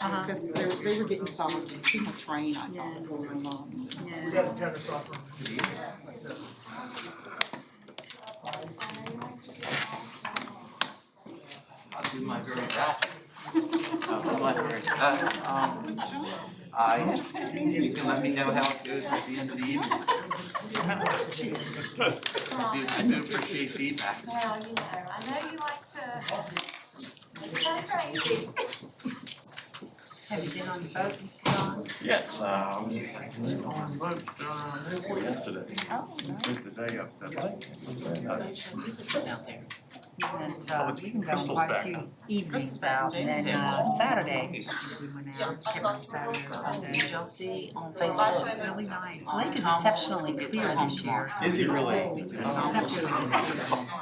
Because they were getting too much rain, I thought, for their moms. We got a tennis offer. I'll do my very best. I'll do my very best. You can let me know how it goes at the end of the evening. I do appreciate feedback. Well, I know you like to go crazy. Have you been on the boat, Mr. John? Yes, on boat, yesterday. Spent the day up that lake. And it's we can go on Crystal's quite a back few now. evenings out, and then Saturday, we went out, can't remember Saturday or Sunday. Did y'all see on It Facebook? was really nice. The lake is exceptionally clear this year. Is he really? Exceptionally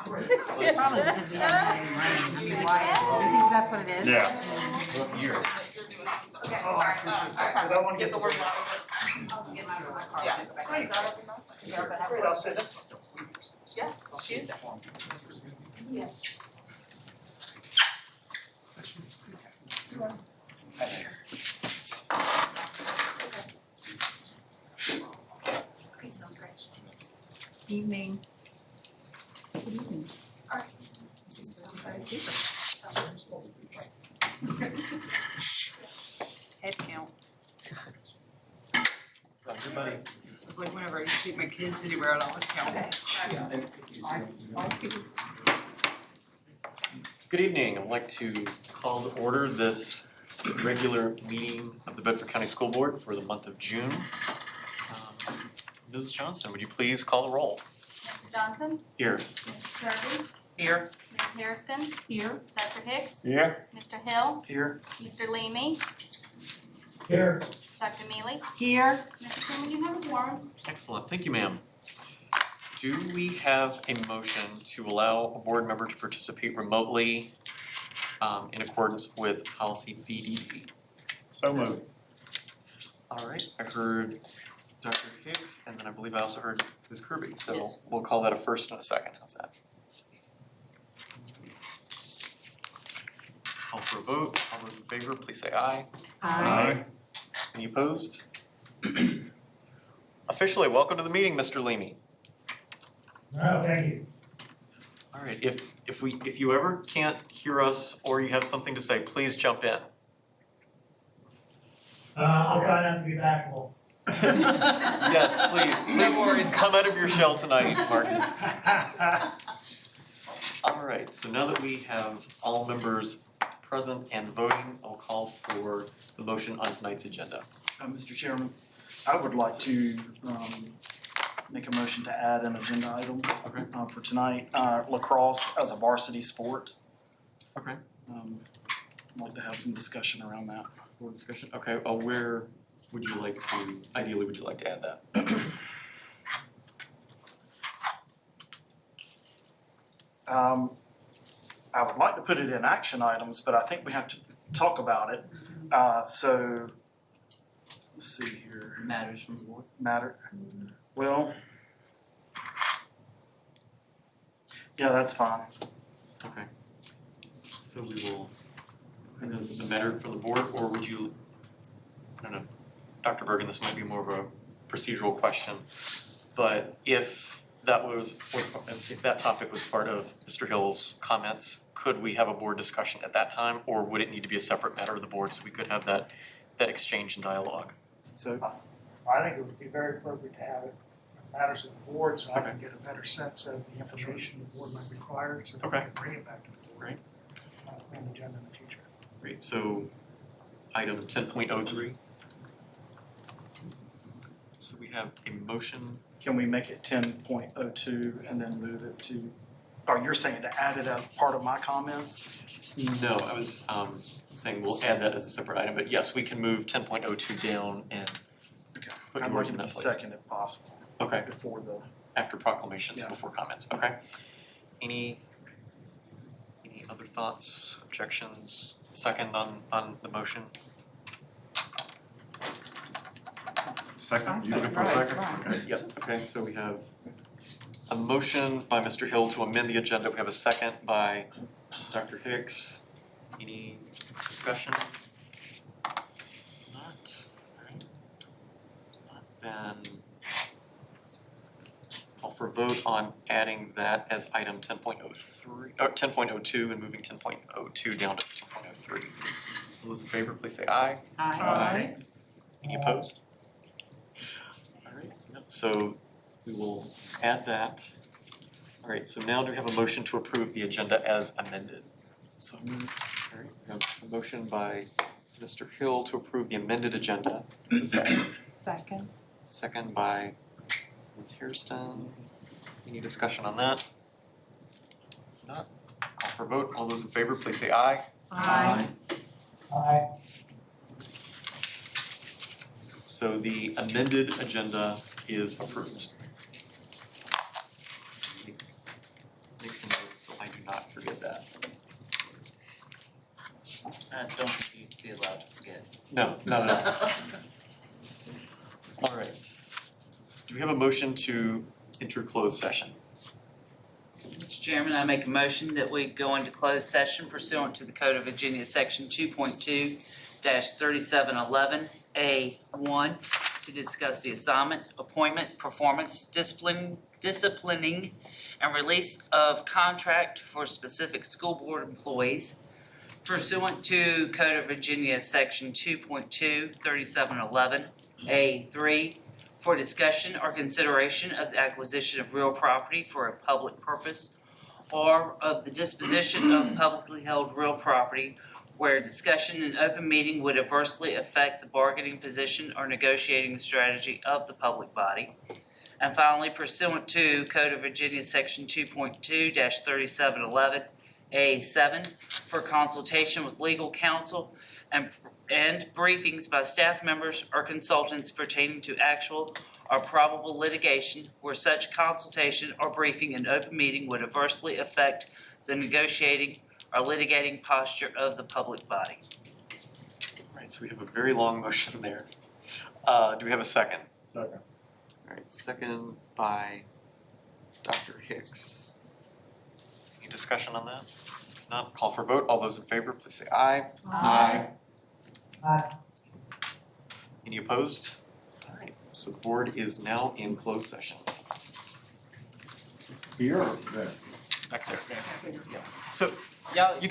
clear. Probably because we haven't had any rain. I mean, why is it? Do you think that's what it is? Yeah. Rough year. Oh, I appreciate that, because I want to get the word out. Yeah. Great, I'll say that. Yeah, Tuesday. Yes. Okay, sounds great. Evening. Sounds very super. Head count. Everybody. It's like whenever I see my kids anywhere, I'd always count. Good evening. I'd like to call to order this regular meeting of the Bedford County School Board for the month of June. Mrs. Johnston, would you please call the roll? Mr. Johnson? Here. Mrs. Kirby? Here. Mrs. Hairston? Here. Dr. Hicks? Yeah. Mr. Hill? Here. Mr. Leamy? Here. Dr. Mealy? Here. Mr. Chairman, you have a quorum. Excellent. Thank you, ma'am. Do we have a motion to allow a board member to participate remotely in accordance with policy VDP? So moved. All right, I heard Dr. Hicks, and then I believe I also heard Ms. Kirby, so Yes. we'll call that a first and a second. How's that? Call for a vote. All those in favor, please say aye. Aye. Any opposed? Officially, welcome to the meeting, Mr. Leamy. No, thank you. All right, if you ever can't hear us or you have something to say, please jump in. I'll try not to be backable. Yes, please come out of your shell tonight, Martin. All right, so now that we have all members present and voting, I'll call for the motion on tonight's agenda. Mr. Chairman, I would like to make a motion to add an agenda item Okay. for tonight, lacrosse as a varsity sport. Okay. I'd like to have some discussion around that. Board discussion, okay, where would you like to, ideally, would you like to add that? I would like to put it in action items, but I think we have to talk about it. So, let's see here. Matters from the board. Well, yeah, that's fine. Okay. So we will, and does it matter for the board, or would you, I don't know, Dr. Bergen, this might be more of a procedural question, but if that topic was part of Mr. Hill's comments, could we have a board discussion at that time, or would it need to be a separate matter of the board so we could have that exchange and dialogue? So, I think it would be very appropriate to have it matters of the board, so I can get a better sense of the information the board might require, so that we Okay. can bring it back to the board. Great. On the agenda in the future. Great, so item 10.03. So we have a motion. can we make it 10.02 and then move it to, or you're saying to add it as part of my comments? No, I was saying we'll add that as a separate item, but yes, we can move 10.02 down and Okay. put I'd like yours it in to that be place. second if possible, Okay, before the, after proclamations, Yeah. before comments, okay. Any other thoughts, objections, second on the motion? Second, you looking for a second? Okay. Yep, okay, so we have a motion by Mr. Hill to amend the agenda. We have a second by Dr. Hicks. Any discussion? for a vote on adding that as item 10.03, or 10.02 and moving 10.02 down to 10.03. All those in favor, please say aye. Aye. Any opposed? All right, so we will add that. All right, so now do we have a motion to approve the agenda as amended? So All right, we have a motion by Mr. Hill to approve the amended agenda. A second. Second. Second by Ms. Hairston. Any discussion on that? If not, call for vote. All those in favor, please say aye. Aye. Aye. So the amended agenda is approved. Make a note so I do not forget that. Don't think you'd be allowed to forget. No. All right. Do we have a motion to enter closed session? Mr. Chairman, I make a motion that we go into closed session pursuant to the Code of Virginia, section 2.2-3711A1 to discuss the assignment, appointment, performance, disciplining, and release of contract for specific school board employees pursuant to Code of Virginia, section 2.2-3711A3 for discussion or consideration of the acquisition of real property for a public purpose or of the disposition of publicly held real property where discussion in open meeting would adversely affect the bargaining position or negotiating strategy of the public body. And finally, pursuant to Code of Virginia, section 2.2-3711A7 for consultation with legal counsel and briefings by staff members or consultants pertaining to actual or probable litigation where such consultation or briefing in open meeting would adversely affect the negotiating or litigating posture of the public body. All right, so we have a very long motion there. Do we have a second? Second. All right, second by Dr. Hicks. Any discussion on that? If not, call for vote. All those in favor, please say aye. Aye. Any opposed? All right, so the board is now in closed session. Here or there? Back there. Yeah. So Y'all, you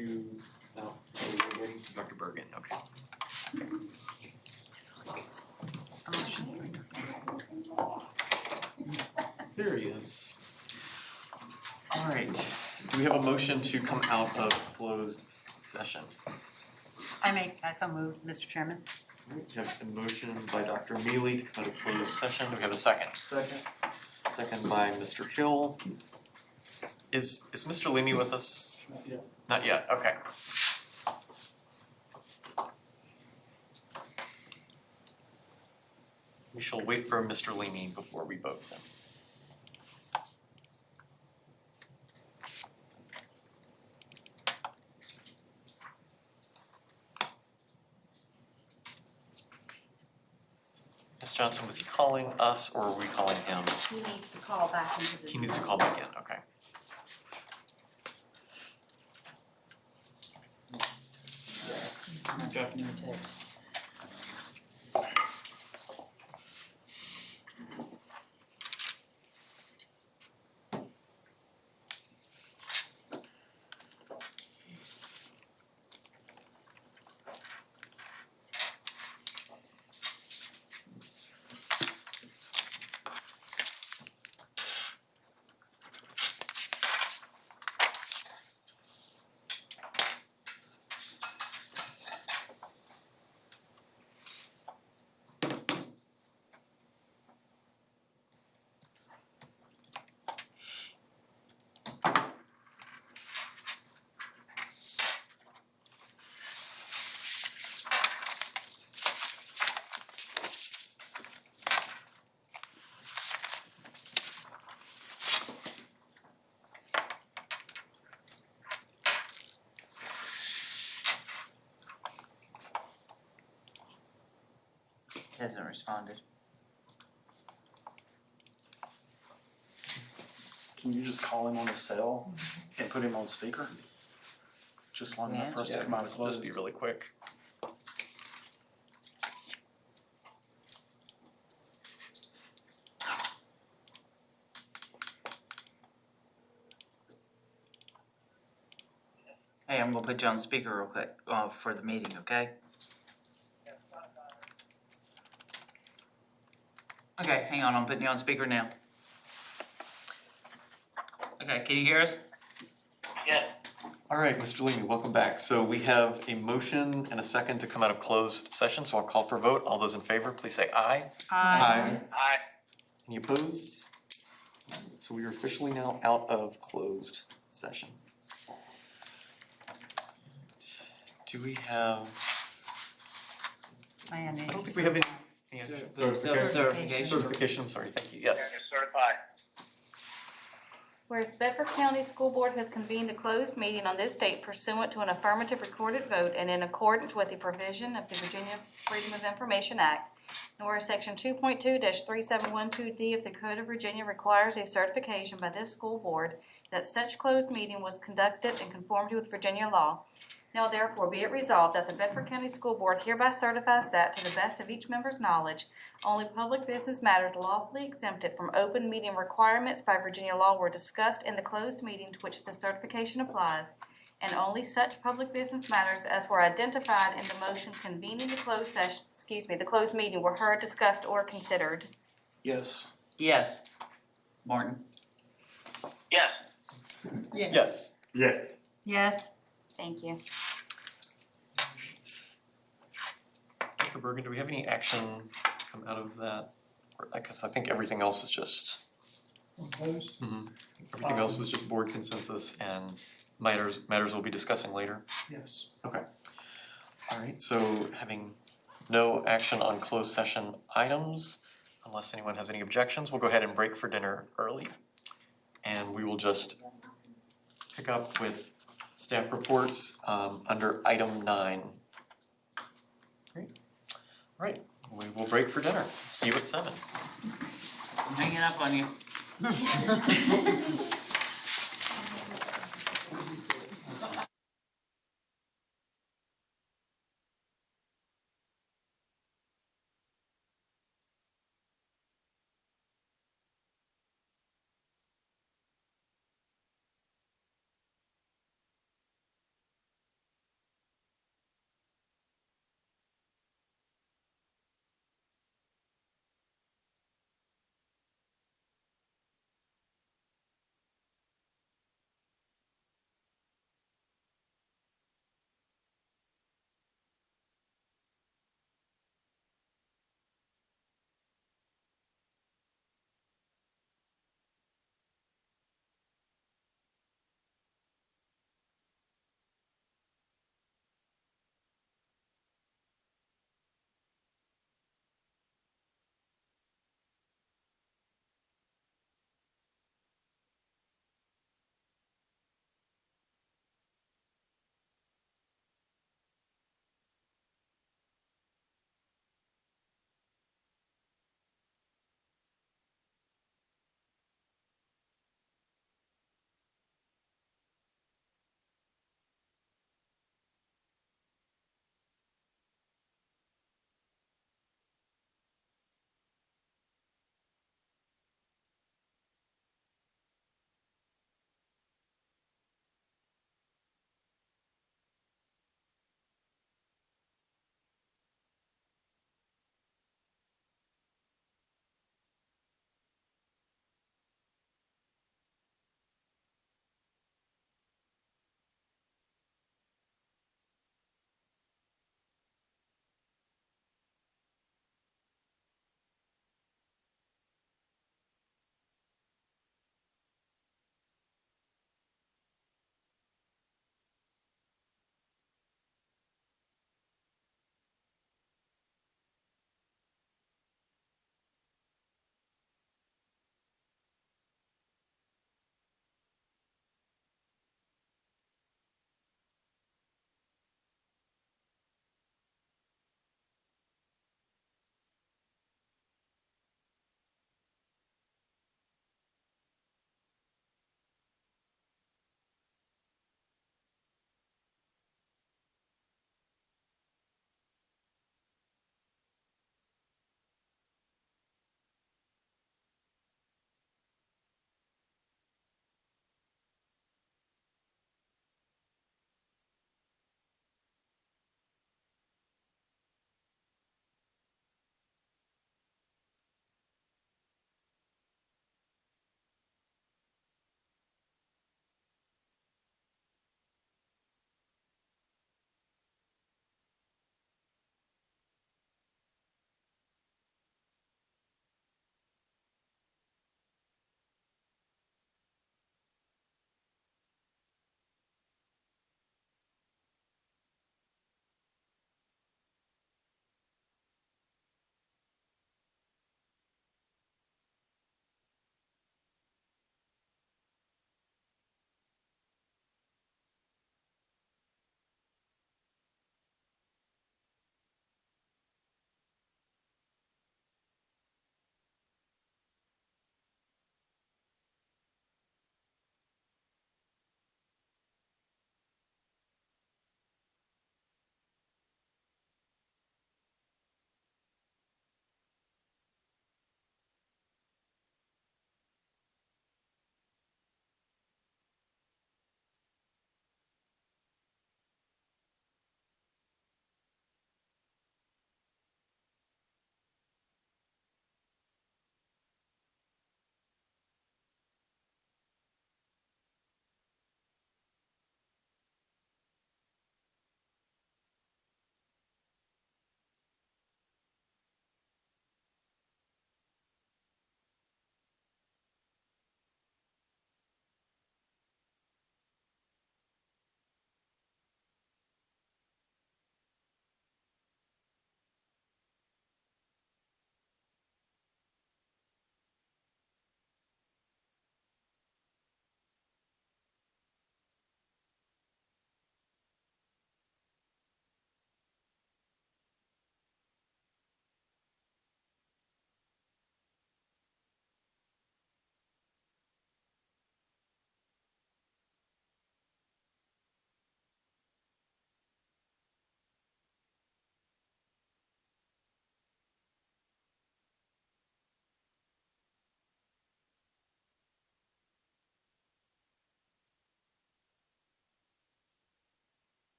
to, no, Dr. Bergen, okay. There he is. All right, do we have a motion to come out of closed session? I so move, Mr. Chairman. We have a motion by Dr. Mealy to come out of closed session. Do we have a second? Second. Second by Mr. Hill. Is Mr. Leamy with us? Not yet. Not yet, okay. We shall wait for Mr. Leamy before we vote then. Ms. Johnson, was he calling us or were we calling him? He needs to call back into the. He needs to call back in, okay. I'm dropping you a text. He hasn't responded. Can you just call him on his cell and put him on speaker? Just long enough for us to come out of Just closed. be really quick. Hey, I'm gonna put you on speaker real quick, for the meeting, okay? Okay, hang on, I'm putting you on speaker now. Okay, can you hear us? All right, Mr. Leamy, welcome back. So we have a motion and a second to come out of closed session, so I'll call for a vote. All those in favor, please say aye. Aye. Any opposed? So we are officially now out of closed session. Do we have, I don't think we have any action. Certification. Certification, I'm sorry, thank you, yes. Whereas Bedford County School Board has convened a closed meeting on this date pursuant to an affirmative recorded vote and in accordance with the provision of the Virginia Freedom of Information Act, and whereas Section 2.2-3712D of the Code of Virginia requires a certification by this school board that such closed meeting was conducted in conformity with Virginia law. Now therefore be it resolved that the Bedford County School Board hereby certifies that, to the best of each member's knowledge, only public business matters lawfully exempted from open meeting requirements by Virginia law were discussed in the closed meeting to which the certification applies, and only such public business matters as were identified in the motion convening the closed session, the closed meeting were heard, discussed, or considered. Yes. Yes. Martin? Yes. Yes. Yes. Thank you. Dr. Bergen, do we have any action to come out of that? Because I think everything else was just, Closed? everything else was just board consensus and matters we'll be discussing later. Yes. Okay. All right, so having no action on closed session items, unless anyone has any objections, we'll go ahead and break for dinner early. And we will just pick up with staff reports under item 9. Great. All right, we will break for dinner. See you at 7. I'm hanging up on you.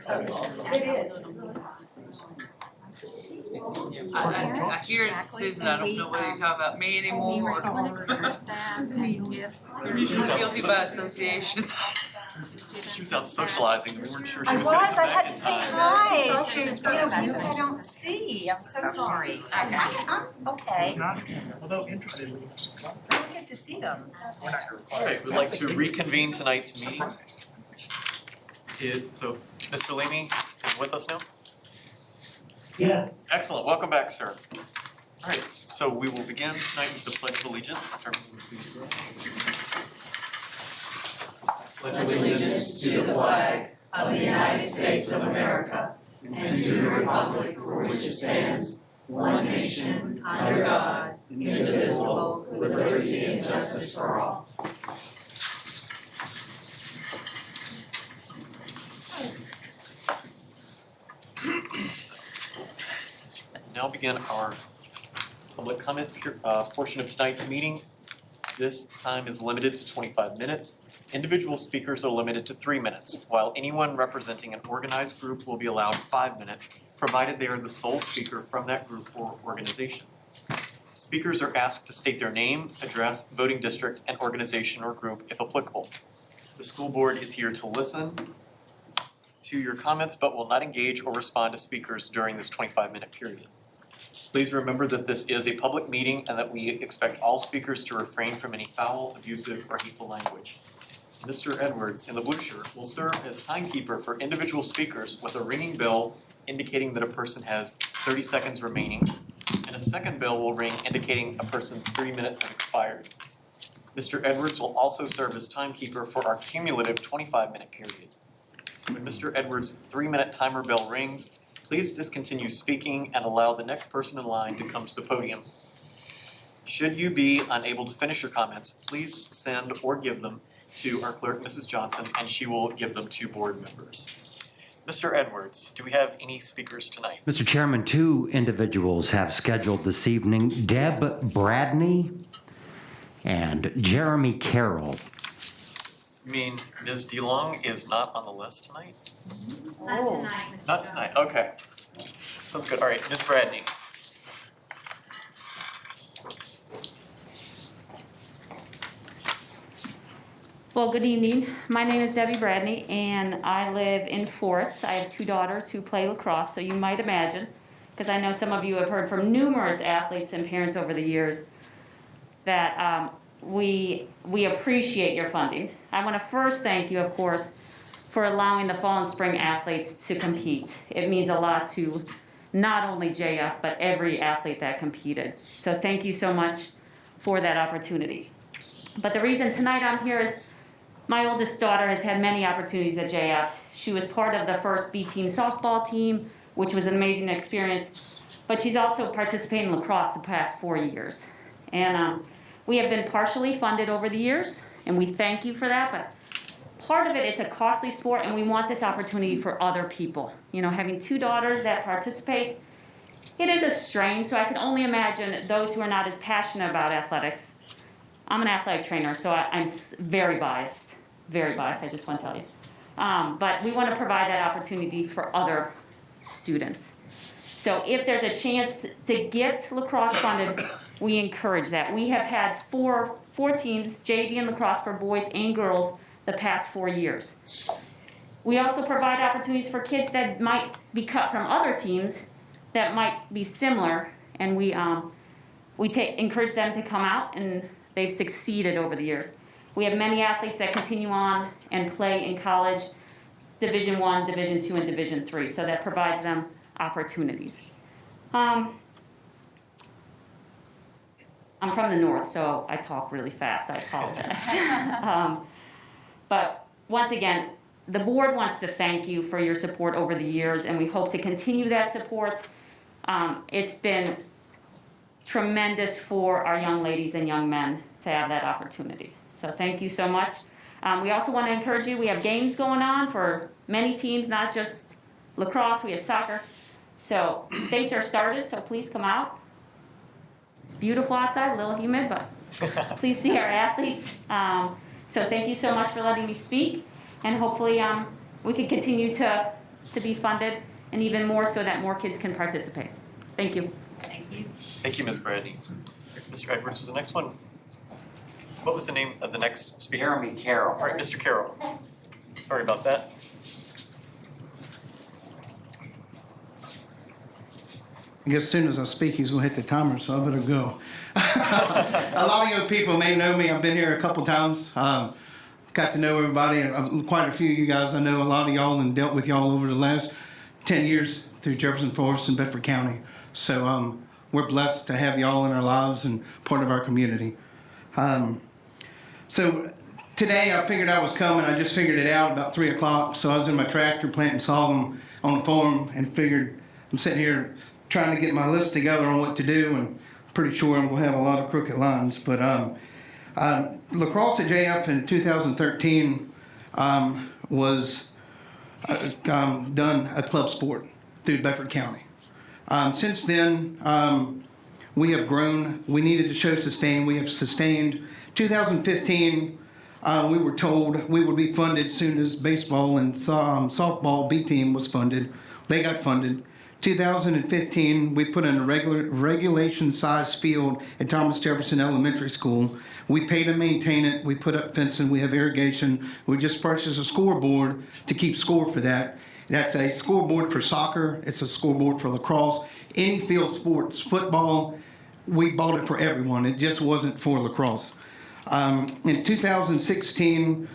That's awesome. It is. I hear it, Susan, I don't know whether you're talking about me anymore or guilty by association. She was out socializing, we weren't sure she I was was, gonna come I had back to in say time. hi to, you I don't see, I'm so sorry. Okay, It's not, although interested, we have some fun. I don't get to see them. We're not gonna require. All right, we'd like to reconvene tonight's meeting. So, Mr. Leamy is with us now? Yeah. Excellent, welcome back, sir. All right, so we will begin tonight with the Pledge of Allegiance. Pledge allegiance to the flag of the United States of America and to the republic for which it stands, one nation, under God, indivisible, with liberty and justice for all. Now begin our public comment portion of tonight's meeting. This time is limited to 25 minutes. Individual speakers are limited to 3 minutes, while anyone representing an organized group will be allowed 5 minutes, provided they are the sole speaker from that group or organization. Speakers are asked to state their name, address, voting district, and organization or group if applicable. The school board is here to listen to your comments, but will not engage or respond to speakers during this 25-minute period. Please remember that this is a public meeting and that we expect all speakers to refrain from any foul, abusive, or hateful language. Mr. Edwards in the blue shirt will serve as timekeeper for individual speakers with a ringing bell indicating that a person has 30 seconds remaining, and a second bell will ring indicating a person's 3 minutes have expired. Mr. Edwards will also serve as timekeeper for our cumulative 25-minute period. When Mr. Edwards' 3-minute timer bell rings, please discontinue speaking and allow the next person in line to come to the podium. Should you be unable to finish your comments, please send or give them to our clerk, Mrs. Johnson, and she will give them to board members. Mr. Edwards, do we have any speakers tonight? Mr. Chairman, 2 individuals have scheduled this evening, Deb Bradney and Jeremy Carroll. You mean Ms. DeLong is not on the list tonight? Not tonight. Not tonight, okay. Sounds good. All right, Ms. Bradney. Well, good evening. My name is Debbie Bradney, and I live in Forest. I have 2 daughters who play lacrosse, so you might imagine, because I know some of you have heard from numerous athletes and parents over the years, that we appreciate your funding. I want to first thank you, of course, for allowing the fall and spring athletes to compete. It means a lot to not only JF, but every athlete that competed. So thank you so much for that opportunity. But the reason tonight I'm here is my oldest daughter has had many opportunities at JF. She was part of the first B-team softball team, which was an amazing experience, but she's also participated in lacrosse the past 4 years. And we have been partially funded over the years, and we thank you for that, but part of it, it's a costly sport, and we want this opportunity for other people. You know, having 2 daughters that participate, it is a strain, so I can only imagine those who are not as passionate about athletics. I'm an athletic trainer, so I'm very biased, I just want to tell you. But we want to provide that opportunity for other students. So if there's a chance to get lacrosse funded, we encourage that. We have had four teams, JV and lacrosse for boys and girls, the past 4 years. We also provide opportunities for kids that might be cut from other teams that might be similar, and we encourage them to come out, and they've succeeded over the years. We have many athletes that continue on and play in college, Division I, Division II, and Division III, so that provides them opportunities. I'm from the north, so I talk really fast, I apologize. But once again, the board wants to thank you for your support over the years, and we hope to continue that support. It's been tremendous for our young ladies and young men to have that opportunity. So thank you so much. We also want to encourage you, we have games going on for many teams, not just lacrosse, we have soccer. So states are started, so please come out. It's beautiful outside, a little humid, but please see our athletes. So thank you so much for letting me speak, and hopefully we can continue to to be funded, and even more so that more kids can participate. Thank you. Thank you. Thank you, Ms. Bradley. Mr. Edwards was the next one. What was the name of the next speaker? Jeremy Carroll. All right, Mr. Carroll. Sorry about that. I guess as soon as I speak, he's gonna hit the timer, so I better go. A lot of you people may know me. I've been here a couple times. Got to know everybody. Quite a few of you guys. I know a lot of y'all and dealt with y'all over the last 10 years through Jefferson Forest and Bedford County. So we're blessed to have y'all in our lives and part of our community. So today I figured I was coming. I just figured it out about 3 o'clock. So I was in my tractor planting sorghum on the farm and figured I'm sitting here trying to get my list together on what to do, and pretty sure I'm going to have a lot of crooked lines. But Lacrosse at JF in 2013 was done a club sport through Bedford County. Since then, we have grown. We needed to show sustain. We have sustained. 2015, we were told we would be funded as soon as baseball and softball B team was funded. They got funded. 2015, we put in a regulation-sized field at Thomas Jefferson Elementary School. We pay to maintain it. We put up fencing. We have irrigation. We just purchased a scoreboard to keep score for that. That's a scoreboard for soccer. It's a scoreboard for lacrosse. Any field sports, football, we bought it for everyone. It just wasn't for lacrosse. In 2016,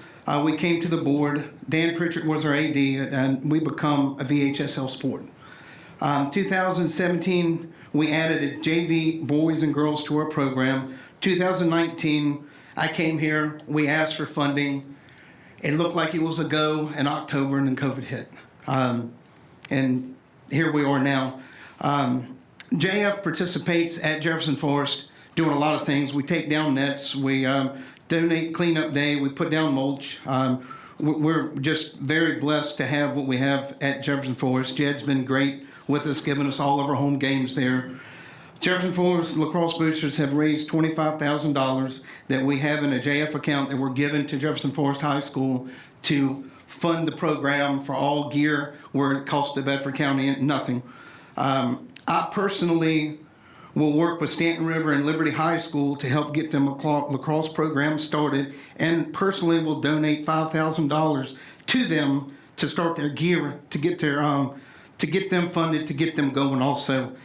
we came to the board. Dan Pritchard was our AD, and we become a VHSL sport. 2017, we added a JV boys and girls to our program. 2019, I came here. We asked for funding. It looked like it was a go in October, and then COVID hit. And here we are now. JF participates at Jefferson Forest, doing a lot of things. We take down nets. We donate cleanup day. We put down mulch. We're just very blessed to have what we have at Jefferson Forest. Jed's been great with us, giving us all of our home games there. Jefferson Forest lacrosse boosters have raised $25,000 that we have in a JF account that were given to Jefferson Forest High School to fund the program for all gear where it cost the Bedford County nothing. I personally will work with Stanton River and Liberty High School to help get them a lacrosse program started, and personally will donate $5,000 to them to start their gear, to get their to get them funded, to get them going also.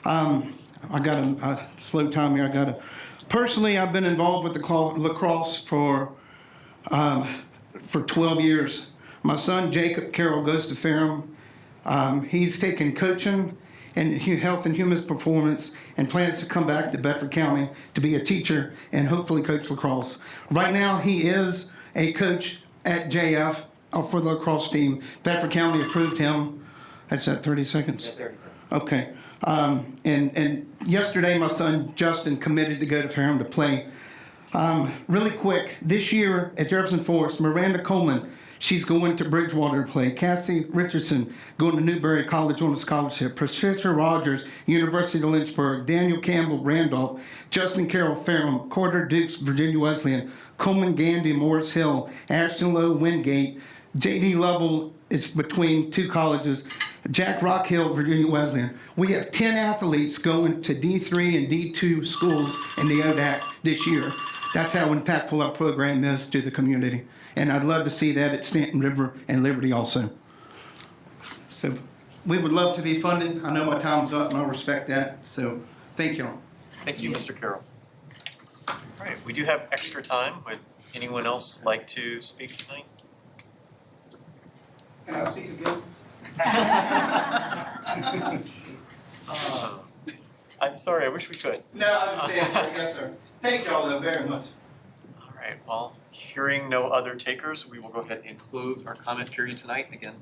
I got a slow time here. Personally, I've been involved with the lacrosse for 12 years. My son, Jacob Carroll, goes to Ferrum. He's taken coaching and health and human performance and plans to come back to Bedford County to be a teacher and hopefully coach lacrosse. Right now, he is a coach at JF for the lacrosse team. Bedford County approved him. That's that 30 seconds? Yeah, 30 seconds. Okay. And yesterday, my son Justin committed to go to Ferrum to play. Really quick, this year at Jefferson Forest, Miranda Coleman, she's going to Bridgewater to play. Cassie Richardson going to Newberry College on a scholarship. Patricia Rogers, University of Lynchburg. Daniel Campbell, Randolph. Justin Carroll, Ferrum. Carter Dukes, Virginia Wesleyan. Coleman Gandy, Morris Hill. Ashton Lowe, Wingate. J.D. Lovell, it's between two colleges. Jack Rockhill, Virginia Wesleyan. We have 10 athletes going to D3 and D2 schools in the ODAC this year. That's how impactful our program is to the community. And I'd love to see that at Stanton River and Liberty also. So we would love to be funded. I know my time's up and I respect that. So thank y'all. Thank you, Mr. Carroll. All right, we do have extra time. Would anyone else like to speak tonight? Can I speak again? I'm sorry, I wish we could. No, I understand, sir. Yes, sir. Thank y'all though very much. All right, well, hearing no other takers, we will go ahead and close our comment period tonight. Again,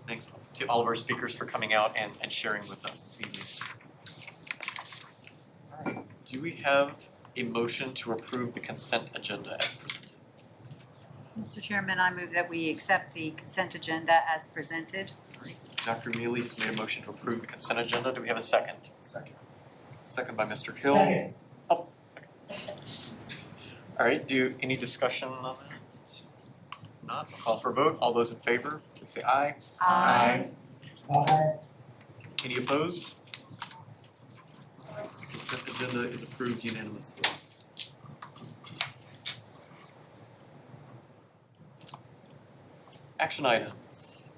thanks to all of our speakers for coming out and sharing with us this evening. All right, do we have a motion to approve the consent agenda as presented? Mr. Chairman, I move that we accept the consent agenda as presented. Dr. Mealy has made a motion to approve the consent agenda. Do we have a second? Second. Second by Mr. Hill. Oh, okay. All right, any discussion on that? If not, I'll call for a vote. All those in favor, please say aye. Aye. Any opposed? The consent agenda is approved unanimously. Action items.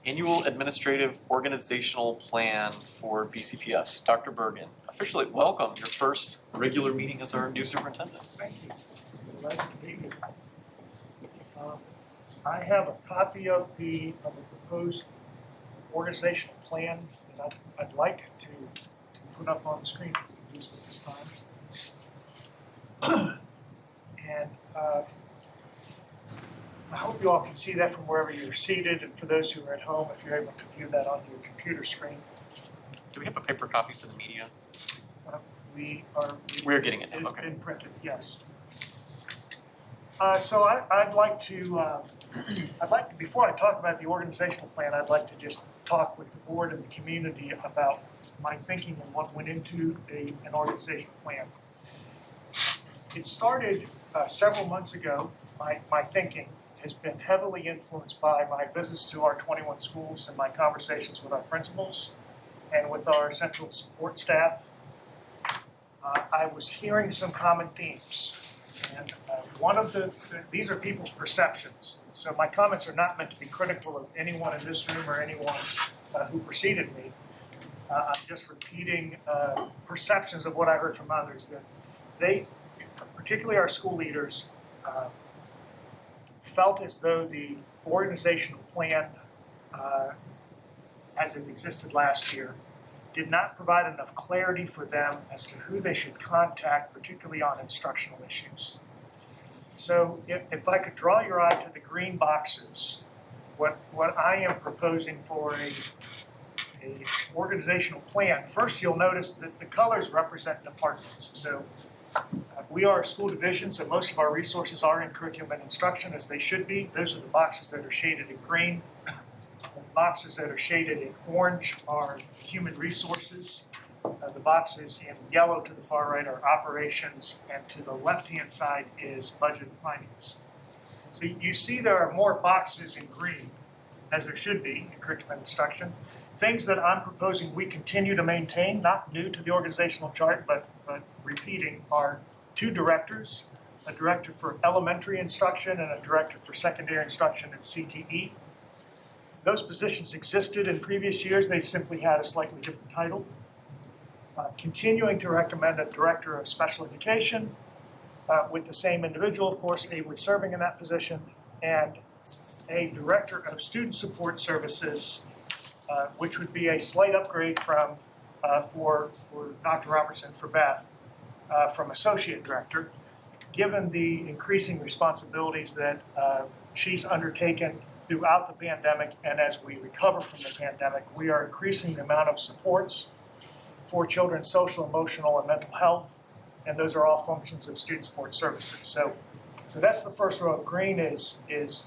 Annual Administrative Organizational Plan for BCPS. Dr. Bergen, officially welcome your first regular meeting as our new superintendent. Thank you. Glad to be here. I have a copy of the proposed organizational plan that I'd like to put up on the screen if we can use it this time. And I hope you all can see that from wherever you're seated, and for those who are at home, if you're able to view that on your computer screen. Do we have a paper copy for the media? We're getting it now, okay. It's been printed, yes. So I'd like to, before I talk about the organizational plan, I'd like to just talk with the board and the community about my thinking and what went into an organizational plan. It started several months ago. My thinking has been heavily influenced by my visits to our 21 schools and my conversations with our principals and with our central support staff. I was hearing some common themes. And one of these are people's perceptions. So my comments are not meant to be critical of anyone in this room or anyone who preceded me. I'm just repeating perceptions of what I heard from others, that they, particularly our school leaders, felt as though the organizational plan as it existed last year did not provide enough clarity for them as to who they should contact, particularly on instructional issues. So if I could draw your eye to the green boxes, what I am proposing for a organizational plan, first you'll notice that the colors represent departments. So we are a school division, so most of our resources are in curriculum and instruction, as they should be. Those are the boxes that are shaded in green. The boxes that are shaded in orange are human resources. The boxes in yellow to the far right are operations, and to the left-hand side is budget and finance. So you see there are more boxes in green, as there should be in curriculum and instruction. Things that I'm proposing we continue to maintain, not new to the organizational chart, but repeating, are 2 directors, a director for elementary instruction and a director for secondary instruction and CTE. Those positions existed in previous years, they simply had a slightly different title. Continuing to recommend a director of special education with the same individual, of course, ably serving in that position, and a director of student support services, which would be a slight upgrade from for Dr. Robertson, for Beth, from associate director, given the increasing responsibilities that she's undertaken throughout the pandemic, and as we recover from the pandemic, we are increasing the amount of supports for children's social, emotional, and mental health, and those are all functions of student support services. So that's the first row of green is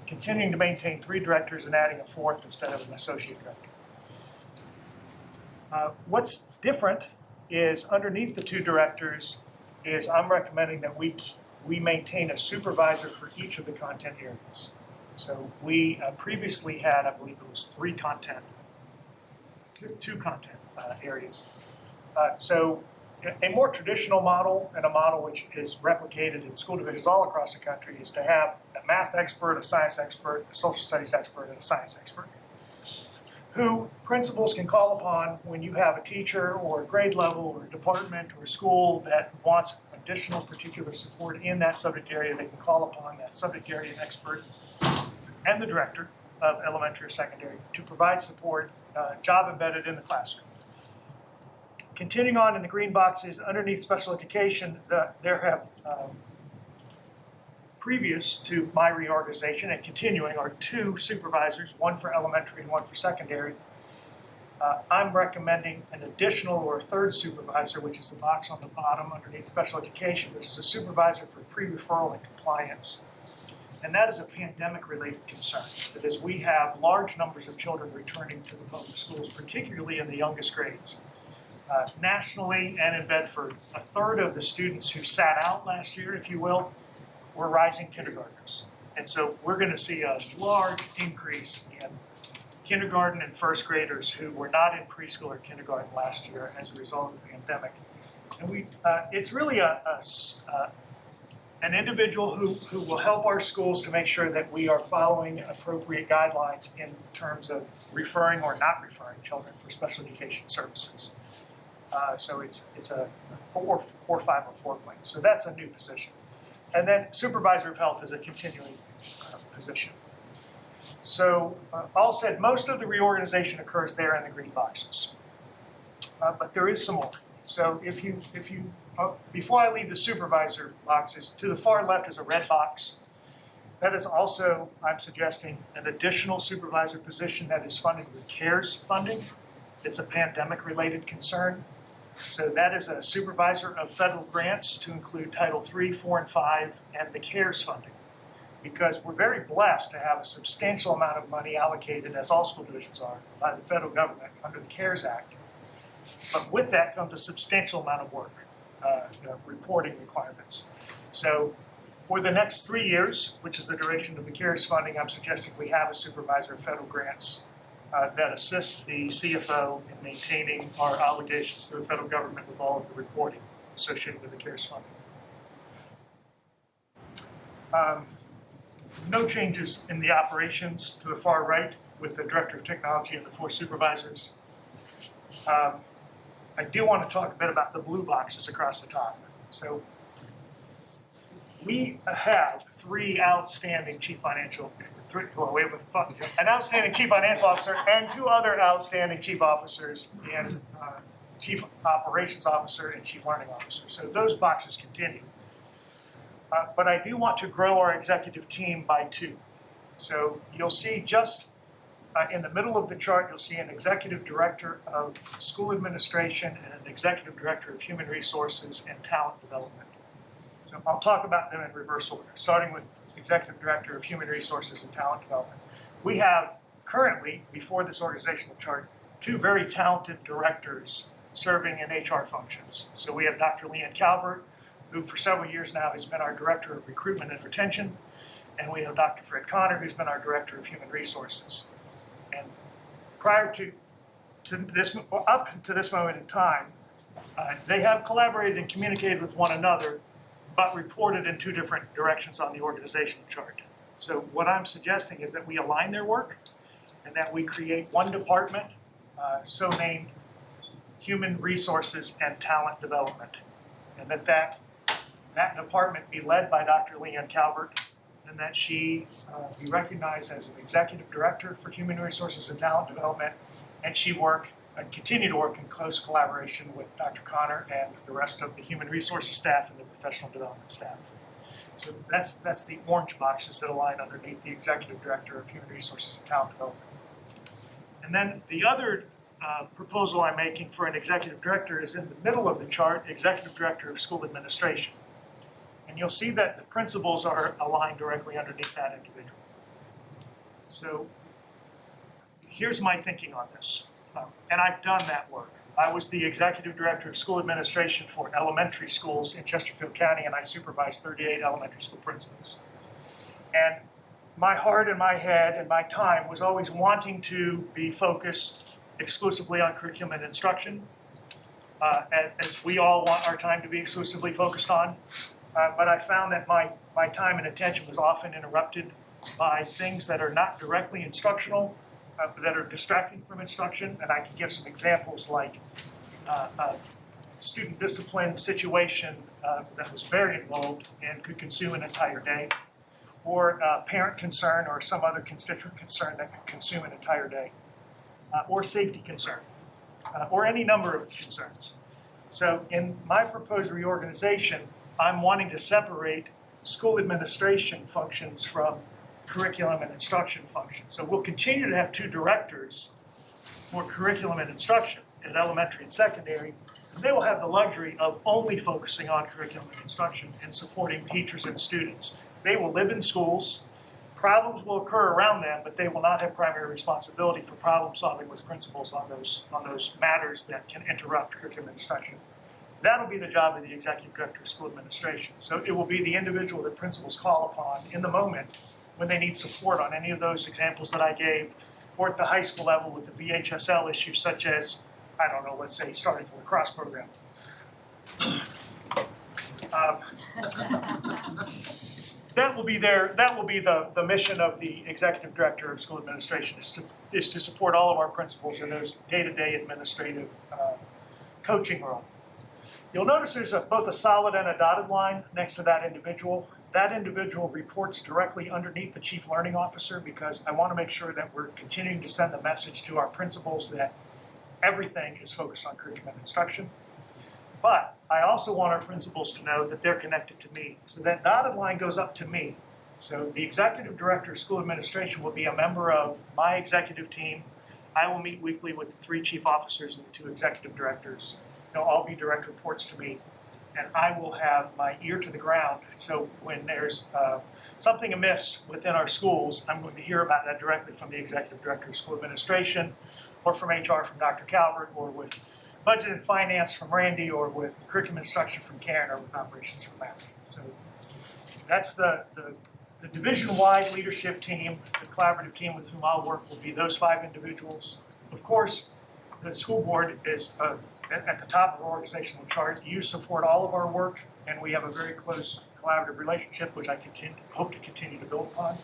continuing to maintain 3 directors and adding a 4th instead of an associate director. What's different is underneath the 2 directors is I'm recommending that we maintain a supervisor for each of the content areas. So we previously had, I believe it was 2 content areas. So a more traditional model, and a model which is replicated in school divisions all across the country, is to have a math expert, a science expert, a social studies expert, and a science expert, who principals can call upon when you have a teacher or a grade level or a department or a school that wants additional particular support in that subject area. They can call upon that subject area expert and the director of elementary or secondary to provide support, job embedded in the classroom. Continuing on in the green boxes, underneath special education, there have, previous to my reorganization and continuing, are 2 supervisors, one for elementary and one for secondary. I'm recommending an additional or a 3rd supervisor, which is the box on the bottom underneath special education, which is a supervisor for pre-referral and compliance. And that is a pandemic-related concern, that as we have large numbers of children returning to the public schools, particularly in the youngest grades. Nationally and in Bedford, a 1/3 of the students who sat out last year, if you will, were rising kindergartners. And so we're going to see a large increase in kindergarten and first graders who were not in preschool or kindergarten last year as a result of the pandemic. And it's really an individual who will help our schools to make sure that we are following appropriate guidelines in terms of referring or not referring children for special education services. So it's a 504 plan. So that's a new position. And then supervisor of health is a continuing position. So all said, most of the reorganization occurs there in the green boxes. But there is some more. So if you before I leave the supervisor boxes, to the far left is a red box. That is also, I'm suggesting, an additional supervisor position that is funded with CARES funding. It's a pandemic-related concern. So that is a supervisor of federal grants to include Title III, 4, and 5, and the CARES funding. Because we're very blessed to have a substantial amount of money allocated, as all school divisions are, by the federal government under the CARES Act. But with that comes a substantial amount of work, reporting requirements. So for the next 3 years, which is the duration of the CARES funding, I'm suggesting we have a supervisor of federal grants that assists the CFO in maintaining our obligations to the federal government with all of the reporting associated with the CARES funding. No changes in the operations to the far right with the Director of Technology and the 4 supervisors. I do want to talk a bit about the blue boxes across the top. So we have 3 outstanding an outstanding chief financial officer and 2 other outstanding chief officers and chief operations officer and chief learning officer. So those boxes continue. But I do want to grow our executive team by 2. So you'll see just in the middle of the chart, you'll see an executive director of school administration and an executive director of human resources and talent development. So I'll talk about them in reverse order, starting with executive director of human resources and talent development. We have currently, before this organizational chart, 2 very talented directors serving in HR functions. So we have Dr. Leanne Calvert, who for several years now has been our director of recruitment and retention, and we have Dr. Fred Connor, who's been our director of human resources. And prior to this, up to this moment in time, they have collaborated and communicated with one another, but reported in 2 different directions on the organizational chart. So what I'm suggesting is that we align their work and that we create one department, so named Human Resources and Talent Development, and that department be led by Dr. Leanne Calvert, and that she be recognized as an executive director for human resources and talent development, and she continue to work in close collaboration with Dr. Connor and the rest of the human resources staff and the professional development staff. So that's the orange boxes that align underneath the executive director of human resources and talent development. And then the other proposal I'm making for an executive director is in the middle of the chart, executive director of school administration. And you'll see that the principals are aligned directly underneath that individual. So here's my thinking on this. And I've done that work. I was the executive director of school administration for elementary schools in Chesterfield County, and I supervised 38 elementary school principals. And my heart and my head and my time was always wanting to be focused exclusively on curriculum and instruction, as we all want our time to be exclusively focused on. But I found that my time and attention was often interrupted by things that are not directly instructional, that are distracting from instruction. And I can give some examples like a student discipline situation that was very involved and could consume an entire day, or parent concern or some other constituent concern that could consume an entire day, or safety concern, or any number of concerns. So in my proposed reorganization, I'm wanting to separate school administration functions from curriculum and instruction functions. So we'll continue to have 2 directors for curriculum and instruction at elementary and secondary. And they will have the luxury of only focusing on curriculum and instruction and supporting teachers and students. They will live in schools. Problems will occur around them, but they will not have primary responsibility for problem solving with principals on those matters that can interrupt curriculum and instruction. That'll be the job of the executive director of school administration. So it will be the individual that principals call upon in the moment when they need support on any of those examples that I gave, or at the high school level with the VHSL issues such as, I don't know, let's say starting the lacrosse program. That will be the mission of the executive director of school administration is to support all of our principals in those day-to-day administrative coaching role. You'll notice there's both a solid and a dotted line next to that individual. That individual reports directly underneath the chief learning officer because I want to make sure that we're continuing to send the message to our principals that everything is focused on curriculum and instruction. But I also want our principals to know that they're connected to me. So that dotted line goes up to me. So the executive director of school administration will be a member of my executive team. I will meet weekly with the 3 chief officers and the 2 executive directors. They'll all be direct reports to me. And I will have my ear to the ground. So when there's something amiss within our schools, I'm going to hear about that directly from the executive director of school administration, or from HR from Dr. Calvert, or with budget and finance from Randy, or with curriculum instruction from Karen, or with operations from Matt. So that's the division-wide leadership team, the collaborative team with whom I'll work will be those 5 individuals. Of course, the school board is at the top of our organizational chart. You support all of our work, and we have a very close collaborative relationship, which I hope to continue to build upon.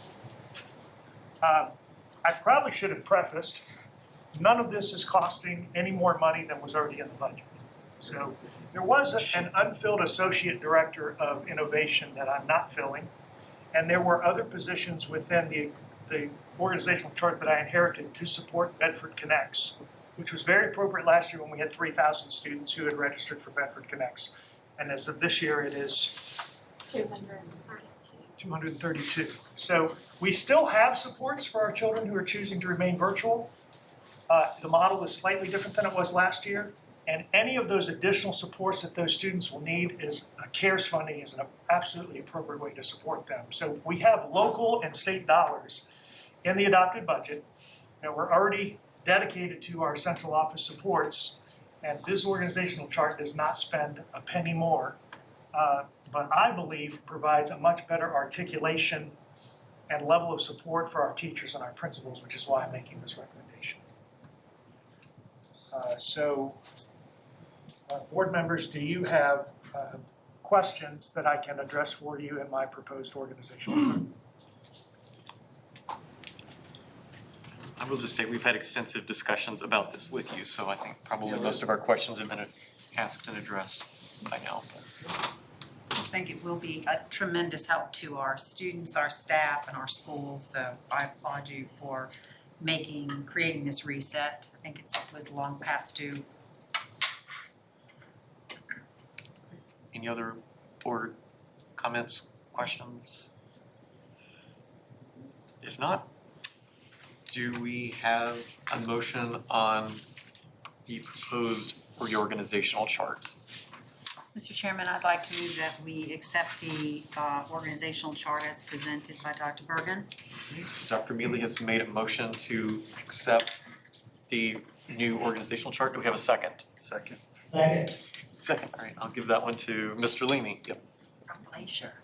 I probably should have prefaced, none of this is costing any more money than was already in the budget. So there was an unfilled associate director of innovation that I'm not filling, and there were other positions within the organizational chart that I inherited to support Bedford Connects, which was very appropriate last year when we had 3,000 students who had registered for Bedford Connects. And as of this year, it is 232. So we still have supports for our children who are choosing to remain virtual. The model is slightly different than it was last year. And any of those additional supports that those students will need is CARES funding is an absolutely appropriate way to support them. So we have local and state dollars in the adopted budget, and we're already dedicated to our central office supports. And this organizational chart does not spend a penny more, but I believe provides a much better articulation and level of support for our teachers and our principals, which is why I'm making this recommendation. Board members, do you have questions that I can address for you in my proposed organizational chart? I will just say we've had extensive discussions about this with you, so I think probably most of our questions have been asked and addressed by now. I just think it will be a tremendous help to our students, our staff, and our schools. So I applaud you for creating this reset. I think it was long past due. Any other board comments, questions? If not, do we have a motion on the proposed reorganizational chart? Mr. Chairman, I'd like to move that we accept the organizational chart as presented by Dr. Bergen. Dr. Mealy has made a motion to accept the new organizational chart. Do we have a second? Second. Second, all right, I'll give that one to Mr. Leamy. Yep. From Glacier.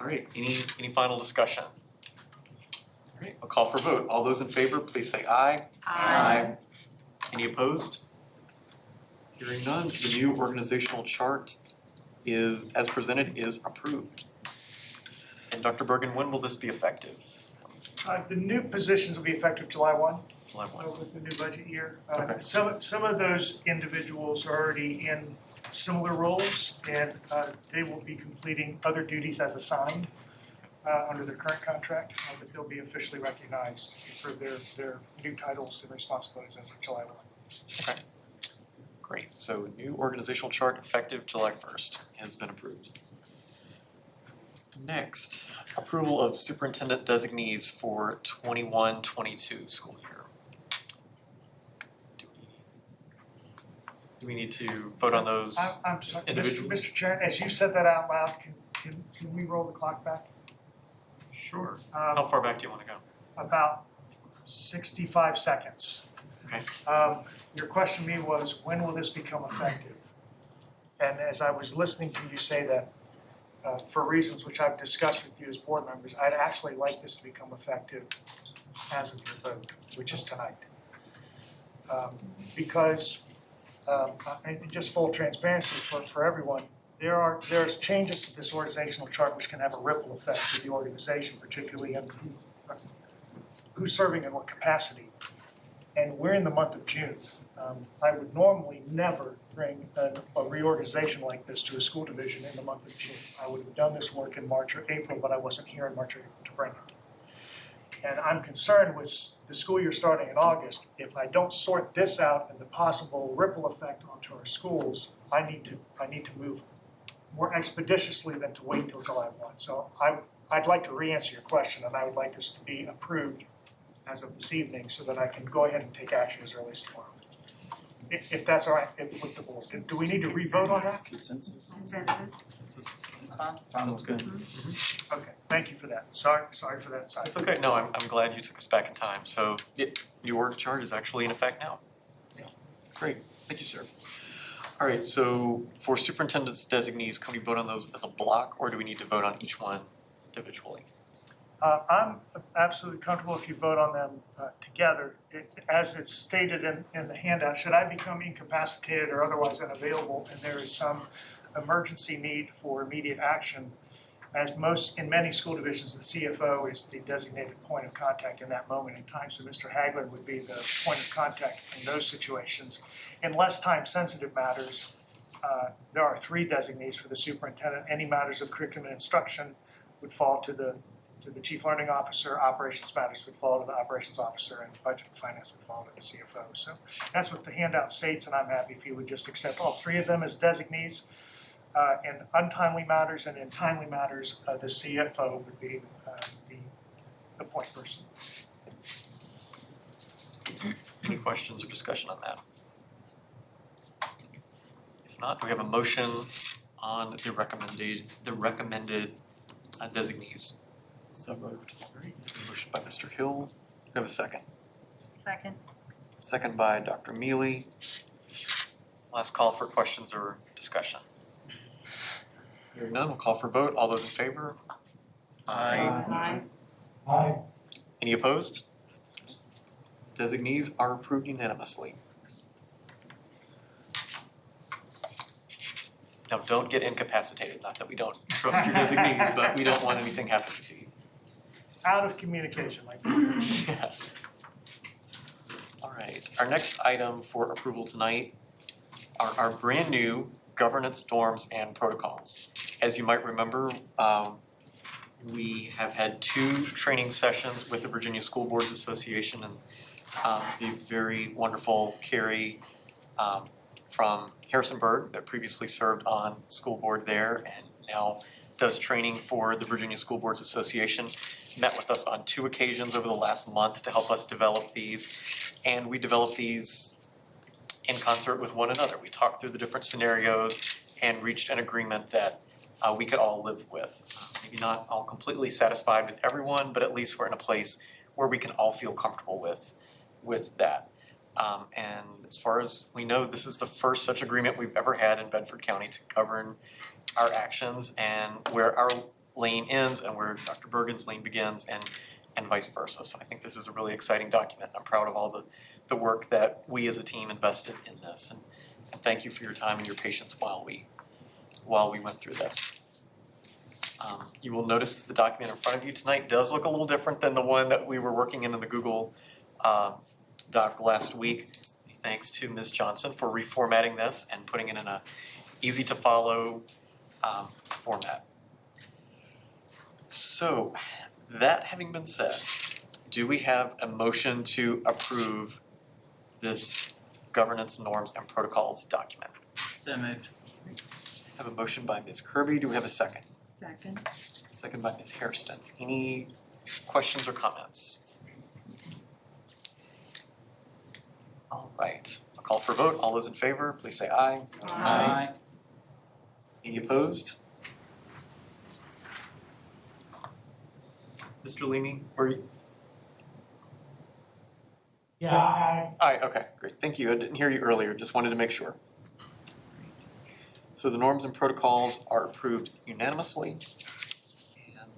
All right, any final discussion? All right, I'll call for a vote. All those in favor, please say aye. Aye. Any opposed? Hearing none, the new organizational chart as presented, is approved. And Dr. Bergen, when will this be effective? The new positions will be effective July 1. July 1. With the new budget year. Okay. Some of those individuals are already in similar roles, and they will be completing other duties as assigned under their current contract, but they'll be officially recognized for their new titles and responsibilities as of July 1. Okay. Great, so new organizational chart effective July 1st has been approved. Next, approval of superintendent designees for 21-22 school year. Do we need to vote on those I'm sorry, individually? Mr. Chair, as you said that out loud, can we roll the clock back? Sure. How far back do you want to go? About 65 seconds. Okay. Your question to me was, when will this become effective? And as I was listening to you say that, for reasons which I've discussed with you as board members, I'd actually like this to become effective as of your vote, which is tonight. Because, and just full transparency for everyone, there's changes to this organizational chart which can have a ripple effect to the organization, particularly in who's serving in what capacity. And we're in the month of June. I would normally never bring a reorganization like this to a school division in the month of June. I would have done this work in March or April, but I wasn't here in March or April to bring it. And I'm concerned with the school year starting in August. If I don't sort this out and the possible ripple effect onto our schools, I need to move more expeditiously than to wait until July 1. So I'd like to re-answer your question, and I would like this to be approved as of this evening so that I can go ahead and take action as early as tomorrow. If that's all right with the board. Do we need to re-vote on that? Consensus? Consensus? Sounds good. Okay, thank you for that. Sorry for that side. It's okay, no, I'm glad you took us back in time, so your org chart is actually in effect now. So, great, thank you, sir. All right, so for superintendent's designees, can we vote on those as a block, or do we need to vote on each one individually? I'm absolutely comfortable if you vote on them together. As it's stated in the handout, should I become incapacitated or otherwise unavailable and there is some emergency need for immediate action, in many school divisions, the CFO is the designated point of contact in that moment in time, so Mr. Hagler would be the point of contact in those situations. In less time-sensitive matters, there are 3 designees for the superintendent. Any matters of curriculum and instruction would fall to the chief learning officer, operations matters would fall to the operations officer, and budget and finance would fall to the CFO. So that's what the handout states, and I'm happy if you would just accept all 3 of them as designees. In untimely matters and in timely matters, the CFO would be the point person. Any questions or discussion on that? If not, do we have a motion on the recommended designees? So moved. All right, motion by Mr. Hill, do we have a second? Second? Second by Dr. Mealy. Last call for questions or discussion. Hearing none, we'll call for vote. All those in favor? Aye. Any opposed? Designees are approved unanimously. Now, don't get incapacitated, not that we don't trust your designees, but we don't want anything happening to you. Out of communication, like Yes. All right, our next item for approval tonight are our brand new governance norms and protocols. As you might remember, we have had 2 training sessions with the Virginia School Boards Association, and the very wonderful Carrie from Harrisonburg that previously served on school board there and now does training for the Virginia School Boards Association, met with us on 2 occasions over the last month to help us develop these. And we developed these in concert with one another. We talked through the different scenarios and reached an agreement that we could all live with. Maybe not all completely satisfied with everyone, but at least we're in a place where we can all feel comfortable with that. And as far as we know, this is the first such agreement we've ever had in Bedford County to govern our actions and where our lane ends and where Dr. Bergen's lane begins and vice versa. So I think this is a really exciting document. I'm proud of all the work that we as a team invested in this. And thank you for your time and your patience while we went through this. You will notice the document in front of you tonight does look a little different than the one that we were working in the Google Doc last week. Thanks to Ms. Johnson for reformatting this and putting it in a easy to follow format. So, that having been said, do we have a motion to approve this governance norms and protocols document? So moved. I have a motion by Ms. Kirby. Do we have a second? Second. Second by Ms. Hairston. Any questions or comments? All right, I'll call for a vote. All those in favor, please say aye. Aye. Any opposed? Mr. Leamy, were you? Yeah, Aye, okay, great, thank you. I didn't hear you earlier, just wanted to make sure. So the norms and protocols are approved unanimously and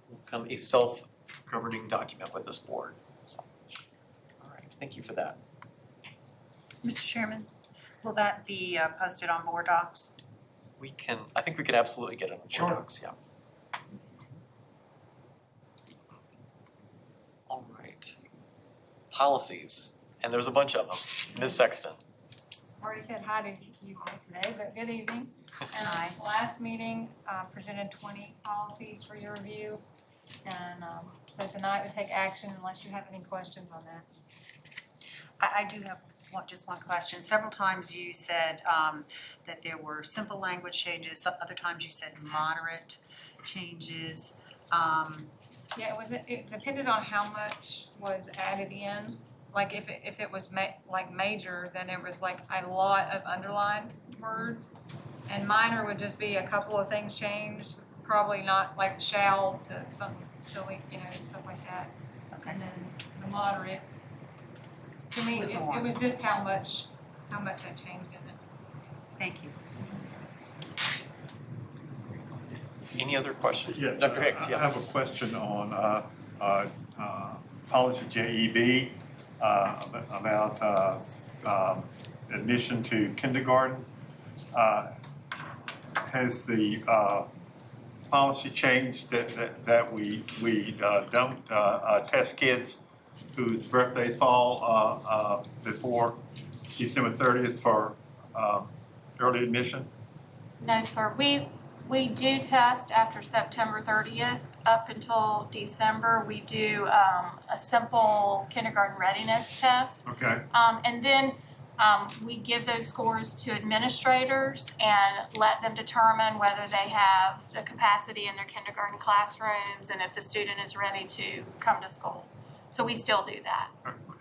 will become a self-governing document with this board. So, all right, thank you for that. Mr. Chairman, will that be posted on board docs? I think we could absolutely get it on Sure. board docs, yeah. All right. Policies, and there's a bunch of them. Ms. Sexton. Already said hi to you all today, but good evening. Hi. Last meeting, presented 20 policies for your review. And so tonight we take action unless you have any questions on that. I do have just one question. Several times you said that there were simple language changes, some other times you said moderate changes. Yeah, it depended on how much was added in. Like if it was like major, then it was like a lot of underlined words. And minor would just be a couple of things changed, probably not like shall to something silly, stuff like that. Okay. And then the moderate, to me, Was it more. was just how much had changed in it. Thank you. Any other questions? Yes, Dr. Hicks, I yes. have a question on policy JEB about admission to kindergarten. Has the policy changed that we don't test kids whose birthdays fall before December 30th for early admission? No, sir. We do test after September 30th up until December. We do a simple kindergarten readiness test. Okay. And then we give those scores to administrators and let them determine whether they have the capacity in their kindergarten classrooms and if the student is ready to come to school. So we still do that.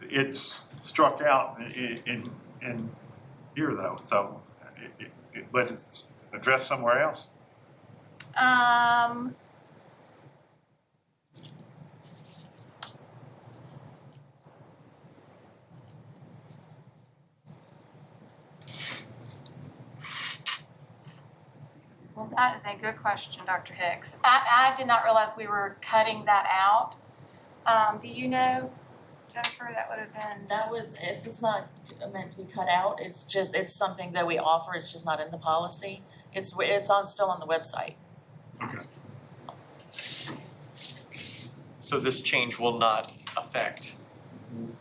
It's struck out in here though, so, but it's addressed somewhere else? Well, that is a good question, Dr. Hicks. I did not realize we were cutting that out. Do you know, Jennifer, that would have been? It's not meant to be cut out, it's something that we offer, it's just not in the policy. It's still on the website. Okay. So this change will not affect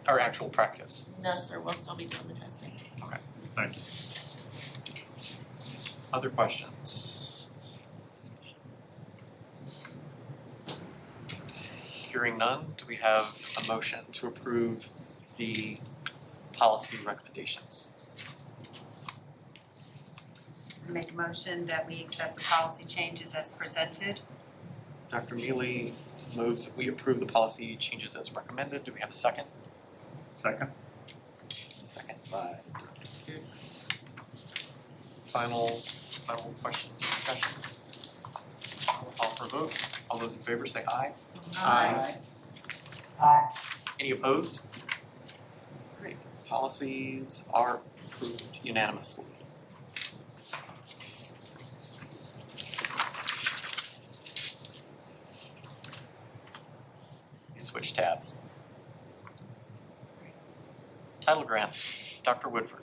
our actual practice? No, sir, we'll still be doing the testing. Okay. Thank you. Other questions? Hearing none, do we have a motion to approve the policy recommendations? I make a motion that we accept the policy changes as presented. Dr. Neely moves that we approve the policy changes as recommended. Do we have a second? Second? Second by Dr. Hicks. Final questions or discussion? We'll call for a vote. All those in favor say aye. Aye. Any opposed? Great. Policies are approved unanimously. We switch tabs. Title grants, Dr. Woodford.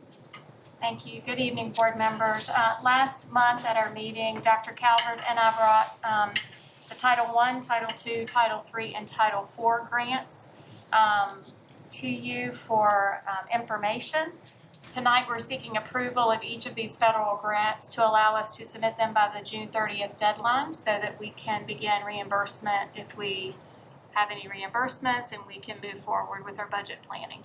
Thank you. Good evening, board members. Last month at our meeting, Dr. Calvert and I brought the Title I, Title II, Title III, and Title IV grants to you for information. Tonight, we're seeking approval of each of these federal grants to allow us to submit them by the June 30th deadline so that we can begin reimbursement if we have any reimbursements and we can move forward with our budget planning.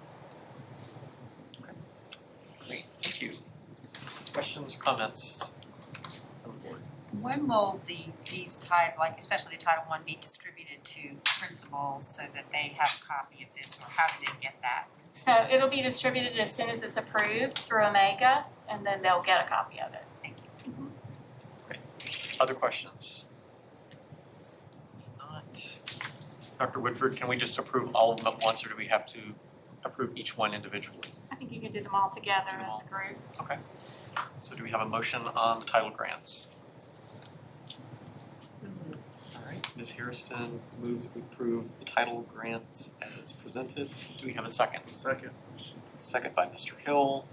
Great, thank you. Questions, comments from the board? When will these type, like especially the Title I, be distributed to principals so that they have a copy of this, or how do they get that? So it'll be distributed as soon as it's approved through Omega, and then they'll get a copy of it. Thank you. Great. Other questions? If not, Dr. Woodford, can we just approve all of them at once, or do we have to approve each one individually? I think you can do them all together Do them as all. a group. Okay. So do we have a motion on the title grants? All right, Ms. Hairston moves that we approve the title grants as presented. Do we have a second? Second. Second by Mr. Hill.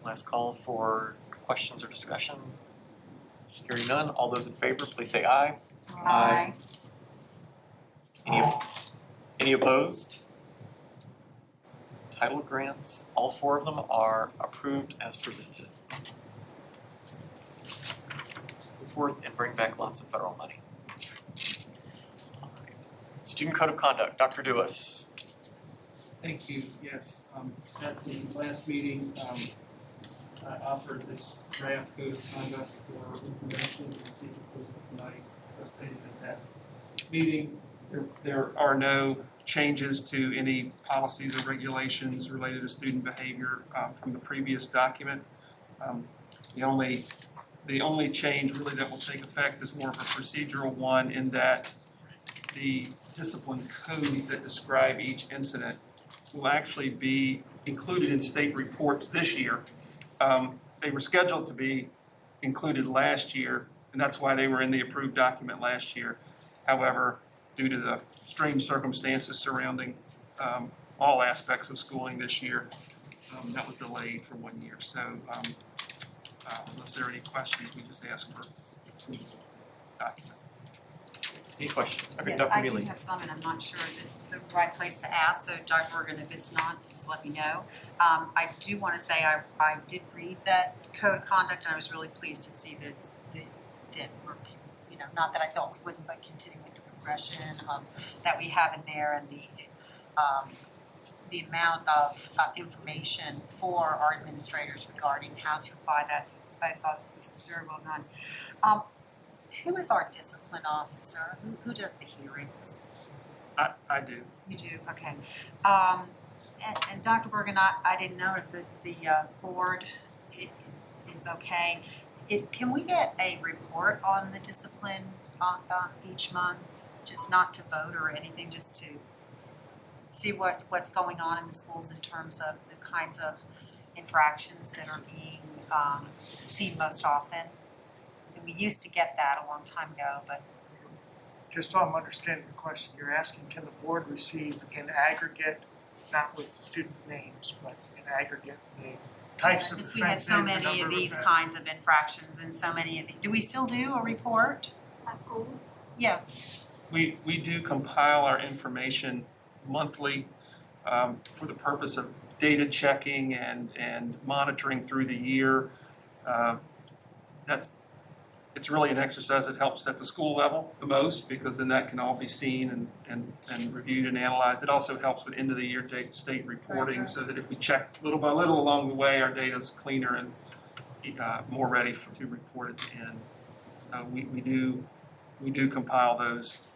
Last call for questions or discussion. Hearing none, all those in favor, please say aye. Aye. Any opposed? Title grants, all four of them are approved as presented. Move forth and bring back lots of federal money. All right. Student Code of Conduct, Dr. Dewis. Thank you, yes. At the last meeting, I offered this draft code of conduct for information and seek approval tonight. As I stated at that meeting, there are no changes to any policies or regulations related to student behavior from the previous document. The only change really that will take effect is more of a procedural one, in that the discipline codes that describe each incident will actually be included in state reports this year. They were scheduled to be included last year, and that's why they were in the approved document last year. However, due to the strange circumstances surrounding all aspects of schooling this year, that was delayed for 1 year. So unless there are any questions, we just ask for approval of the document. Any questions? Okay, Yes, Dr. I do Mealy. have some, and I'm not sure this is the right place to ask, so Dr. Bergen, if it's not, just let me know. I do want to say I did read that code of conduct, and I was really pleased to see that we're, not that I thought we wouldn't, but continuing the progression that we have in there, and the amount of information for our administrators regarding how to apply that. So I thought it was very well done. Who is our discipline officer? Who does the hearings? I do. You do, okay. And Dr. Bergen, I didn't know if the board is okay. Can we get a report on the discipline each month? Just not to vote or anything, just to see what's going on in the schools in terms of the kinds of infractions that are being seen most often? And we used to get that a long time ago, but Just so I'm understanding the question, you're asking, can the board receive in aggregate, not with student names, but in aggregate, the types of just offenses, we had so the many number of these offenses? kinds of infractions and so many of these. Do we still do a report at school? Yeah. We do compile our information monthly for the purpose of data checking and monitoring through the year. It's really an exercise that helps at the school level the most, because then that can all be seen and reviewed and analyzed. It also helps with end of the year state reporting, so that if we check little by little along the way, our data's cleaner and more ready to report at the end. So we do compile those,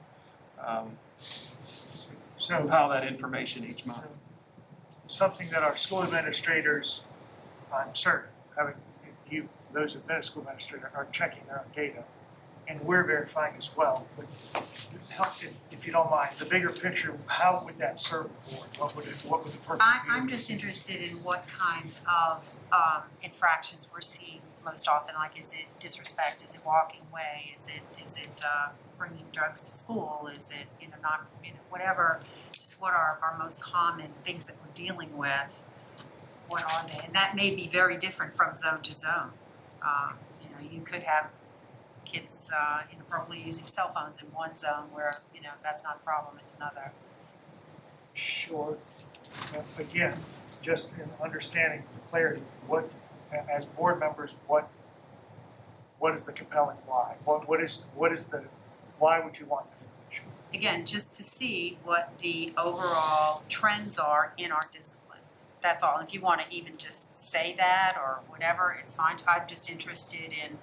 compile that information each month. Something that our school administrators, I'm certain, those who've been a school administrator are checking their own data, and we're verifying as well. But help, if you don't mind, the bigger picture, how would that serve the board? What would the purpose be? I'm just interested in what kinds of infractions we're seeing most often. Like, is it disrespect? Is it walking away? Is it bringing drugs to school? Is it not whatever? Just what are our most common things that we're dealing with? What are they? And that may be very different from zone to zone. You could have kids inappropriately using cell phones in one zone where that's not a problem in another. Sure. Again, just in understanding the clarity, what, as board members, what is the compelling why? What is the, why would you want that information? Again, just to see what the overall trends are in our discipline. That's all. If you want to even just say that or whatever, it's fine. I'm just interested in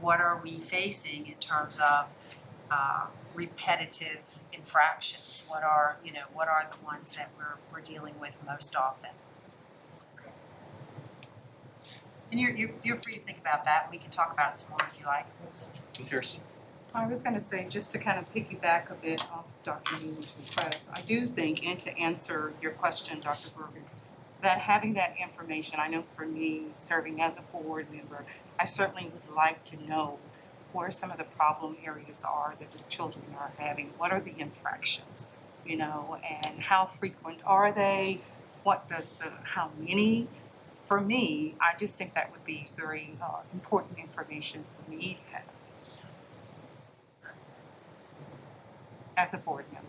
what are we facing in terms of repetitive infractions. What are the ones that we're dealing with most often? And you're free to think about that. We can talk about it some more if you like. Ms. Harrison. I was going to say, just to kind of piggyback a bit off Dr. Newman's request, I do think, and to answer your question, Dr. Bergen, that having that information, I know for me, serving as a board member, I certainly would like to know where some of the problem areas are that the children are having. What are the infractions, you know, and how frequent are they? What does how many? For me, I just think that would be very important information for me to have as a board member.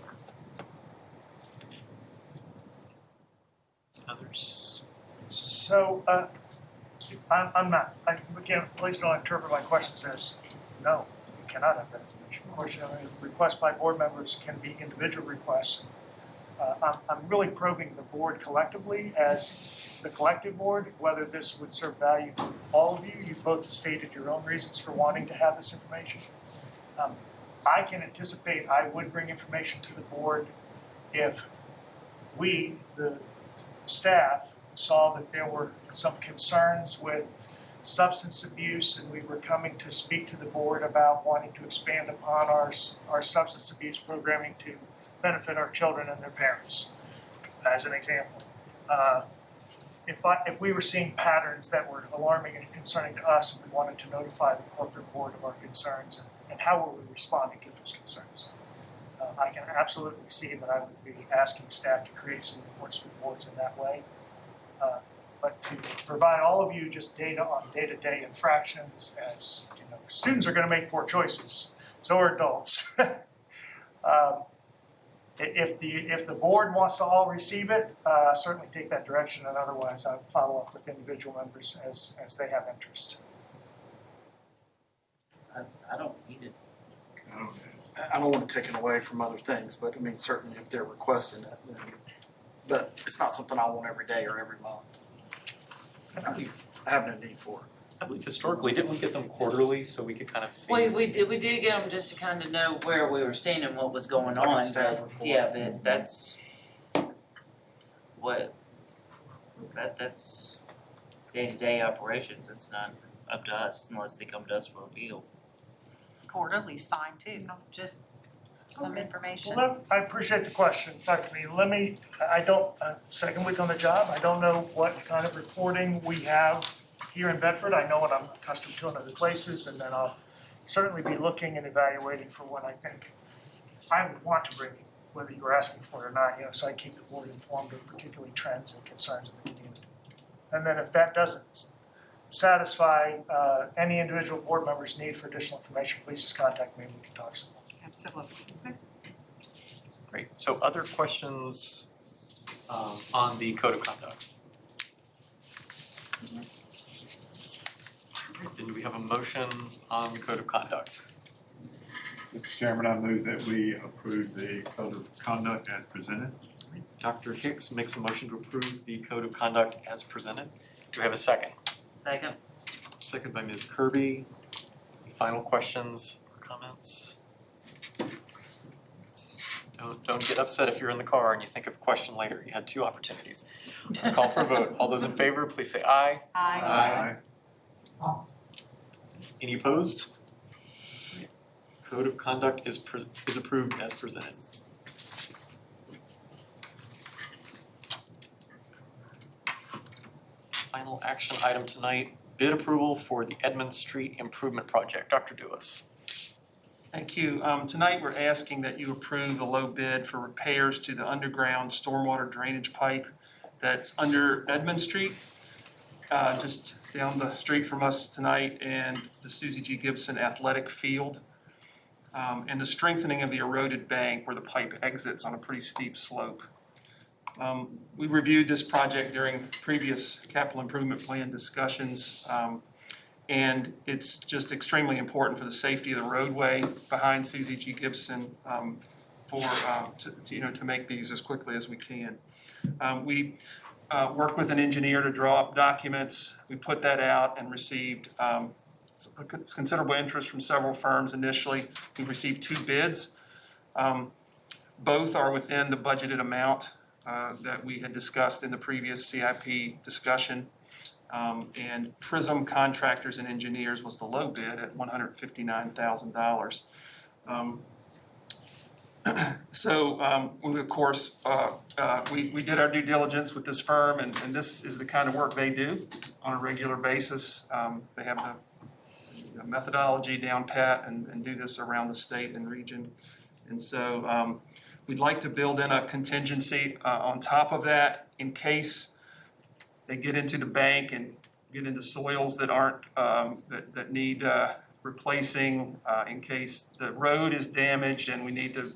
Others? So, I'm not, again, please don't interpret my questions as, no, you cannot have that information. Of course, you know, requests by board members can be individual requests. I'm really probing the board collectively as the collective board, whether this would serve value to all of you. You both stated your own reasons for wanting to have this information. I can anticipate I would bring information to the board if we, the staff, saw that there were some concerns with substance abuse, and we were coming to speak to the board about wanting to expand upon our substance abuse programming to benefit our children and their parents, as an example. If we were seeing patterns that were alarming and concerning to us, and we wanted to notify the corporate board of our concerns and how were we responding to those concerns. I can absolutely see that I would be asking staff to create some reports with boards in that way. But to provide all of you just data on day-to-day infractions, as you know, students are going to make poor choices, so are adults. If the board wants to all receive it, certainly take that direction, and otherwise I'll follow up with individual members as they have interest. I don't need it. I don't want to take it away from other things, but I mean, certainly if they're requesting it, then, but it's not something I want every day or every month. I have no need for it. I believe historically, didn't we get them quarterly so we could kind of see? We did get them just to kind of know where we were staying and what was going Like a on, staff but report. yeah, but that's that's day-to-day operations. It's not up to us unless they come to us for a bill. Quarterly's fine too, just some information. Well, I appreciate the question, Dr. Mead. I don't, second week on the job, I don't know what kind of reporting we have here in Bedford. I know what I'm accustomed to in other places, and then I'll certainly be looking and evaluating for what I think I would want to bring, whether you're asking for it or not, you know, so I keep the board informed of particularly trends and concerns in the community. And then if that doesn't satisfy any individual board member's need for additional information, please just contact me and we can talk some more. Absolutely. Great. So other questions on the code of conduct? Great. Then do we have a motion on the code of conduct? Mr. Chairman, I move that we approve the code of conduct as presented. Dr. Hicks makes a motion to approve the code of conduct as presented. Do we have a second? Second. Second by Ms. Kirby. Any final questions or comments? Don't get upset if you're in the car and you think of a question later. You had two opportunities. Call for a vote. All those in favor, please say aye. Aye. Any opposed? Code of conduct is approved as presented. Final action item tonight, bid approval for the Edmund Street Improvement Project. Dr. Duas. Thank you. Tonight, we're asking that you approve a low bid for repairs to the underground stormwater drainage pipe that's under Edmund Street, just down the street from us tonight, and the Susie G. Gibson Athletic Field, and the strengthening of the eroded bank where the pipe exits on a pretty steep slope. We reviewed this project during previous capital improvement plan discussions, and it's just extremely important for the safety of the roadway behind Susie G. Gibson to make these as quickly as we can. We worked with an engineer to draw up documents. We put that out and received considerable interest from several firms initially. We received 2 bids. Both are within the budgeted amount that we had discussed in the previous CIP discussion. And Prism Contractors and Engineers was the low bid at $159,000. So we, of course, we did our due diligence with this firm, and this is the kind of work they do on a regular basis. They have the methodology down pat and do this around the state and region. And so we'd like to build in a contingency on top of that in case they get into the bank and get into soils that aren't, that need replacing, in case the road is damaged and we need to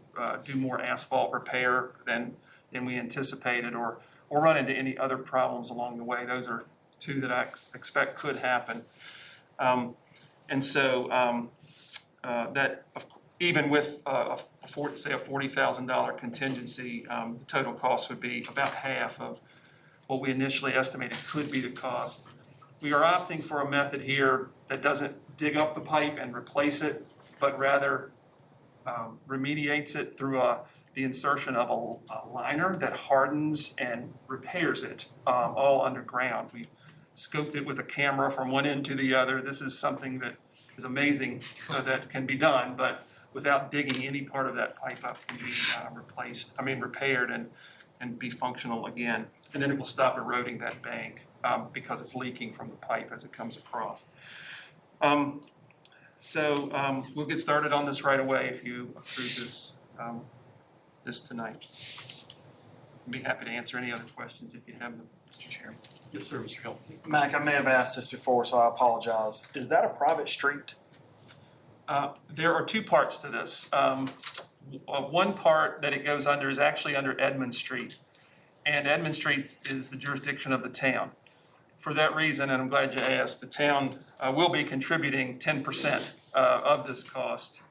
do more asphalt repair than we anticipated, or run into any other problems along the way. Those are two that I expect could happen. And so that, even with say a $40,000 contingency, the total cost would be about half of what we initially estimated could be the cost. We are opting for a method here that doesn't dig up the pipe and replace it, but rather remediates it through the insertion of a liner that hardens and repairs it all underground. We scoped it with a camera from one end to the other. This is something that is amazing that can be done, but without digging any part of that pipe up can be repaired and be functional again. And then it will stop eroding that bank because it's leaking from the pipe as it comes across. So we'll get started on this right away if you approve this tonight. I'd be happy to answer any other questions if you have them, Mr. Chairman. Yes, sir, Mr. Hill. Mac, I may have asked this before, so I apologize. Is that a private street? There are two parts to this. One part that it goes under is actually under Edmond Street. And Edmond Street is the jurisdiction of the town. For that reason, and I'm glad you asked, the town will be contributing 10% of this cost.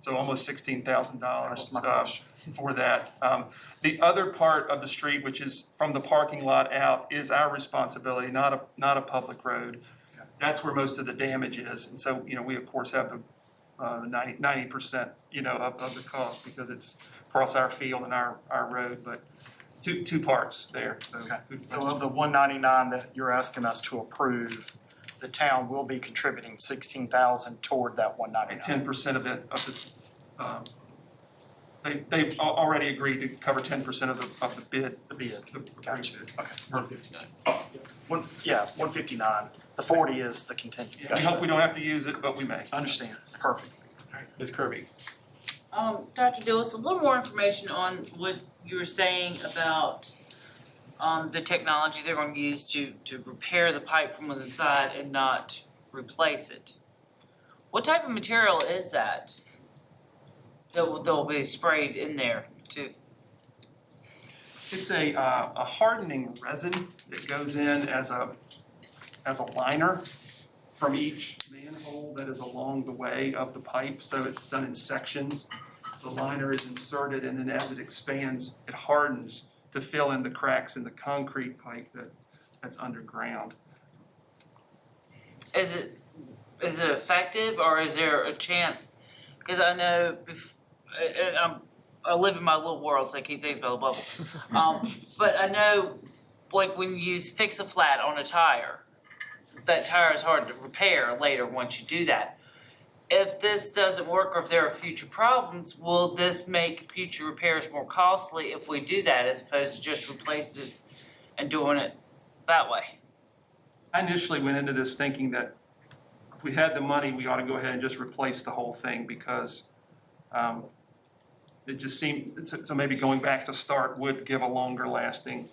So almost $16,000 for that. The other part of the street, which is from the parking lot out, is our responsibility, not a public road. That's where most of the damage is. And so, we of course have the 90%, of the cost because it's across our field and our road, but two parts there. So, Okay. So of the 199 that you're asking us to approve, the town will be contributing 16,000 toward that 199. 10% of it, of this, they've already agreed to cover 10% of the bid. The bid. Gotcha. Okay. 159. 159. The 40 is the contingency. We hope we don't have to use it, but we may. Understand. Perfect. Ms. Kirby. Dr. Dillis, a little more information on what you were saying about the technology they're going to use to repair the pipe from the inside and not replace it. What type of material is that will be sprayed in there to? It's a hardening resin that goes in as a liner from each manhole that is along the way of the pipe. So it's done in sections. The liner is inserted, and then as it expands, it hardens to fill in the cracks in the concrete pipe that's underground. Is it effective, or is there a chance? Because I know I live in my little world, so I keep things by the bubble. But I know, like when you use fix-a-flat on a tire, that tire is hard to repair later once you do that. If this doesn't work, or if there are future problems, will this make future repairs more costly if we do that, as opposed to just replacing it and doing it that way? I initially went into this thinking that if we had the money, we ought to go ahead and just replace the whole thing, because it just seemed, so maybe going back to start would give a longer lasting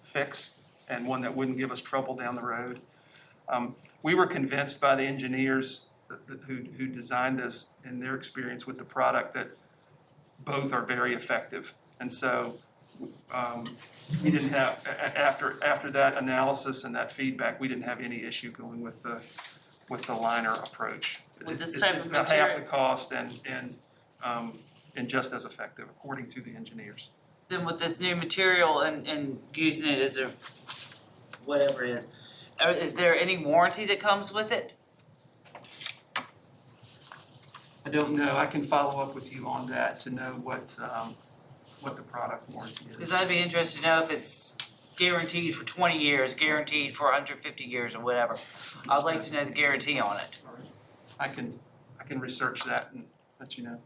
fix, and one that wouldn't give us trouble down the road. We were convinced by the engineers who designed this and their experience with the product that both are very effective. And so we didn't have, after that analysis and that feedback, we didn't have any issue going with the liner approach. With this type It's of about material? half the cost and just as effective, according to the engineers. Then with this new material and using it as a, whatever it is there any warranty that comes with it? I don't know. I can follow up with you on that to know what the product warranty is. Because I'd be interested to know if it's guaranteed for 20 years, guaranteed for 150 years, or whatever. I'd like to know the guarantee on it. I can research that and let you know.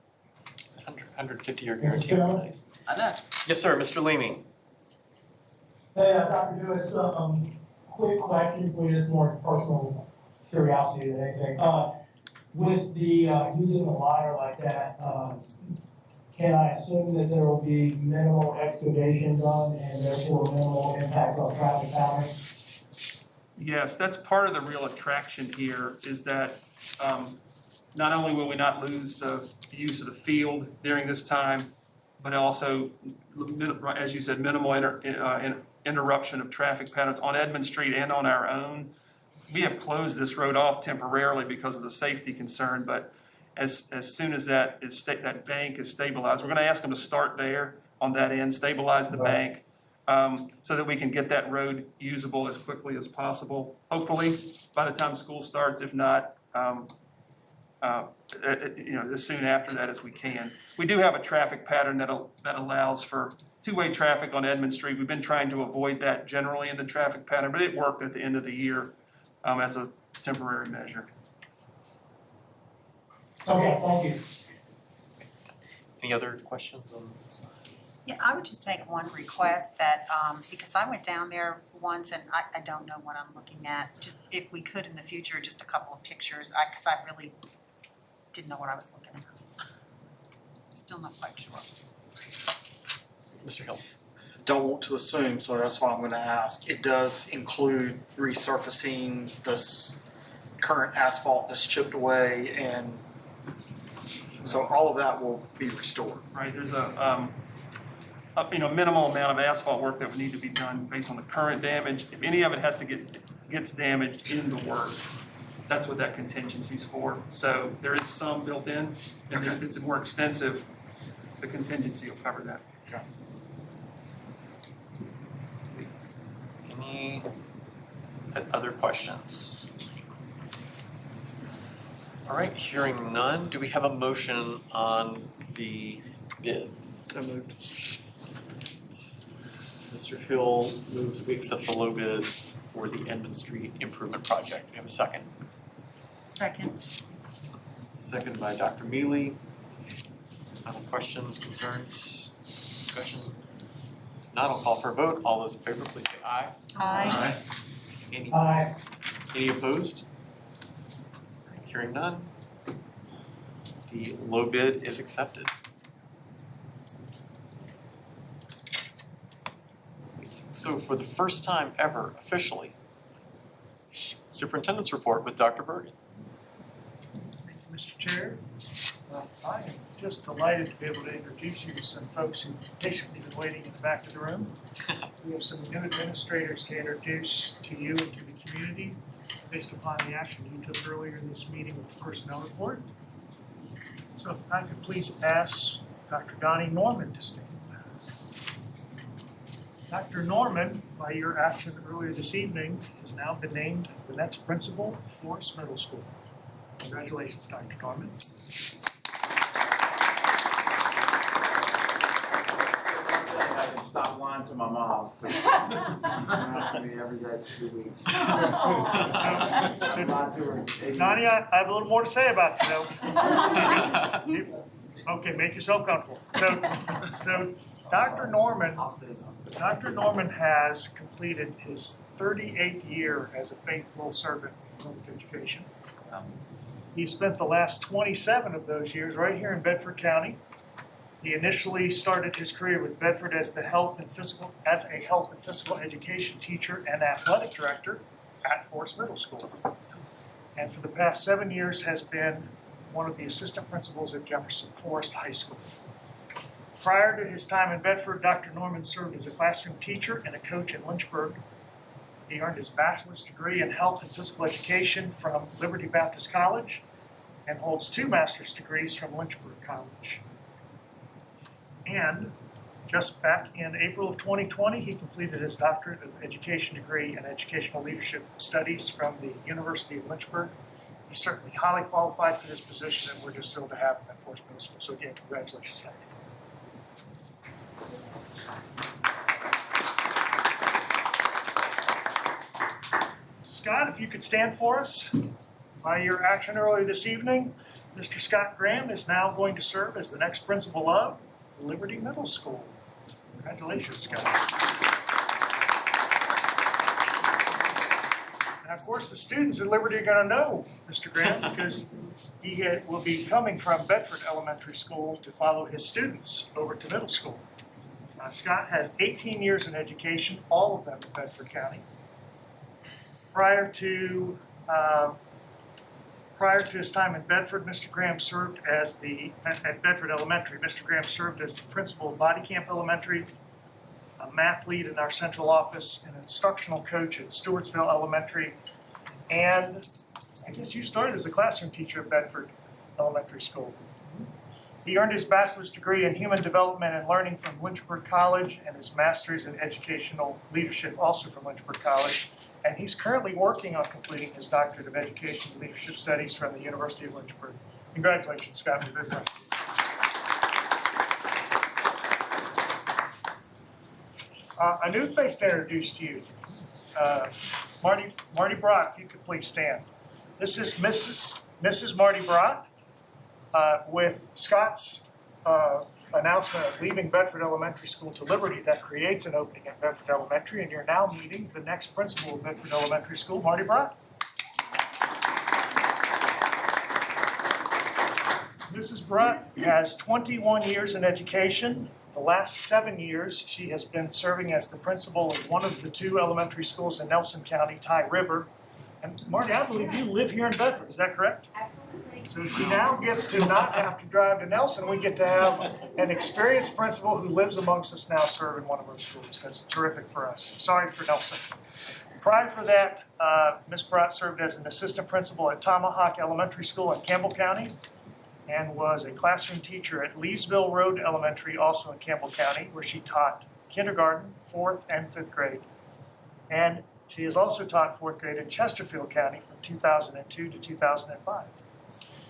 150-year guarantee would be nice. I know. Yes, sir, Mr. Leamy. Hey, Dr. Lewis, quick question for you, it's more personal curiosity than anything. With the, using a ladder like that, can I assume that there will be minimal excavation done and therefore minimal impact on traffic patterns? Yes, that's part of the real attraction here, is that not only will we not lose the use of the field during this time, but also, as you said, minimal interruption of traffic patterns on Edmond Street and on our own. We have closed this road off temporarily because of the safety concern, but as soon as that bank is stabilized, we're gonna ask them to start there on that end, stabilize the bank, so that we can get that road usable as quickly as possible. Hopefully, by the time school starts, if not, as soon after that as we can. We do have a traffic pattern that allows for two-way traffic on Edmond Street. We've been trying to avoid that generally in the traffic pattern, but it worked at the end of the year as a temporary measure. Okay, thank you. Any other questions on this? Yeah, I would just make one request that, because I went down there once and I don't know what I'm looking at, just if we could in the future, just a couple of pictures, because I really didn't know what I was looking at. Still not quite sure. Mr. Hill. Don't want to assume, so that's why I'm gonna ask. It does include resurfacing this current asphalt that's chipped away, and so all of that will be restored. Right, there's a minimal amount of asphalt work that would need to be done based on the current damage. If any of it gets damaged in the work, that's what that contingency's for. So there is some built in, and if it's more extensive, the contingency will cover that. Okay. Any other questions? All right, hearing none, do we have a motion on the bid? So moved. Mr. Hill moves that we accept the low bid for the Edmond Street Improvement Project. Do we have a second? Second. Second by Dr. Mealy. Other questions, concerns, discussion? If not, I'll call for a vote. All those in favor, please say aye. Aye. Any opposed? Hearing none. The low bid is accepted. So for the first time ever, officially, Superintendent's report with Dr. Bergen. Thank you, Mr. Chair. I am just delighted to be able to introduce you to some folks who've patiently been waiting in the back of the room. We have some new administrators to introduce to you and to the community based upon the action you took earlier in this meeting with the personnel report. So if I could please ask Dr. Donnie Norman to stand. Dr. Norman, by your action earlier this evening, has now been named the next principal of Forest Middle School. Congratulations, Dr. Norman. I can stop lying to my mom. She's asking me every day for 2 weeks. Donnie, I have a little more to say about you, though. Okay, make yourself comfortable. So Dr. Norman has completed his 38th year as a faithful servant in public education. He spent the last 27 of those years right here in Bedford County. He initially started his career with Bedford as a health and physical education teacher and athletic director at Forest Middle School. And for the past 7 years has been one of the assistant principals at Jefferson Forest High School. Prior to his time in Bedford, Dr. Norman served as a classroom teacher and a coach in Lynchburg. He earned his bachelor's degree in health and physical education from Liberty Baptist College and holds 2 master's degrees from Lynchburg College. And just back in April of 2020, he completed his doctorate of education degree in educational leadership studies from the University of Lynchburg. He's certainly highly qualified for this position, and we're just thrilled to have him at Forest Middle School. So again, congratulations, Dr. Scott, if you could stand for us. By your action earlier this evening, Mr. Scott Graham is now going to serve as the next principal of Liberty Middle School. Congratulations, Scott. And of course, the students at Liberty are going to know Mr. Graham because he will be coming from Bedford Elementary School to follow his students over to middle school. Scott has 18 years in education, all of them in Bedford County. Prior to his time in Bedford, Mr. Graham served as at Bedford Elementary, Mr. Graham served as the principal of Body Camp Elementary, a math lead in our central office, an instructional coach at Stewartsville Elementary, and I guess you started as a classroom teacher at Bedford Elementary School. He earned his bachelor's degree in human development and learning from Lynchburg College and his master's in educational leadership also from Lynchburg College. And he's currently working on completing his doctorate of education and leadership studies from the University of Lynchburg. Congratulations, Scott. We're very proud. A new face to introduce to you. Marty Brott, if you could please stand. This is Mrs. Marty Brott with Scott's announcement of leaving Bedford Elementary School to Liberty that creates an opening at Bedford Elementary, and you're now meeting the next principal of Bedford Elementary School, Marty Brott. Mrs. Brott has 21 years in education. The last 7 years, she has been serving as the principal of one of the 2 elementary schools in Nelson County, Ty River. And Marty, I believe you live here in Bedford, is that correct? Absolutely. So she now gets to not have to drive to Nelson. We get to have an experienced principal who lives amongst us now serving one of our schools. That's terrific for us. Sorry for Nelson. Prior to that, Ms. Brott served as an assistant principal at Tomahawk Elementary School in Campbell County and was a classroom teacher at Leesville Road Elementary, also in Campbell County, where she taught kindergarten, 4th, and 5th grade. And she has also taught 4th grade in Chesterfield County from 2002 to 2005.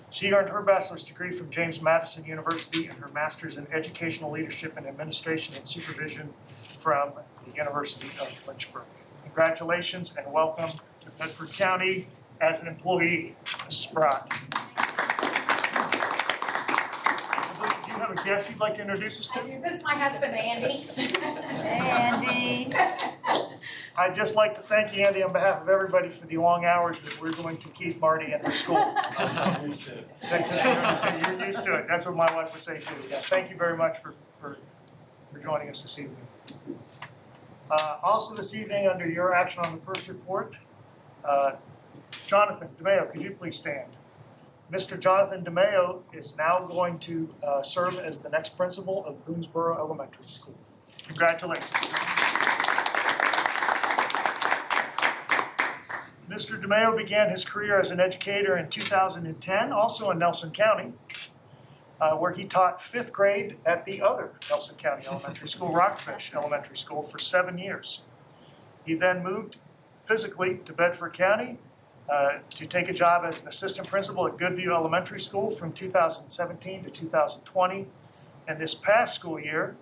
She earned her bachelor's degree from James Madison University and her master's in educational leadership and administration and supervision from the University of Lynchburg. Congratulations and welcome to Bedford County as an employee, Mrs. Brott. Do you have a guest you'd like to introduce us to? I do. This is my husband, Andy. Andy. I'd just like to thank Andy on behalf of everybody for the long hours that we're going to keep Marty in her school. You're used to it. That's what my wife would say too. Yeah, thank you very much for joining us this evening. Also this evening, under your action on the first report, Jonathan DeMayo, could you please stand? Mr. Jonathan DeMayo is now going to serve as the next principal of Boonesboro Elementary School. Congratulations. Mr. DeMayo began his career as an educator in 2010, also in Nelson County, where he taught 5th grade at the other Nelson County Elementary School, Rockfish Elementary School, for 7 years. He then moved physically to Bedford County to take a job as an assistant principal at Goodview Elementary School from 2017 to 2020. And this past school year,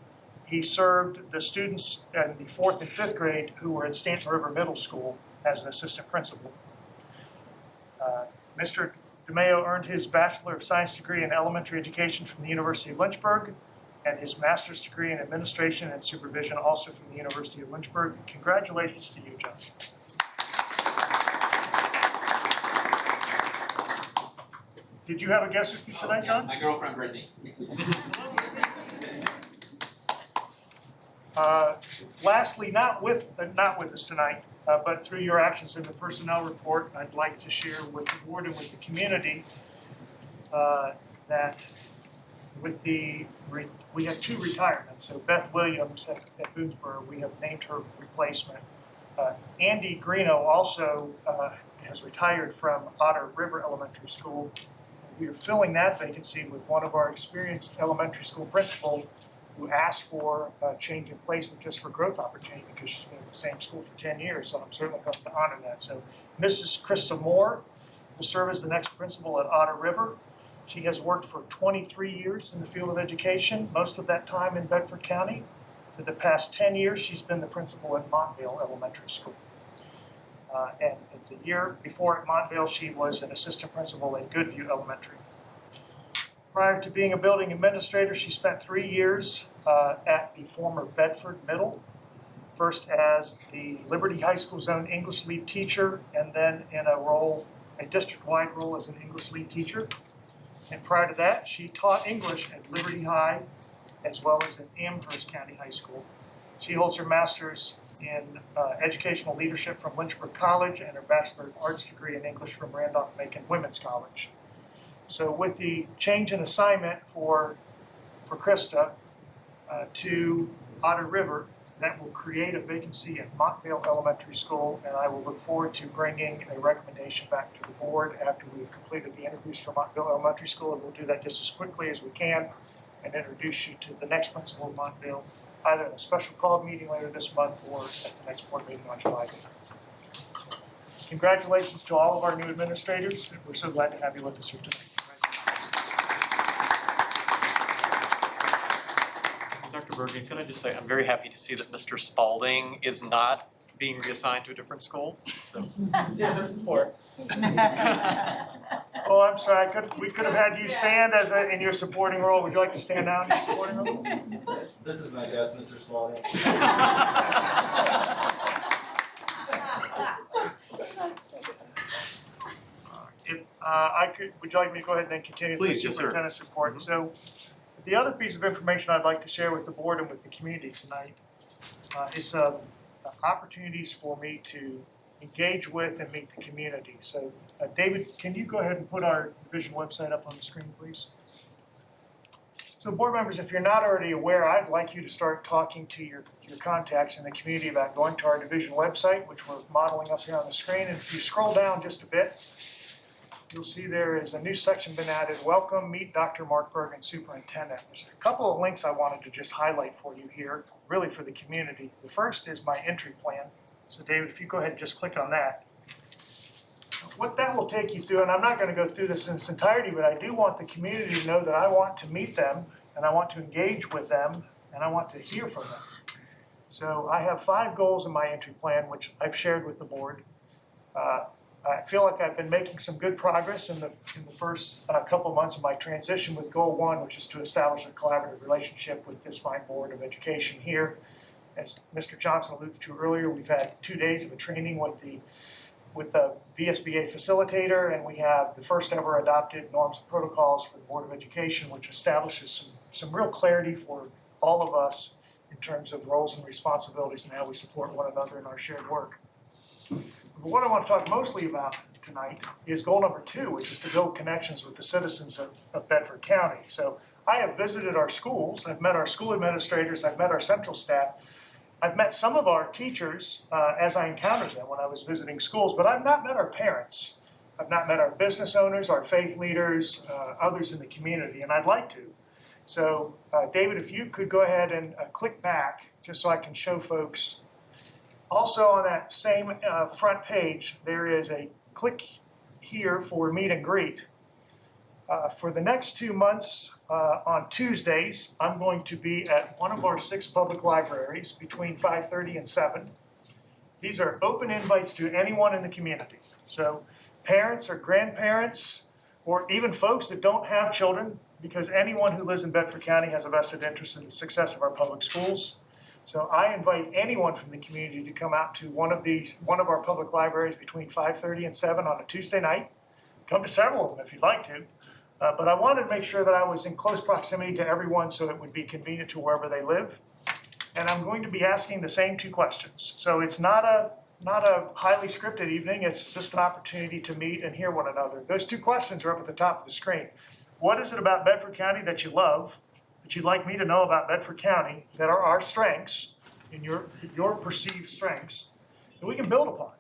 he served the students in the 4th and 5th grade who were at Stanton River Middle School as an assistant principal. Mr. DeMayo earned his Bachelor of Science degree in elementary education from the University of Lynchburg and his master's degree in administration and supervision also from the University of Lynchburg. Congratulations to you, John. Did you have a guest with you tonight, John? My girlfriend, Brittany. Lastly, not with us tonight, but through your actions in the personnel report, I'd like to share with the board and with the community that we have 2 retirements. So Beth Williams at Boonesboro, we have named her replacement. Andy Greeno also has retired from Otter River Elementary School. We are filling that vacancy with one of our experienced elementary school principals who asked for a change in placement just for growth opportunity because she's been at the same school for 10 years, so I'm certainly going to honor that. So Mrs. Krista Moore will serve as the next principal at Otter River. She has worked for 23 years in the field of education, most of that time in Bedford County. For the past 10 years, she's been the principal at Montvale Elementary School. And the year before at Montvale, she was an assistant principal at Goodview Elementary. Prior to being a building administrator, she spent 3 years at the former Bedford Middle, first as the Liberty High School Zone English lead teacher, and then in a district-wide role as an English lead teacher. And prior to that, she taught English at Liberty High as well as at Amherst County High School. She holds her master's in educational leadership from Lynchburg College and her Bachelor of Arts degree in English from Randolph-Macon Women's College. So with the change in assignment for Krista to Otter River, that will create a vacancy at Montvale Elementary School, and I will look forward to bringing a recommendation back to the board after we've completed the interviews for Montvale Elementary School, and we'll do that just as quickly as we can and introduce you to the next principal of Montvale, either in a special called meeting later this month or at the next board meeting on July 8th. So, congratulations to all of our new administrators. We're so glad to have you with us here tonight. Dr. Bergen, can I just say, I'm very happy to see that Mr. Spalding is not being reassigned to a different school, so. Yeah, there's support. Oh, I'm sorry, we could have had you stand in your supporting role. Would you like to stand down in your supporting role? This is my guess, Mr. Spalding. If would you like me to go ahead and then continue with the Please, yes, sir. superintendent's report? So the other piece of information I'd like to share with the board and with the community tonight is opportunities for me to engage with and meet the community. So David, can you go ahead and put our division website up on the screen, please? So board members, if you're not already aware, I'd like you to start talking to your contacts in the community about going to our division website, which we're modeling up here on the screen. And if you scroll down just a bit, you'll see there is a new section been added, Welcome, Meet Dr. Mark Bergen, Superintendent. There's a couple of links I wanted to just highlight for you here, really for the community. The first is my entry plan. So David, if you go ahead and just click on that. What that will take you through, and I'm not going to go through this in its entirety, but I do want the community to know that I want to meet them, and I want to engage with them, and I want to hear from them. So I have 5 goals in my entry plan, which I've shared with the board. I feel like I've been making some good progress in the first couple months of my transition with goal 1, which is to establish a collaborative relationship with this fine board of education here. As Mr. Johnson alluded to earlier, we've had 2 days of a training with the VSBA facilitator, and we have the first ever adopted norms and protocols for the Board of Education, which establishes some real clarity for all of us in terms of roles and responsibilities and how we support one another in our shared work. But what I want to talk mostly about tonight is goal number 2, which is to build connections with the citizens of Bedford County. So I have visited our schools, I've met our school administrators, I've met our central staff, I've met some of our teachers as I encountered them when I was visiting schools, but I've not met our parents. I've not met our business owners, our faith leaders, others in the community, and I'd like to. So David, if you could go ahead and click back, just so I can show folks. Also on that same front page, there is a click here for meet and greet. For the next 2 months, on Tuesdays, I'm going to be at one of our 6 public libraries between 5:30 and 7. These are open invites to anyone in the community. So parents or grandparents, or even folks that don't have children, because anyone who lives in Bedford County has a vested interest in the success of our public schools. So I invite anyone from the community to come out to one of our public libraries between 5:30 and 7 on a Tuesday night. Come to several of them if you'd like to. But I wanted to make sure that I was in close proximity to everyone so it would be convenient to wherever they live. And I'm going to be asking the same 2 questions. So it's not a highly scripted evening, it's just an opportunity to meet and hear one another. Those 2 questions are up at the top of the screen. What is it about Bedford County that you love, that you'd like me to know about Bedford County, that are our strengths, and your perceived strengths, that we can build upon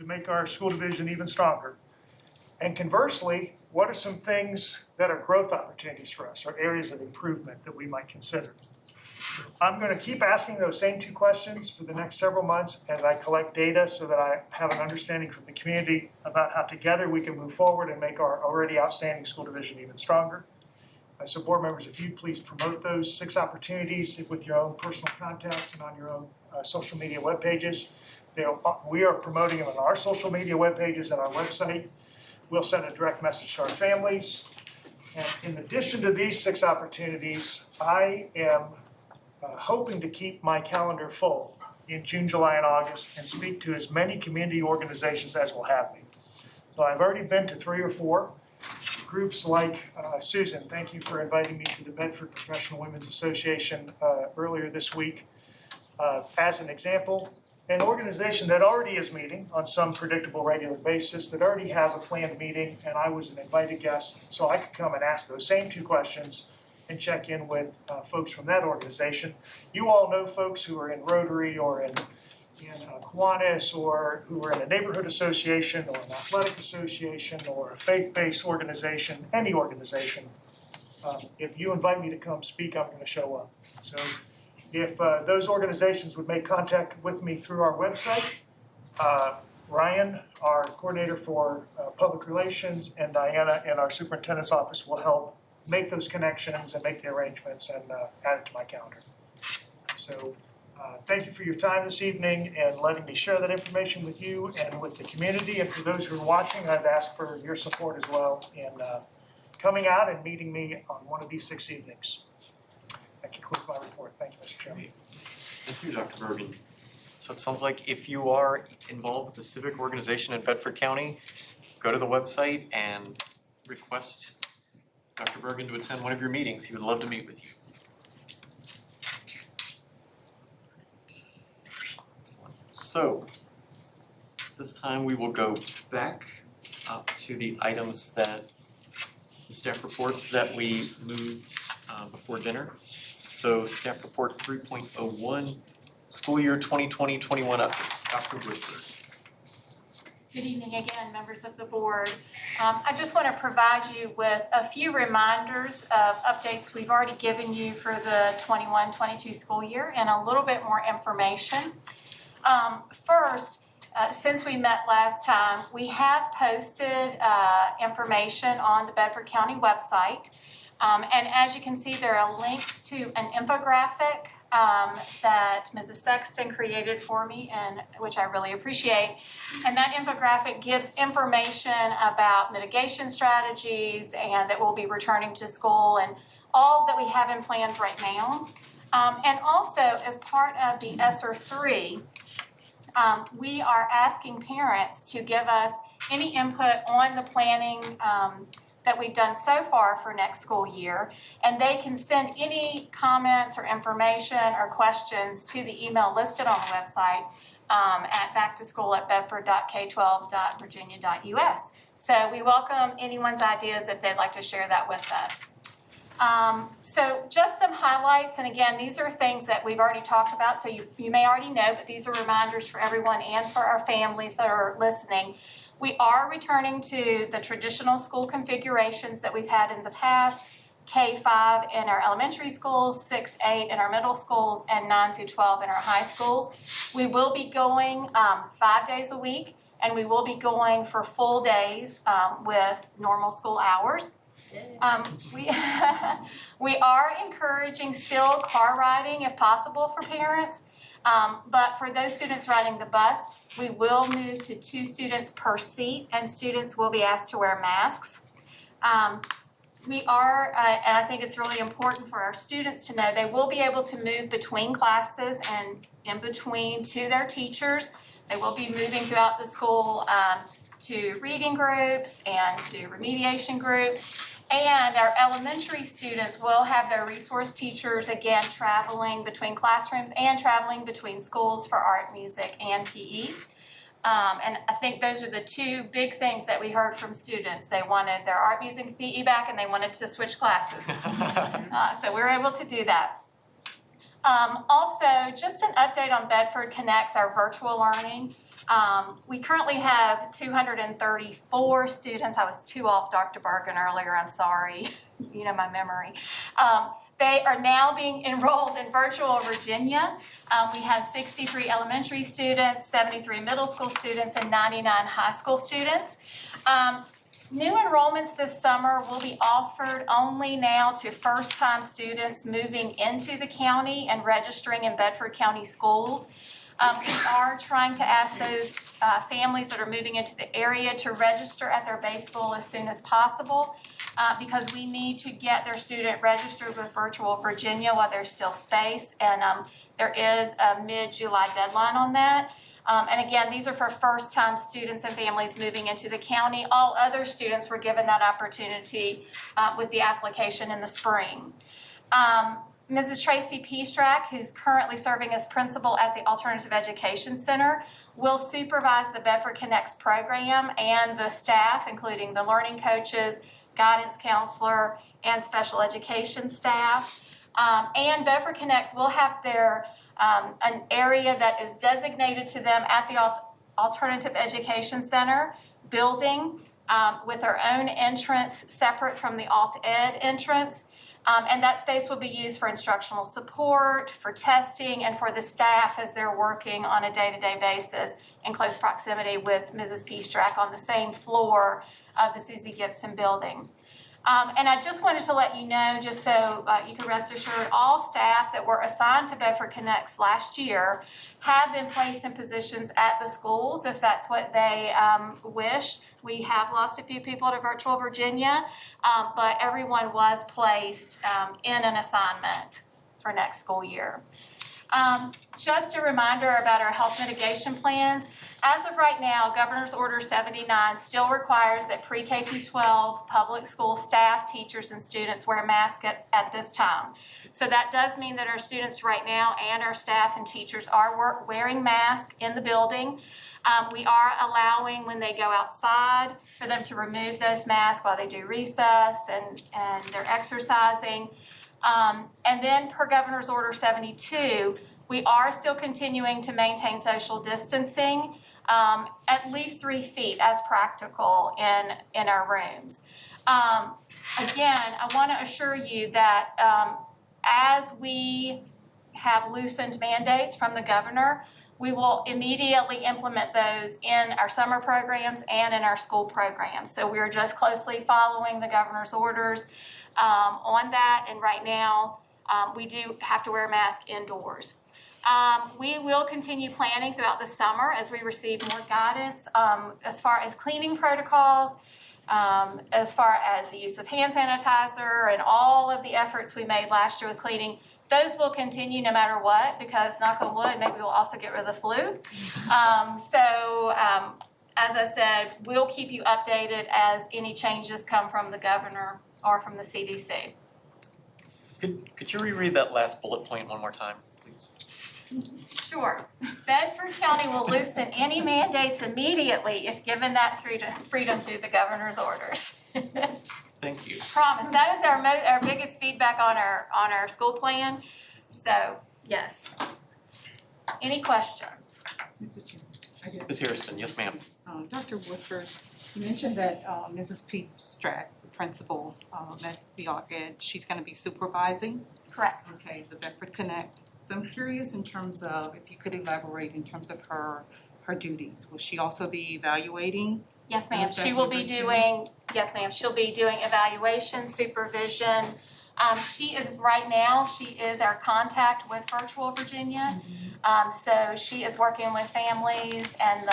to make our school division even stronger? And conversely, what are some things that are growth opportunities for us, or areas of improvement that we might consider? I'm going to keep asking those same 2 questions for the next several months as I collect data so that I have an understanding from the community about how together we can move forward and make our already outstanding school division even stronger. So board members, if you'd please promote those 6 opportunities with your own personal contacts and on your own social media web pages. We are promoting them on our social media web pages and our website. We'll send a direct message to our families. And in addition to these 6 opportunities, I am hoping to keep my calendar full in June, July, and August and speak to as many community organizations as will have me. So I've already been to 3 or 4 groups like Susan. Thank you for inviting me to the Bedford Professional Women's Association earlier this week. As an example, an organization that already is meeting on some predictable regular basis, that already has a planned meeting, and I was an invited guest, so I could come and ask those same 2 questions and check in with folks from that organization. You all know folks who are in Rotary or in Kiwanis, or who are in a neighborhood association or an athletic association or a faith-based organization, any organization. If you invite me to come speak, I'm going to show up. So if those organizations would make contact with me through our website, Ryan, our coordinator for public relations, and Diana in our superintendent's office will help make those connections and make the arrangements and add it to my calendar. So thank you for your time this evening and letting me share that information with you and with the community. And for those who are watching, I'd ask for your support as well in coming out and meeting me on one of these 6 evenings. That concludes my report. Thank you, Mr. Chairman. Thank you, Dr. Bergen. So it sounds like if you are involved with the civic organization in Bedford County, go to the website and request Dr. Bergen to attend one of your meetings. He would love to meet with you. Excellent. So this time we will go back up to the items the staff reports that we moved before dinner. So staff report 3.01, school year 2020-21 update. Dr. Woodford. Good evening again, members of the board. I just want to provide you with a few reminders of updates we've already given you for the 21-22 school year and a little bit more information. First, since we met last time, we have posted information on the Bedford County website. And as you can see, there are links to an infographic that Mrs. Sexton created for me, and which I really appreciate. And that infographic gives information about mitigation strategies and that we'll be returning to school and all that we have in plans right now. And also, as part of the ESSER 3, we are asking parents to give us any input on the planning that we've done so far for next school year, and they can send any comments or information or questions to the email listed on the website at backtoschool@bedford.k12.virginia.us. So we welcome anyone's ideas if they'd like to share that with us. So just some highlights, and again, these are things that we've already talked about, so you may already know, but these are reminders for everyone and for our families that are listening. We are returning to the traditional school configurations that we've had in the past, K-5 in our elementary schools, 6-8 in our middle schools, and 9-12 in our high schools. We will be going 5 days a week, and we will be going for full days with normal school hours. We are encouraging still car riding if possible for parents, but for those students riding the bus, we will move to 2 students per seat, and students will be asked to wear masks. We are, and I think it's really important for our students to know, they will be able to move between classes and in between to their teachers. They will be moving throughout the school to reading groups and to remediation groups. And our elementary students will have their resource teachers, again, traveling between classrooms and traveling between schools for art, music, and PE. And I think those are the 2 big things that we heard from students. They wanted their art, music, and PE back, and they wanted to switch classes. So we were able to do that. Also, just an update on Bedford Connects, our virtual learning. We currently have 234 students. I was 2 off Dr. Bergen earlier, I'm sorry. You know my memory. They are now being enrolled in Virtual Virginia. We have 63 elementary students, 73 middle school students, and 99 high school students. New enrollments this summer will be offered only now to first-time students moving into the county and registering in Bedford County schools. We are trying to ask those families that are moving into the area to register at their base school as soon as possible. because we need to get their student registered with Virtual Virginia while there's still space. And there is a mid-July deadline on that. And again, these are for first-time students and families moving into the county. All other students were given that opportunity with the application in the spring. Mrs. Tracy Peastrack, who's currently serving as principal at the Alternative Education Center, will supervise the Bedford Connects program and the staff, including the learning coaches, guidance counselor, and special education staff. And Bedford Connects will have their an area that is designated to them at the Alternative Education Center building with their own entrance separate from the Alt Ed entrance. And that space will be used for instructional support, for testing, and for the staff as they're working on a day-to-day basis in close proximity with Mrs. Peastrack on the same floor of the Susie Gibson building. And I just wanted to let you know, just so you can rest assured, all staff that were assigned to Bedford Connects last year have been placed in positions at the schools if that's what they wish. We have lost a few people to Virtual Virginia, but everyone was placed in an assignment for next school year. Just a reminder about our health mitigation plans. As of right now, Governor's Order 79 still requires that pre-K through 12 public school staff, teachers, and students wear a mask at this time. So that does mean that our students right now and our staff and teachers are wearing masks in the building. We are allowing, when they go outside, for them to remove those masks while they do recess and they're exercising. And then per Governor's Order 72, we are still continuing to maintain social distancing, at least 3 feet as practical in our rooms. Again, I want to assure you that as we have loosened mandates from the governor, we will immediately implement those in our summer programs and in our school programs. So we're just closely following the governor's orders on that, and right now we do have to wear a mask indoors. We will continue planning throughout the summer as we receive more guidance as far as cleaning protocols, as far as the use of hand sanitizer and all of the efforts we made last year with cleaning. Those will continue no matter what, because knock on wood, maybe we'll also get rid of the flu. As I said, we'll keep you updated as any changes come from the governor or from the CDC. Could you reread that last bullet point one more time, please? Sure. Bedford County will loosen any mandates immediately if given that freedom through the governor's orders. Thank you. Promise. That is our biggest feedback on our school plan. So, yes. Any questions? Mr. Chairman, I do. Ms. Harrison, yes ma'am. Dr. Woodford, you mentioned that Mrs. Peastrack, the principal at the Ed, she's going to be supervising? Correct. Okay, the Bedford Connect. So I'm curious in terms of, if you could elaborate in terms of her duties. Will she also be evaluating? Yes, ma'am. She will be doing, yes, ma'am. She'll be doing evaluation, supervision. She is our contact with Virtual Virginia. So she is working with families and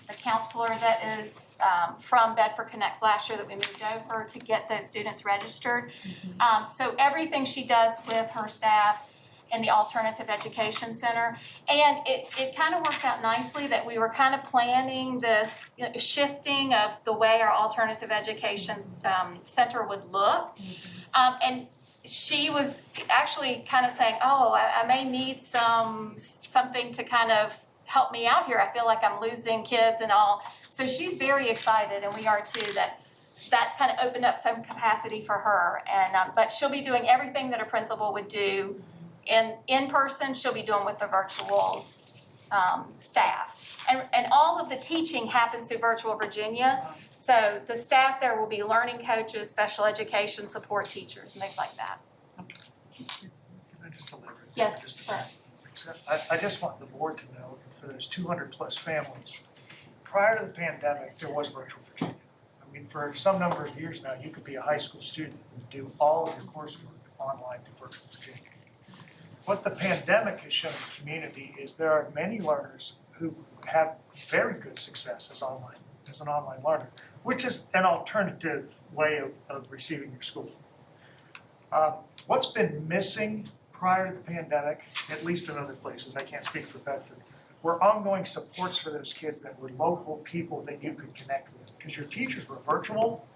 the counselor that is from Bedford Connects last year that we moved over to get those students registered. So everything she does with her staff in the Alternative Education Center. And it kind of worked out nicely that we were kind of planning this shifting of the way our Alternative Education Center would look. And she was actually kind of saying, oh, I may need something to kind of help me out here. I feel like I'm losing kids and all. So she's very excited, and we are too, that's kind of opened up some capacity for her. And but she'll be doing everything that a principal would do in person. She'll be doing with the virtual staff. And all of the teaching happens through Virtual Virginia. So the staff there will be learning coaches, special education support teachers, and things like that. Can I just elaborate? Yes, I just want the board to know, for those 200 plus families, prior to the pandemic, there was Virtual Virginia. I mean, for some number of years now, you could be a high school student and do all of your coursework online through Virtual Virginia. What the pandemic has shown the community is there are many learners who have very good success as online as an online learner, which is an alternative way of receiving your school. What's been missing prior to the pandemic, at least in other places, I can't speak for Bedford, were ongoing supports for those kids that were local people that you could connect with. Because your teachers were virtual,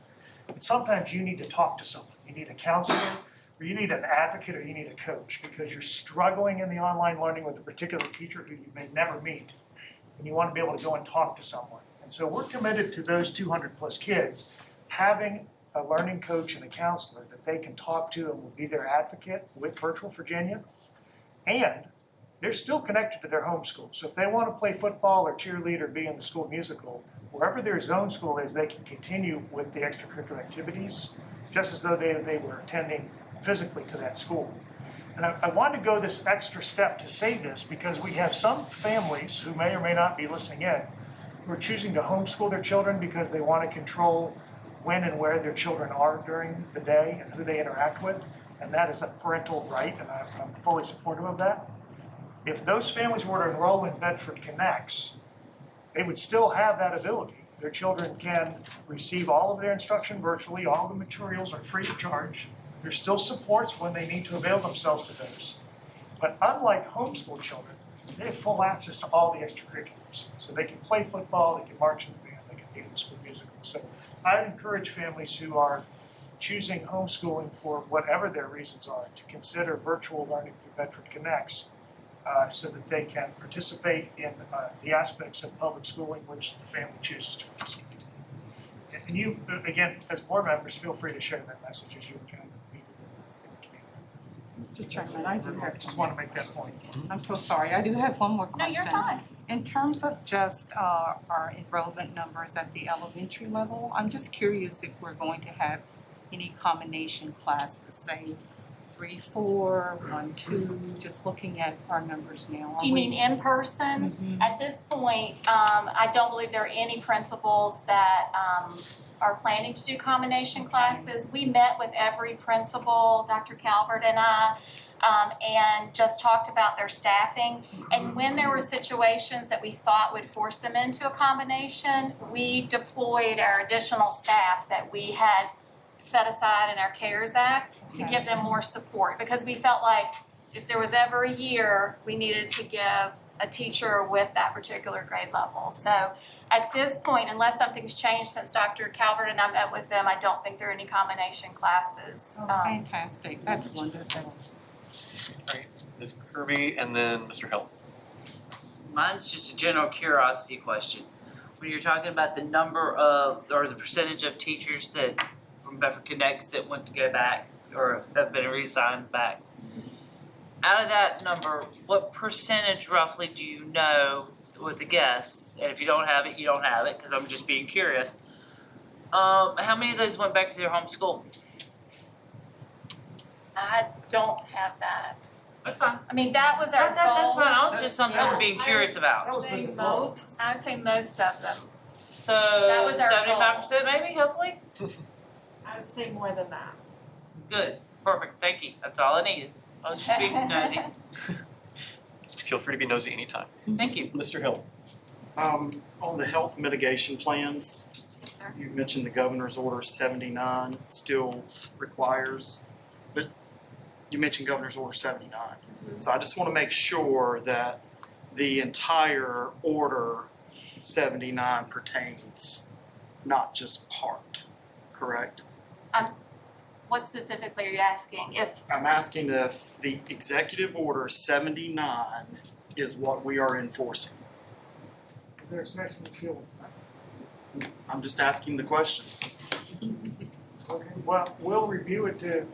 but sometimes you need to talk to someone. You need a counselor, or you need an advocate, or you need a coach, because you're struggling in the online learning with a particular teacher who you may never meet, and you want to be able to go and talk to someone. And so we're committed to those 200 plus kids having a learning coach and a counselor that they can talk to and will be their advocate with Virtual Virginia. And they're still connected to their home school. So if they want to play football or cheerlead or be in the school musical, wherever their zone school is, they can continue with the extracurricular activities just as though they were attending physically to that school. And I wanted to go this extra step to say this because we have some families who may or may not be listening in who are choosing to homeschool their children because they want to control when and where their children are during the day and who they interact with. And that is a parental right, and I'm fully supportive of that. If those families were to enroll in Bedford Connects, they would still have that ability. Their children can receive all of their instruction virtually, all the materials are free of charge. There's still supports when they need to avail themselves to those. But unlike homeschool children, they have full access to all the extracurriculars. So they can play football, they can march in the band, they can be in the school musical. So I would encourage families who are choosing homeschooling for whatever their reasons are to consider virtual learning through Bedford Connects so that they can participate in the aspects of public schooling which the family chooses to participate in. And you, again, as board members, feel free to share that message as you can. Mr. Chairman, I do have. Just want to make that point. I'm so sorry, I do have one more question. No, you're fine. In terms of just our enrollment numbers at the elementary level, I'm just curious if we're going to have any combination classes, say 3, 4, 1, 2, just looking at our numbers now. Do you mean in person? Mhm. At this point, I don't believe there are any principals that are planning to do combination classes. We met with every principal, Dr. Calvert and I, and just talked about their staffing. And when there were situations that we thought would force them into a combination, we deployed our additional staff that we had set aside in our CARES Act to give them more support, because we felt like if there was ever a year, we needed to give a teacher with that particular grade level. So at this point, unless something's changed since Dr. Calvert and I met with them, I don't think there are any combination classes. Oh, fantastic, that's wonderful. Right, Ms. Kirby and then Mr. Hill. Mine's just a general curiosity question. When you're talking about the number of, or the percentage of teachers that from Bedford Connects that want to go back or have been reassigned back, out of that number, what percentage roughly do you know with a guess? And if you don't have it, you don't have it, because I'm just being curious. How many of those went back to their home school? I don't have that. That's fine. I mean, that was our goal. That's fine, I was just something Yeah. being curious about. I would say most of them. So That was our 75% maybe, hopefully? I would say more than that. Good, perfect, thank you, that's all I needed. I was just being nosy. Feel free to be nosy anytime. Thank you. Mr. Hill. On the health mitigation plans, Yes, sir. you mentioned the governor's order 79 still requires, but you mentioned governor's order 79. So I just want to make sure that the entire order 79 pertains, not just part, correct? What specifically are you asking? If I'm asking if the executive order 79 is what we are enforcing. Is there a section you feel? I'm just asking the question. Okay, well, we'll review it to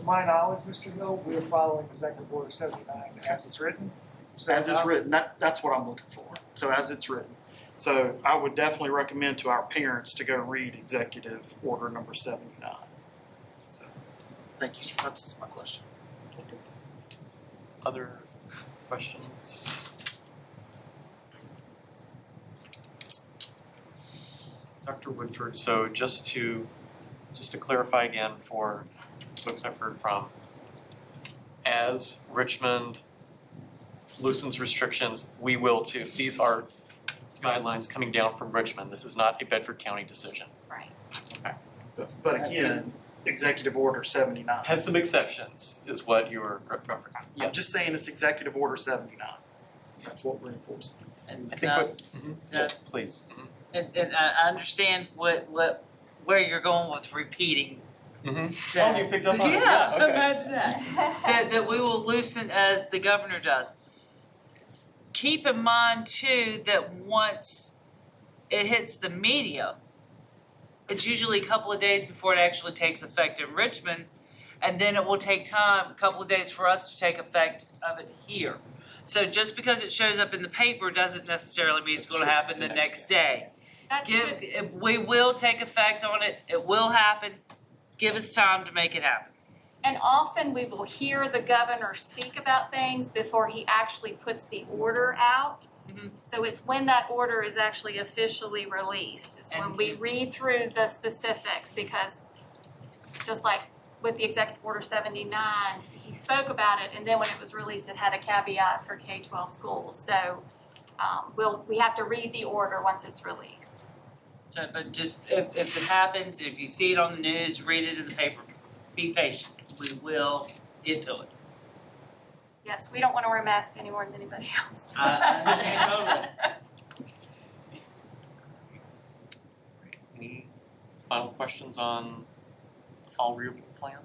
my knowledge, Mr. Hill, we are following Executive Order 79 as it's written. So As it's written, that's what I'm looking for. So as it's written. So I would definitely recommend to our parents to go read Executive Order number 79. So, thank you. That's my question. Other questions? Dr. Woodford, so just to clarify again for folks I've heard from, as Richmond loosens restrictions, we will too. These are guidelines coming down from Richmond. This is not a Bedford County decision. Right. But again, Executive Order 79. Has some exceptions, is what you were referencing. I'm just saying it's Executive Order 79. That's what we're enforcing. And I think what, yes, please. and I understand where you're going with repeating. Oh, you picked up on it? Yeah, okay. imagine that. That we will loosen as the governor does. Keep in mind too, that once it hits the media, it's usually a couple of days before it actually takes effect in Richmond, and then it will take time, a couple of days for us to take effect of it here. So just because it shows up in the paper doesn't necessarily mean it's gonna happen the next day. We will take effect on it, it will happen, give us time to make it happen. And often we will hear the governor speak about things before he actually puts the order out. So it's when that order is actually officially released, is when we read through the specifics, because just like with the Executive Order 79, he spoke about it, and then when it was released, it had a caveat for K-12 schools. So we have to read the order once it's released. So, but just if it happens, if you see it on the news, read it in the paper, be patient, we will get to it. Yes, we don't want to wear masks any more than anybody else. I understand totally. Any final questions on the fall reopening plan?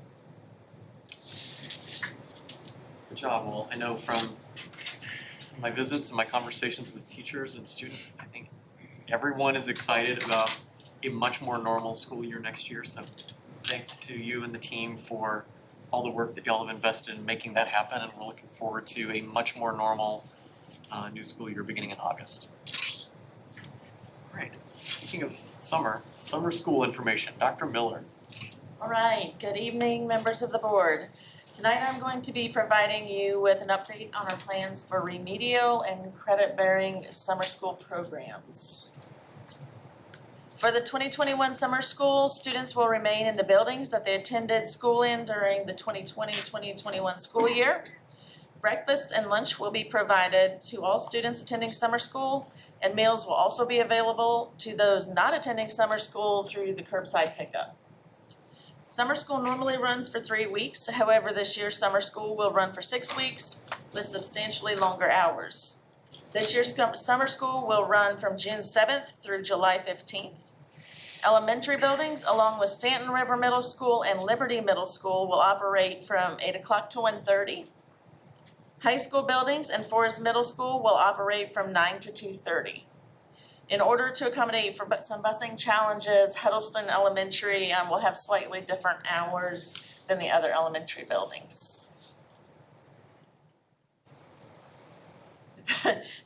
Good job, well, I know from my visits and my conversations with teachers and students, I think everyone is excited about a much more normal school year next year, so thanks to you and the team for all the work that y'all have invested in making that happen, and we're looking forward to a much more normal new school year beginning in August. All right, speaking of summer school information, Dr. Miller. All right, good evening, members of the board. Tonight I'm going to be providing you with an update on our plans for remedial and credit-bearing summer school programs. For the 2021 summer school, students will remain in the buildings that they attended school in during the 2020-2021 school year. Breakfast and lunch will be provided to all students attending summer school, and meals will also be available to those not attending summer school through the curbside pickup. Summer school normally runs for 3 weeks. However, this year summer school will run for 6 weeks with substantially longer hours. This year's summer school will run from June 7th through July 15th. Elementary buildings, along with Stanton River Middle School and Liberty Middle School, will operate from 8 o'clock to 1:30. High school buildings and Forest Middle School will operate from 9 to 2:30. In order to accommodate for some busing challenges, Huddleston Elementary will have slightly different hours than the other elementary buildings.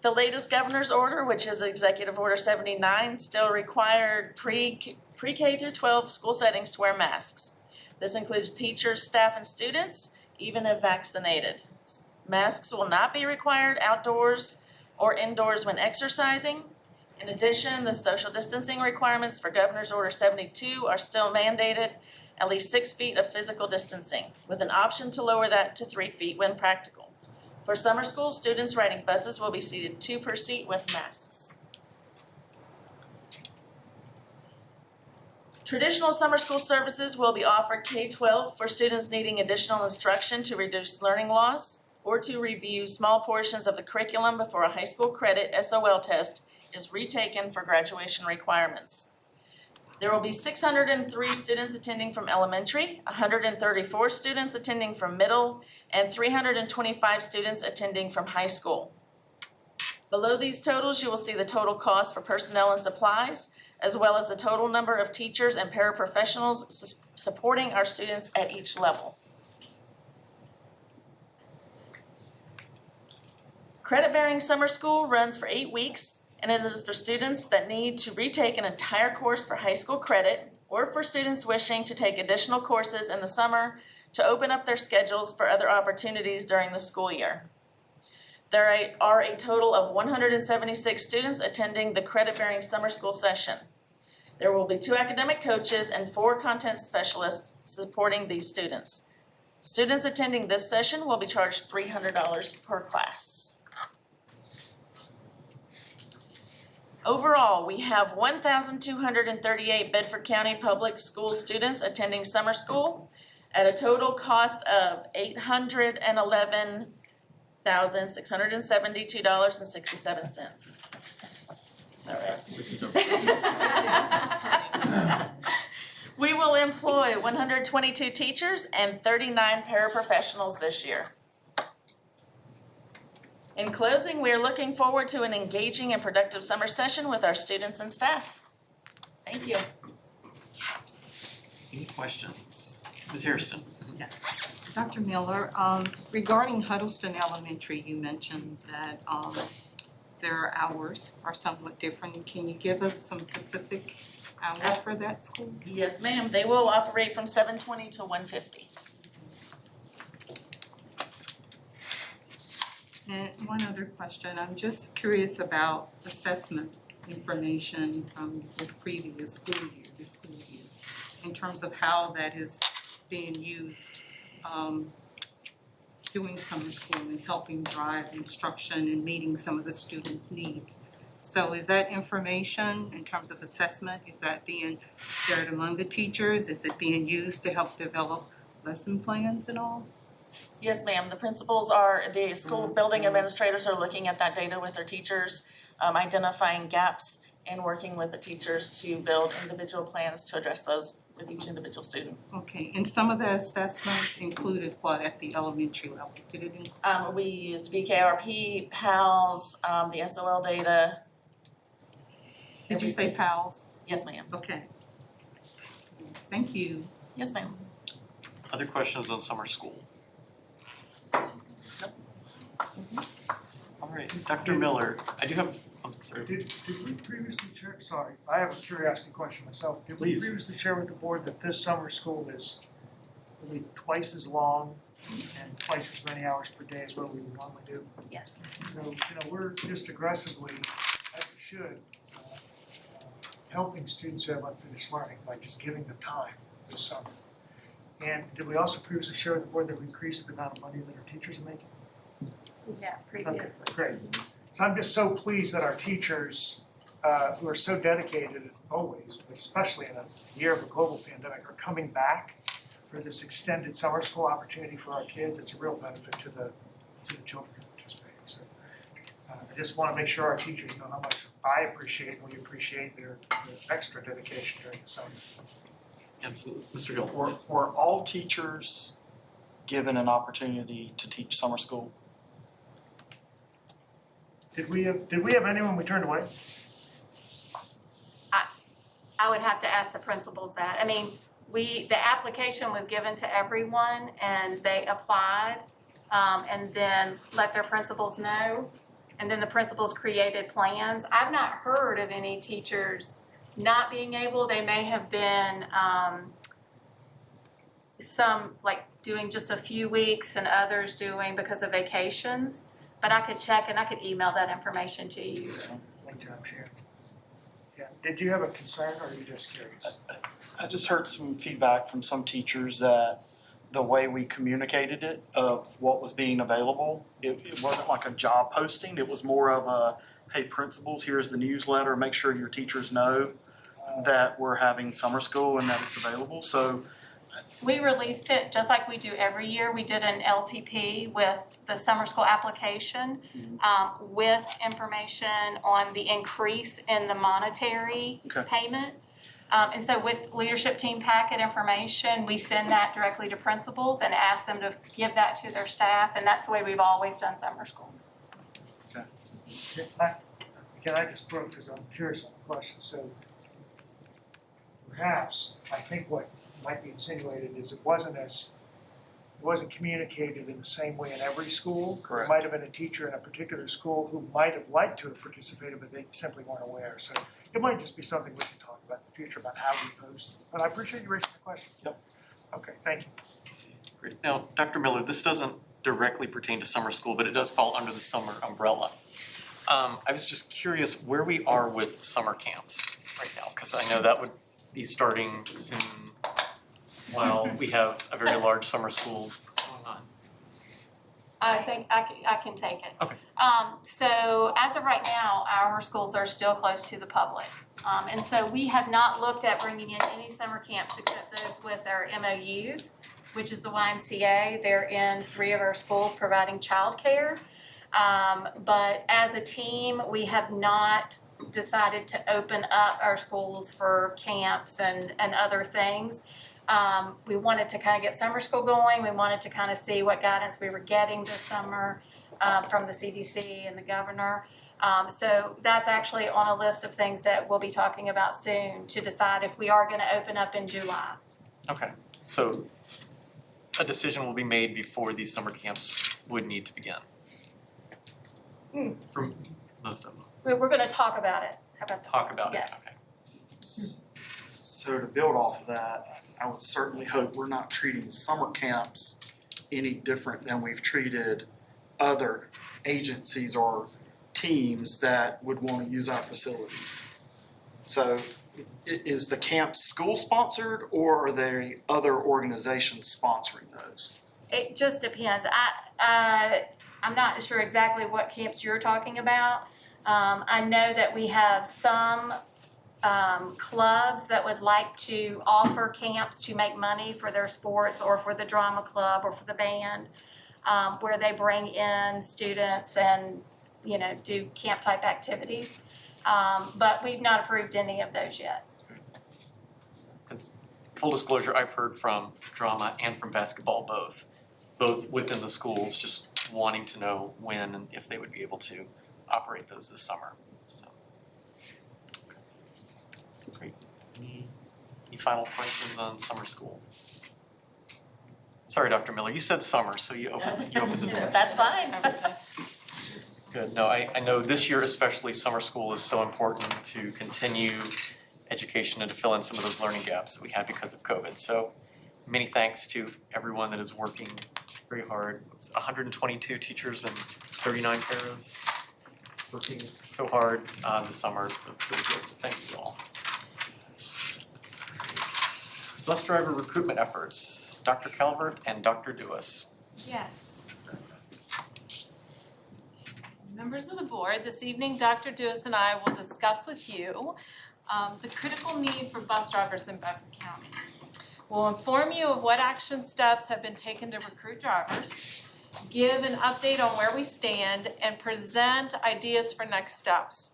The latest governor's order, which is Executive Order 79, still required pre-K through 12 school settings to wear masks. This includes teachers, staff, and students, even if vaccinated. Masks will not be required outdoors or indoors when exercising. In addition, the social distancing requirements for Governor's Order 72 are still mandated, at least 6 feet of physical distancing, with an option to lower that to 3 feet when practical. For summer school, students riding buses will be seated 2 per seat with masks. Traditional summer school services will be offered K-12 for students needing additional instruction to reduce learning loss or to review small portions of the curriculum before a high school credit SOL test is retaken for graduation requirements. There will be 603 students attending from elementary, 134 students attending from middle, and 325 students attending from high school. Below these totals, you will see the total cost for personnel and supplies, as well as the total number of teachers and paraprofessionals supporting our students at each level. Credit-bearing summer school runs for 8 weeks, and it is for students that need to retake an entire course for high school credit, or for students wishing to take additional courses in the summer to open up their schedules for other opportunities during the school year. There are a total of 176 students attending the credit-bearing summer school session. There will be 2 academic coaches and 4 content specialists supporting these students. Students attending this session will be charged $300 per class. Overall, we have 1,238 Bedford County Public School students attending summer school at a total cost of $811,672.67. All right. We will employ 122 teachers and 39 paraprofessionals this year. In closing, we are looking forward to an engaging and productive summer session with our students and staff. Thank you. Any questions? Ms. Hairston? Yes. Dr. Miller, regarding Huddleston Elementary, you mentioned that their hours are somewhat different. Can you give us some specific hours for that school? Yes, ma'am. They will operate from 7:20 to 1:50. And one other question, I'm just curious about assessment information from this previous school year, in terms of how that is being used, doing summer school and helping drive instruction and meeting some of the students' needs. So is that information in terms of assessment, is that being shared among the teachers? Is it being used to help develop lesson plans and all? Yes, ma'am. The school building administrators are looking at that data with their teachers, identifying gaps and working with the teachers to build individual plans to address those with each individual student. Okay, and some of the assessment included what at the elementary level? Did it include? We used VKRP, PALS, the SOL data. Did you say PALS? Yes, ma'am. Okay. Thank you. Yes, ma'am. Other questions on summer school? All right, Dr. Miller, I do have, I'm sorry. Did we previously share, sorry, I have a curiosity question myself. Did we Please. previously share with the board that this summer school is, I believe, twice as long and twice as many hours per day as what we would normally do? Yes. So, we're just aggressively, as we should, helping students who have unfinished learning by just giving them time this summer. And did we also previously share with the board that we increased the amount of money that our teachers are making? Yeah, previously. Okay, great. So I'm just so pleased that our teachers, who are so dedicated always, but especially in a year of a global pandemic, are coming back for this extended summer school opportunity for our kids. It's a real benefit to the children who are participating. So I just want to make sure our teachers know how much I appreciate and we appreciate their extra dedication during the summer. Absolutely. Mr. Hill? Were all teachers given an opportunity to teach summer school? Did we have anyone we turned away? I would have to ask the principals that. I mean, the application was given to everyone and they applied, and then let their principals know. And then the principals created plans. I've not heard of any teachers not being able. They may have been some like doing just a few weeks and others doing because of vacations. But I could check and I could email that information to you. Thank you, Sharon. Yeah, did you have a concern or are you just curious? I just heard some feedback from some teachers that the way we communicated it of what was being available, it wasn't like a job posting. It was more of a, hey, principals, here's the newsletter. Make sure your teachers know that we're having summer school and that it's available. So We released it just like we do every year. We did an LTP with the summer school application with information on the increase in the monetary payment. And so with leadership team packet information, we send that directly to principals and ask them to give that to their staff, and that's the way we've always done summer school. Okay. Can I just probe, because I'm curious on the question, so perhaps, I think what might be insinuated is it wasn't communicated in the same way in every school. Correct. There might have been a teacher in a particular school who might have liked to have participated, but they simply weren't aware. So it might just be something we can talk about in the future about how we post. But I appreciate you raising the question. Yep. Okay, thank you. Great. Now, Dr. Miller, this doesn't directly pertain to summer school, but it does fall under the summer umbrella. I was just curious where we are with summer camps right now, because I know that would be starting soon while we have a very large summer school going on. I think I can take it. Okay. So as of right now, our schools are still closed to the public. And so we have not looked at bringing in any summer camps except those with our MOUs, which is the YMCA. They're in 3 of our schools providing childcare. But as a team, we have not decided to open up our schools for camps and other things. We wanted to kind of get summer school going. We wanted to kind of see what guidance we were getting this summer from the CDC and the governor. So that's actually on a list of things that we'll be talking about soon to decide if we are going to open up in July. Okay, so a decision will be made before these summer camps would need to begin. For most of them. We're going to talk about it. How about that? Talk about it, Yes. okay. So to build off of that, I would certainly hope we're not treating summer camps any different than we've treated other agencies or teams that would want to use our facilities. So is the camp school sponsored or are there other organizations sponsoring those? It just depends. I'm not sure exactly what camps you're talking about. I know that we have some clubs that would like to offer camps to make money for their sports or for the drama club or for the band, where they bring in students and, do camp type activities. But we've not approved any of those yet. Because full disclosure, I've heard from drama and from basketball both within the schools, just wanting to know when and if they would be able to operate those this summer. So, okay. Great. Any final questions on summer school? Sorry, Dr. Miller, you said summer, so you opened the door. That's fine. Good. No, I know this year especially summer school is so important to continue education and to fill in some of those learning gaps that we had because of COVID. So many thanks to everyone that is working very hard. It was 122 teachers and 39 paras working so hard this summer for the kids. So thank you all. Bus driver recruitment efforts, Dr. Calvert and Dr. Dewis. Yes. Members of the board, this evening Dr. Dewis and I will discuss with you the critical need for bus drivers in Bedford County. We'll inform you of what action steps have been taken to recruit drivers, give an update on where we stand, and present ideas for next steps.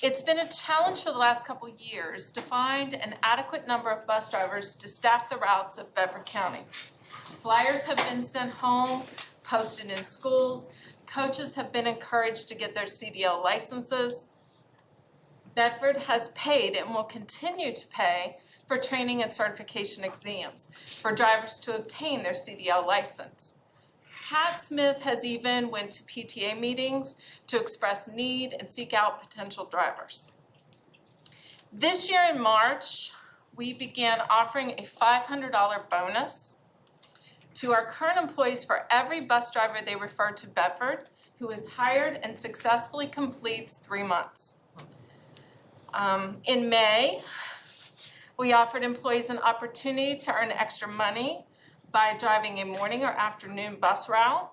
It's been a challenge for the last couple years to find an adequate number of bus drivers to staff the routes of Bedford County. Flyers have been sent home, posted in schools. Coaches have been encouraged to get their CDL licenses. Bedford has paid and will continue to pay for training and certification exams for drivers to obtain their CDL license. Pat Smith has even went to PTA meetings to express need and seek out potential drivers. This year in March, we began offering a $500 bonus to our current employees for every bus driver they refer to Bedford who is hired and successfully completes 3 months. In May, we offered employees an opportunity to earn extra money by driving a morning or afternoon bus route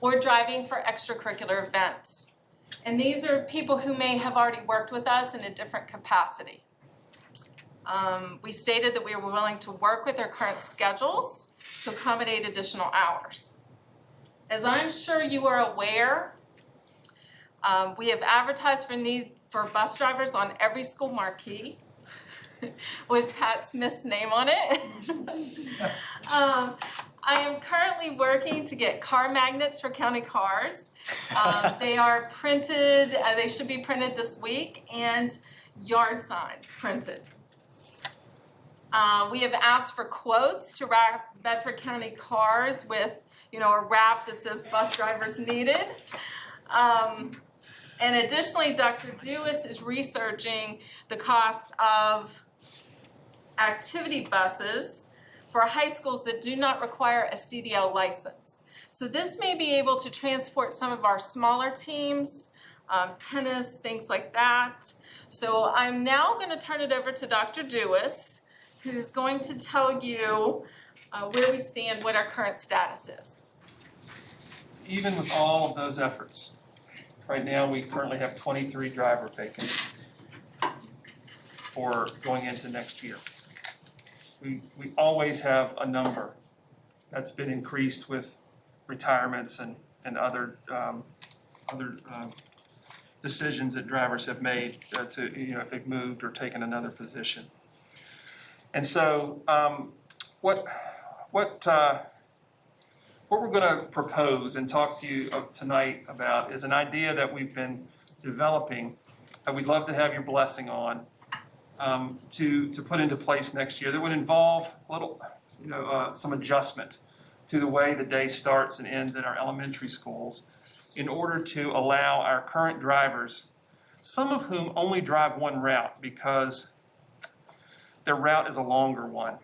or driving for extracurricular events. And these are people who may have already worked with us in a different capacity. We stated that we were willing to work with their current schedules to accommodate additional hours. As I'm sure you are aware, we have advertised for bus drivers on every school marquee with Pat Smith's name on it. I am currently working to get car magnets for county cars. They are printed, they should be printed this week, and yard signs printed. We have asked for quotes to wrap Bedford County cars with, a wrap that says bus drivers needed. And additionally, Dr. Dewis is researching the cost of activity buses for high schools that do not require a CDL license. So this may be able to transport some of our smaller teams, tennis, things like that. So I'm now going to turn it over to Dr. Dewis, who's going to tell you where we stand, what our current status is. even with all of those efforts, right now we currently have 23 driver vacancies for going into next year. We always have a number that's been increased with retirements and other decisions that drivers have made to, if they've moved or taken another position. And so what we're going to propose and talk to you tonight about is an idea that we've been developing that we'd love to have your blessing on to put into place next year that would involve a little, some adjustment to the way the day starts and ends at our elementary schools in order to allow our current drivers, some of whom only drive one route because their route is a longer one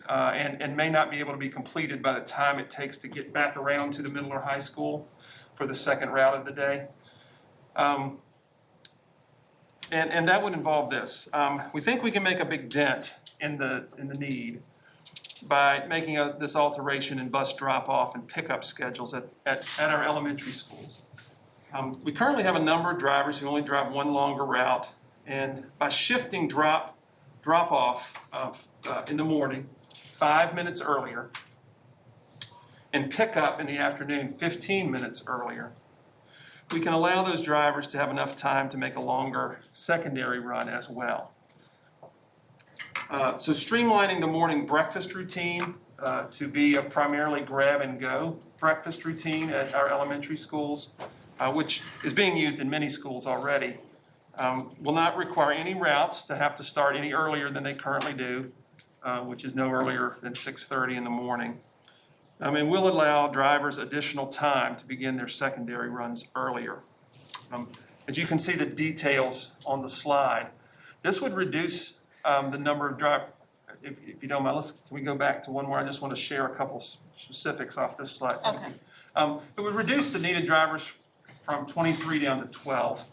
and may not be able to be completed by the time it takes to get back around to the middle or high school for the second route of the day. And that would involve this. We think we can make a big dent in the need by making this alteration in bus drop-off and pickup schedules at our elementary schools. We currently have a number of drivers who only drive one longer route, and by shifting drop-off in the morning 5 minutes earlier and pickup in the afternoon 15 minutes earlier, we can allow those drivers to have enough time to make a longer secondary run as well. So streamlining the morning breakfast routine to be a primarily grab-and-go breakfast routine at our elementary schools, which is being used in many schools already, will not require any routes to have to start any earlier than they currently do, which is no earlier than 6:30 in the morning. And will allow drivers additional time to begin their secondary runs earlier. As you can see the details on the slide, this would reduce the number of drivers. If you don't mind, can we go back to one more? I just want to share a couple specifics off this slide. Okay. It would reduce the needed drivers from 23 down to 12.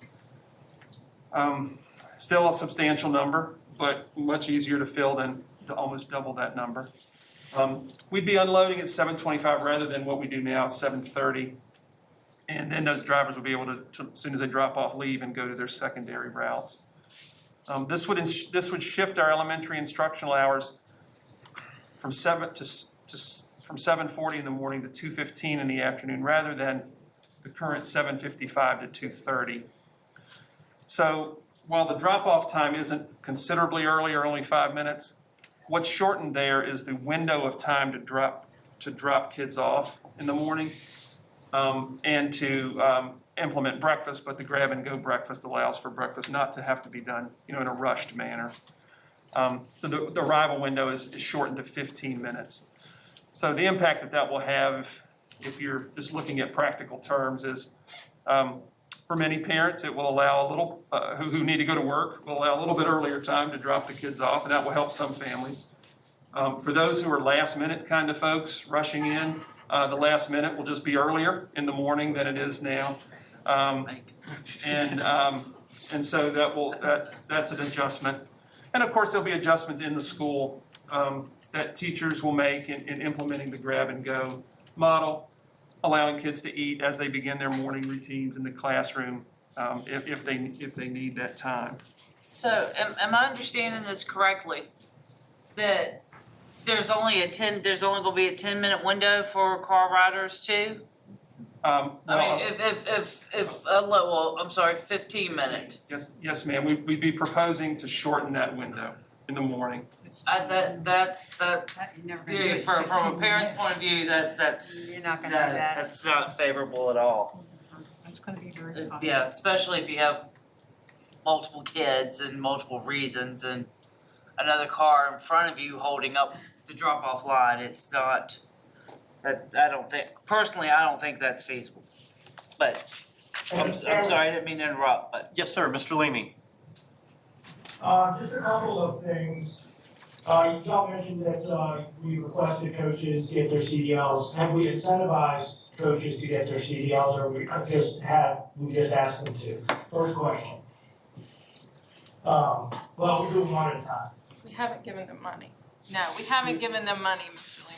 Still a substantial number, but much easier to fill than to almost double that number. We'd be unloading at 7:25 rather than what we do now, 7:30. And then those drivers will be able to, as soon as they drop off, leave and go to their secondary routes. This would shift our elementary instructional hours from 7:40 in the morning to 2:15 in the afternoon, rather than the current 7:55 to 2:30. So while the drop-off time isn't considerably earlier, only 5 minutes, what's shortened there is the window of time to drop kids off in the morning and to implement breakfast, but the grab-and-go breakfast allows for breakfast not to have to be done, in a rushed manner. So the arrival window is shortened to 15 minutes. So the impact that will have, if you're just looking at practical terms, is for many parents, it will allow a little, who need to go to work, will allow a little bit earlier time to drop the kids off, and that will help some families. For those who are last-minute kind of folks rushing in, the last minute will just be earlier in the morning than it is now. And so that's an adjustment. And of course, there'll be adjustments in the school that teachers will make in implementing the grab-and-go model, allowing kids to eat as they begin their morning routines in the classroom if they need that time. So am I understanding this correctly? That there's only gonna be a 10-minute window for car riders too? I mean, I'm sorry, 15 minute. Yes, ma'am. We'd be proposing to shorten that window in the morning. From a parent's point of view, that's You're not gonna do that. That's not favorable at all. It's gonna be very tough. Yeah, especially if you have multiple kids and multiple reasons and another car in front of you holding up the drop-off line. It's not, I don't think that's feasible. But, I'm sorry, I didn't mean to interrupt, but. Yes, sir, Mr. Leamy. Just a couple of things. Y'all mentioned that we requested coaches get their CDLs. Have we incentivized coaches to get their CDLs, or we just asked them to? First question. Well, we're doing one at a time. We haven't given them money. No, we haven't given them money, Mr. Lehman.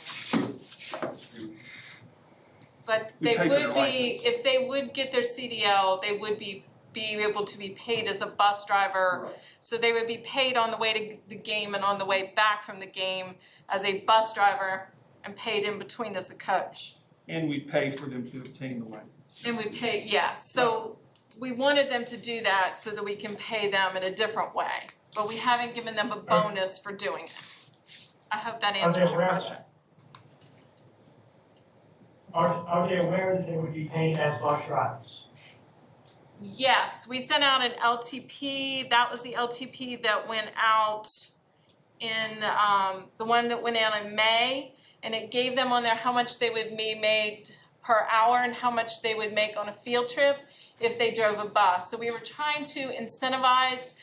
But We they pay for their would be, license. if they would get their CDL, they would be able to be paid as a bus driver. So they would be paid on the way to the game and on the way back from the game as a bus driver and paid in between as a coach. And we pay for them to obtain the license. And we pay, yes, so we wanted them to do that so that we can pay them in a different way. But we haven't given them a bonus for doing it. I hope that answers your question. Are they aware that they would be paid as bus drivers? Yes, we sent out an LTP, that was the LTP that went out in, the one that went out in May, and it gave them on there how much they would be made per hour and how much they would make on a field trip if they drove a bus. So we were trying to incentivize,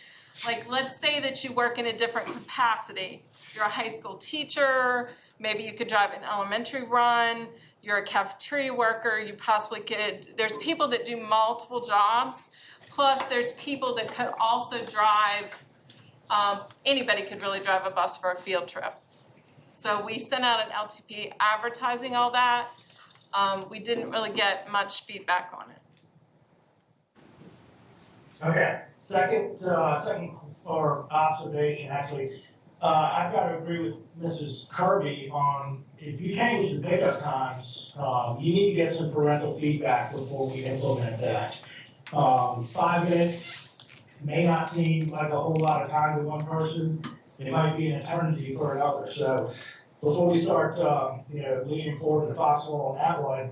like, let's say that you work in a different capacity. You're a high school teacher, maybe you could drive an elementary run, you're a cafeteria worker, you possibly could, there's people that do multiple jobs, plus there's people that could also drive, anybody could really drive a bus for a field trip. So we sent out an LTP advertising all that. We didn't really get much feedback on it. Okay, second observation, actually, I've got to agree with Mrs. Kirby on, if you change the pickup times, you need to get some parental feedback before we implement that. 5 minutes may not seem like a whole lot of time to one person, it might be an eternity for another, so before we start, leaning forward to Foxborough on that one,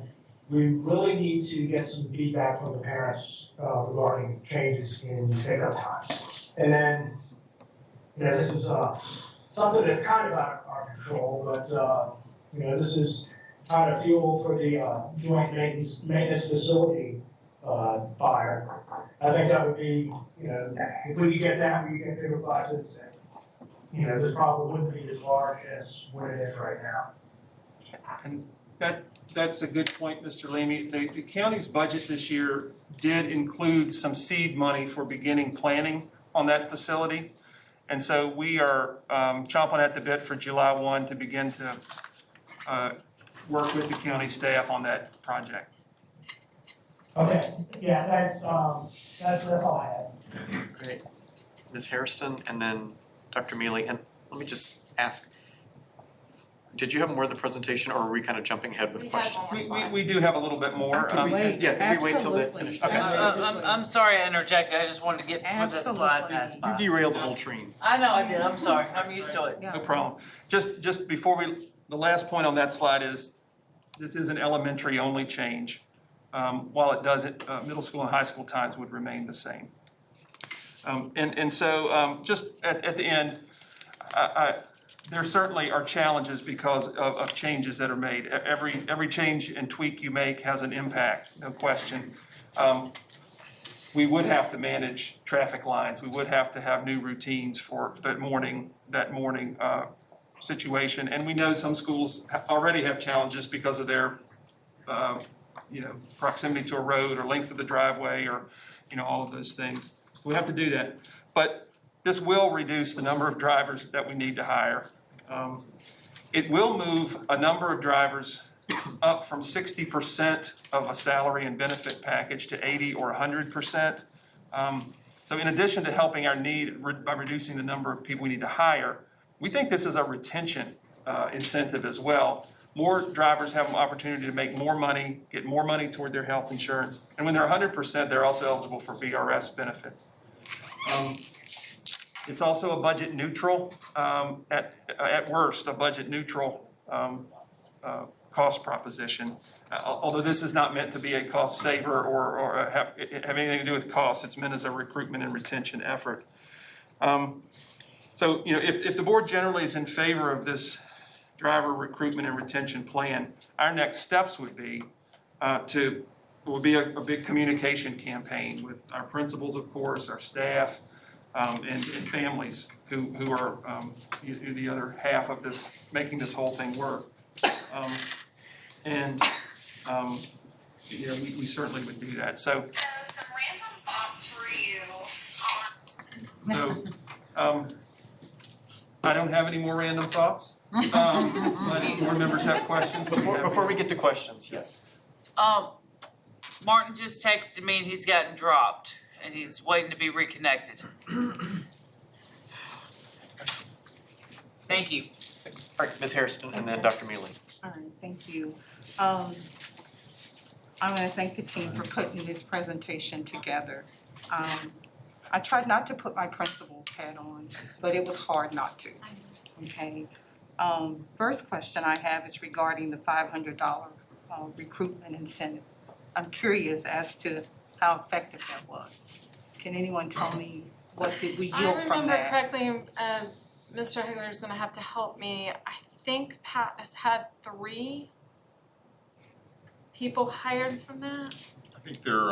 we really need to get some feedback from the parents, regarding changes in pickup times. And then, this is, something that's kind of out of our control, but, this is kind of fuel for the, joint maintenance facility, fire. I think that would be, if we could get that, we could get bigger buses, and, this probably wouldn't be as large as what it is right now. And that's a good point, Mr. Leamy. The county's budget this year did include some seed money for beginning planning on that facility. And so we are chomping at the bit for July 1 to begin to work with the county staff on that project. Okay, yeah, that's all I had. Great. Ms. Hairston and then Dr. Mealy. And let me just ask, did you have more of the presentation or are we kind of jumping ahead with questions? We do have a little bit more. Can we wait till they finish? Okay. I'm sorry I interjected, I just wanted to get before this slide passed by. You derailed the whole train. I know I did, I'm sorry, I'm used to it. No problem. Just before the last point on that slide is, this is an elementary only change. While it doesn't, middle school and high school times would remain the same. So just at the end, there certainly are challenges because of changes that are made. Every change and tweak you make has an impact, no question. We would have to manage traffic lines. We would have to have new routines for that morning situation. And we know some schools already have challenges because of their proximity to a road or length of the driveway or, all of those things. We have to do that. But this will reduce the number of drivers that we need to hire. It will move a number of drivers up from 60% of a salary and benefit package to 80 or 100%. So in addition to helping our need by reducing the number of people we need to hire, we think this is a retention incentive as well. More drivers have an opportunity to make more money, get more money toward their health insurance. And when they're 100%, they're also eligible for VRS benefits. It's also a budget neutral, at worst, a budget neutral cost proposition. Although this is not meant to be a cost saver or have anything to do with costs, it's meant as a recruitment and retention effort. So, if the board generally is in favor of this driver recruitment and retention plan, our next steps would be a big communication campaign with our principals, of course, our staff, and families who are the other half of this, making this whole thing work. We certainly would do that. So some random thoughts for you. I don't have any more random thoughts. But board members have questions. Before we get to questions, yes. Martin just texted me and he's gotten dropped and he's waiting to be reconnected. Thank you. Thanks. All right, Ms. Hairston and then Dr. Mealy. All right, thank you. I want to thank the team for putting this presentation together. I tried not to put my principal's hat on, but it was hard not to, okay? First question I have is regarding the $500 recruitment incentive. I'm curious as to how effective that was. Can anyone tell me what did we yield from I remember that? correctly, Mr. Hegler is gonna have to help me. I think Pat has had 3 people hired from that. I think they're,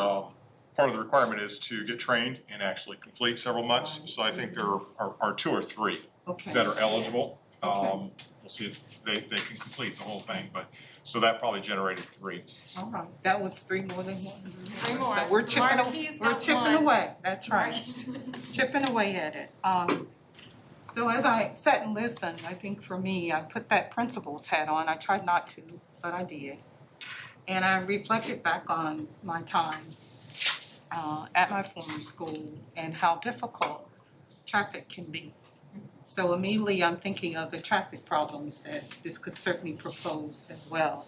part of the requirement is to get trained and actually complete several months. So I think there are 2 or 3 Okay. that are eligible. Okay. We'll see if they can complete the whole thing, but, so that probably generated 3. All right, that was 3 more than 1. 3 more. So we're chipping, Marquis we're got chipping one. away, that's right. Marquis. Chipping away at it. So as I sat and listened, I think for me, I put that principal's hat on. I tried not to, but I did. And I reflected back on my time at my former school and how difficult traffic can be. So immediately I'm thinking of the traffic problems that this could certainly propose as well.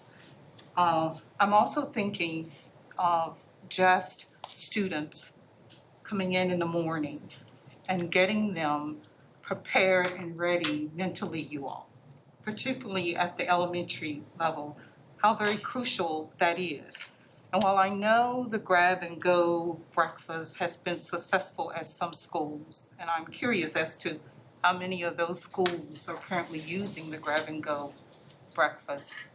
I'm also thinking of just students coming in the morning and getting them prepared and ready mentally, you all, particularly at the elementary level, how very crucial that is. And while I know the grab and go breakfast has been successful at some schools, and I'm curious as to how many of those schools are currently using the grab and go breakfast.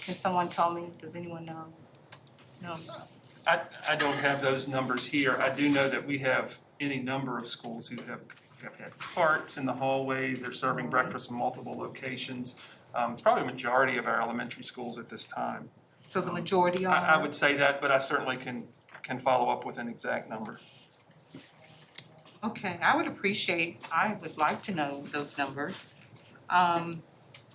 Can someone tell me? Does anyone know? No. I don't have those numbers here. I do know that we have any number of schools who have had carts in the hallways. They're serving breakfast in multiple locations. It's probably a majority of our elementary schools at this time. So the majority are? I would say that, but I certainly can follow up with an exact number. Okay, I would like to know those numbers.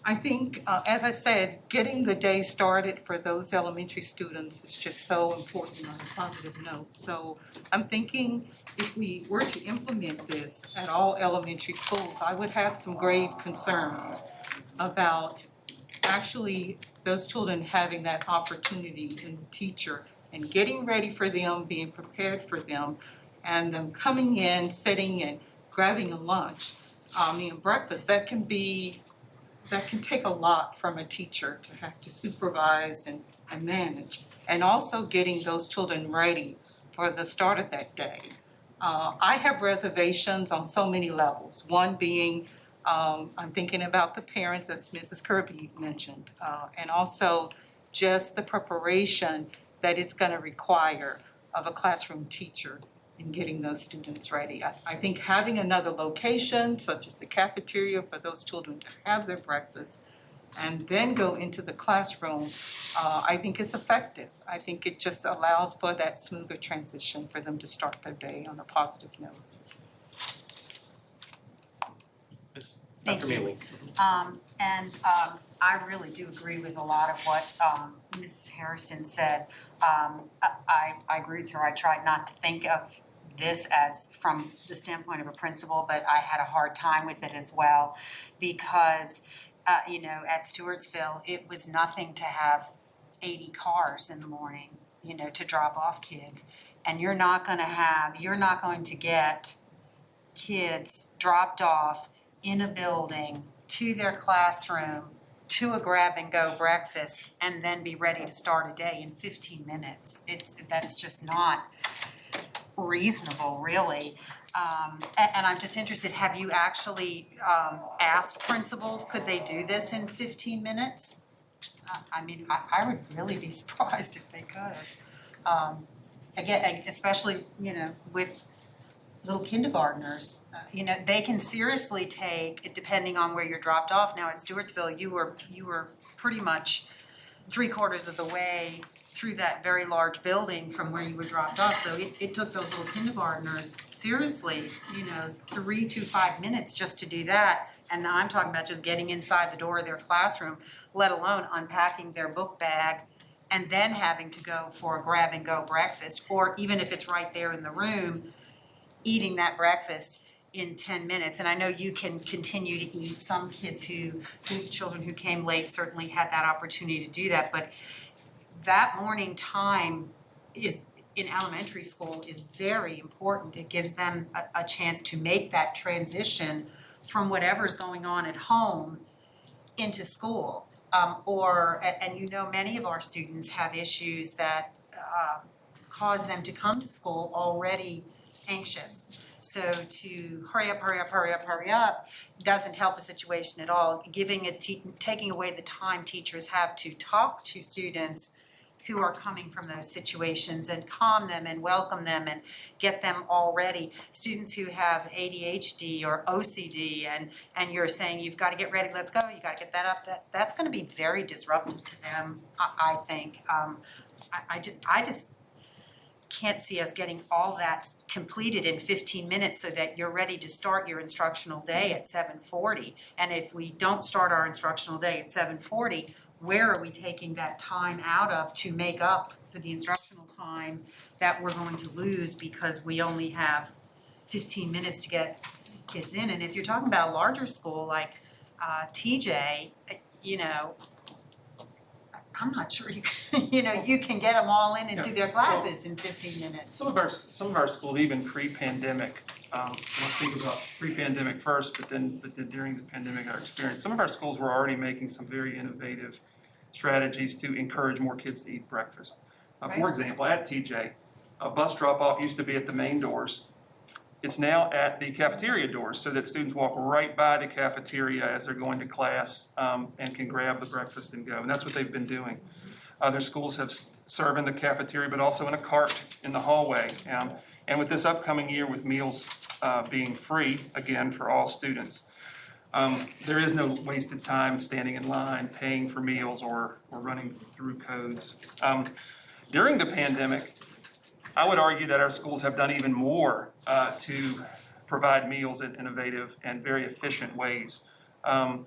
I think, as I said, getting the day started for those elementary students is just so important on a positive note. So I'm thinking if we were to implement this at all elementary schools, I would have some grave concerns about actually those children having that opportunity in the teacher and getting ready for them, being prepared for them, and them coming in, sitting and grabbing a lunch, breakfast. That can take a lot from a teacher to have to supervise and manage. And also getting those children ready for the start of that day. I have reservations on so many levels. One being, I'm thinking about the parents, as Mrs. Kirby mentioned, and also just the preparation that it's gonna require of a classroom teacher in getting those students ready. I think having another location, such as the cafeteria, for those children to have their breakfast and then go into the classroom, I think is effective. I think it just allows for that smoother transition for them to start their day on a positive note. Ms. Thank Dr. you. Mealy. I really do agree with a lot of what Mrs. Harrison said. I agree with her. I tried not to think of this as from the standpoint of a principal, but I had a hard time with it as well because, at Stewartsville, it was nothing to have 80 cars in the morning, to drop off kids. And you're not going to get kids dropped off in a building to their classroom, to a grab-and-go breakfast, and then be ready to start a day in 15 minutes. That's just not reasonable, really. And I'm just interested, have you actually asked principals, could they do this in 15 minutes? I would really be surprised if they could. Again, especially, with little kindergartners, they can seriously take, depending on where you're dropped off. Now at Stewartsville, you were pretty much 3/4 of the way through that very large building from where you were dropped off. So it took those little kindergartners seriously, 3 to 5 minutes just to do that. And I'm talking about just getting inside the door of their classroom, let alone unpacking their book bag and then having to go for a grab-and-go breakfast, or even if it's right there in the room, eating that breakfast in 10 minutes. And I know you can continue to eat. Some kids children who came late certainly had that opportunity to do that, but that morning time in elementary school is very important. It gives them a chance to make that transition from whatever's going on at home into school. And you know, many of our students have issues that cause them to come to school already anxious. So to hurry up doesn't help the situation at all. Taking away the time teachers have to talk to students who are coming from those situations and calm them and welcome them and get them all ready. Students who have ADHD or OCD and you're saying, you've got to get ready, let's go, you got to get that up, that's going to be very disruptive to them, I think. I just can't see us getting all that completed in 15 minutes so that you're ready to start your instructional day at 7:40. And if we don't start our instructional day at 7:40, where are we taking that time out of to make up for the instructional time that we're going to lose because we only have 15 minutes to get kids in? And if you're talking about a larger school like TJ, you know, I'm not sure you can get them all in and do their classes in 15 minutes. Some of our schools, even pre-pandemic, let's think about pre-pandemic first, but then during the pandemic, our experience, some of our schools were already making some very innovative strategies to encourage more kids to eat breakfast. For example, at TJ, a bus drop-off used to be at the main doors. It's now at the cafeteria doors, so that students walk right by the cafeteria as they're going to class and can grab the breakfast and go. And that's what they've been doing. Other schools have served in the cafeteria, but also in a cart in the hallway. And with this upcoming year, with meals being free again for all students, there is no wasted time standing in line, paying for meals, or running through codes. During the pandemic, I would argue that our schools have done even more to provide meals in innovative and very efficient ways. And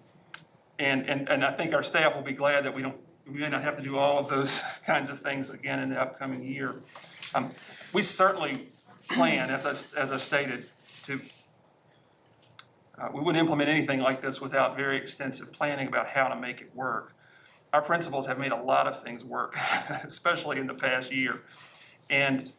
I think our staff will be glad that we may not have to do all of those kinds of things again in the upcoming year. We certainly plan, as I stated, to we wouldn't implement anything like this without very extensive planning about how to make it work. Our principals have made a lot of things work, especially in the past year. And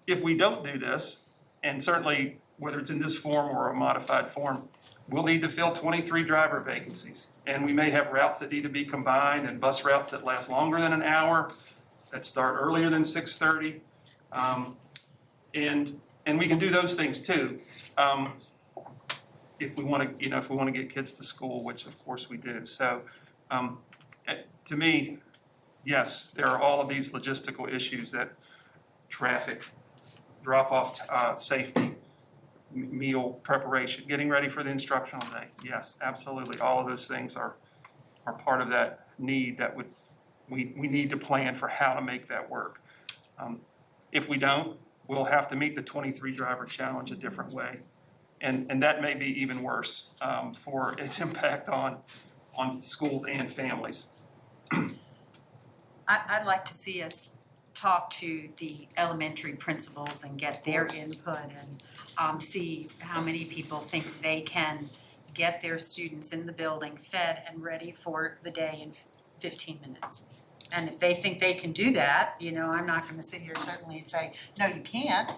if we don't do this, and certainly whether it's in this form or a modified form, we'll need to fill 23 driver vacancies. And we may have routes that need to be combined and bus routes that last longer than an hour, that start earlier than 6:30. And we can do those things too. If we want to get kids to school, which of course we do. So to me, yes, there are all of these logistical issues that traffic, drop-off, safety, meal preparation, getting ready for the instructional day. Yes, absolutely. All of those things are part of that need that we need to plan for how to make that work. If we don't, we'll have to meet the 23 driver challenge a different way. And that may be even worse for its impact on schools and families. I'd like to see us talk to the elementary principals and get their input and see how many people think they can get their students in the building fed and ready for the day in 15 minutes. And if they think they can do that, I'm not going to sit here certainly and say, no, you can't.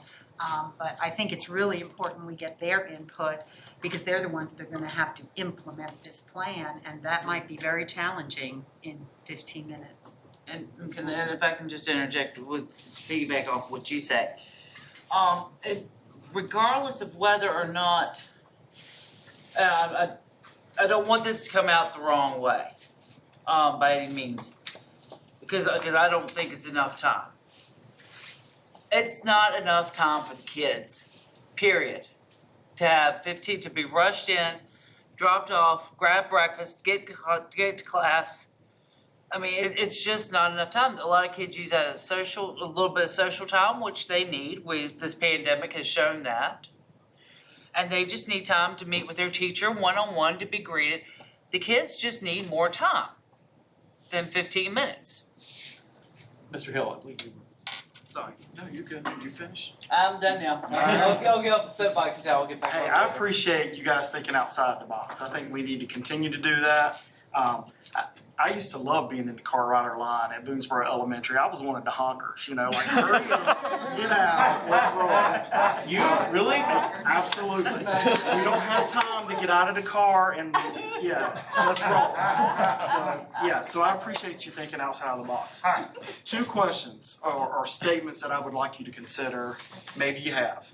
But I think it's really important we get their input because they're the ones that are going to have to implement this plan, and that might be very challenging in 15 minutes. And if I can just interject with piggyback off what you say, regardless of whether or not, I don't want this to come out the wrong way, by any means, because I don't think it's enough time. It's not enough time for the kids, period. To have 15 to be rushed in, dropped off, grab breakfast, get to class. I mean, it's just not enough time. A lot of kids use that as a little bit of social time, which they need. This pandemic has shown that. And they just need time to meet with their teacher one-on-one to be greeted. The kids just need more time than 15 minutes. Mr. Hill, I believe you. Sorry, no, you're good. Did you finish? I'm done now. I'll get off the soapbox and I'll get back Hey, on. I appreciate you guys thinking outside the box. I think we need to continue to do that. I used to love being in the car rider line at Boonesboro Elementary. I was one of the honkers, you know, like, hurry up, get out, let's roll. You really? Absolutely. We don't have time to get out of the car and, yeah, let's roll. So I appreciate you thinking outside of the box. All right, 2 questions or statements that I would like you to consider. Maybe you have.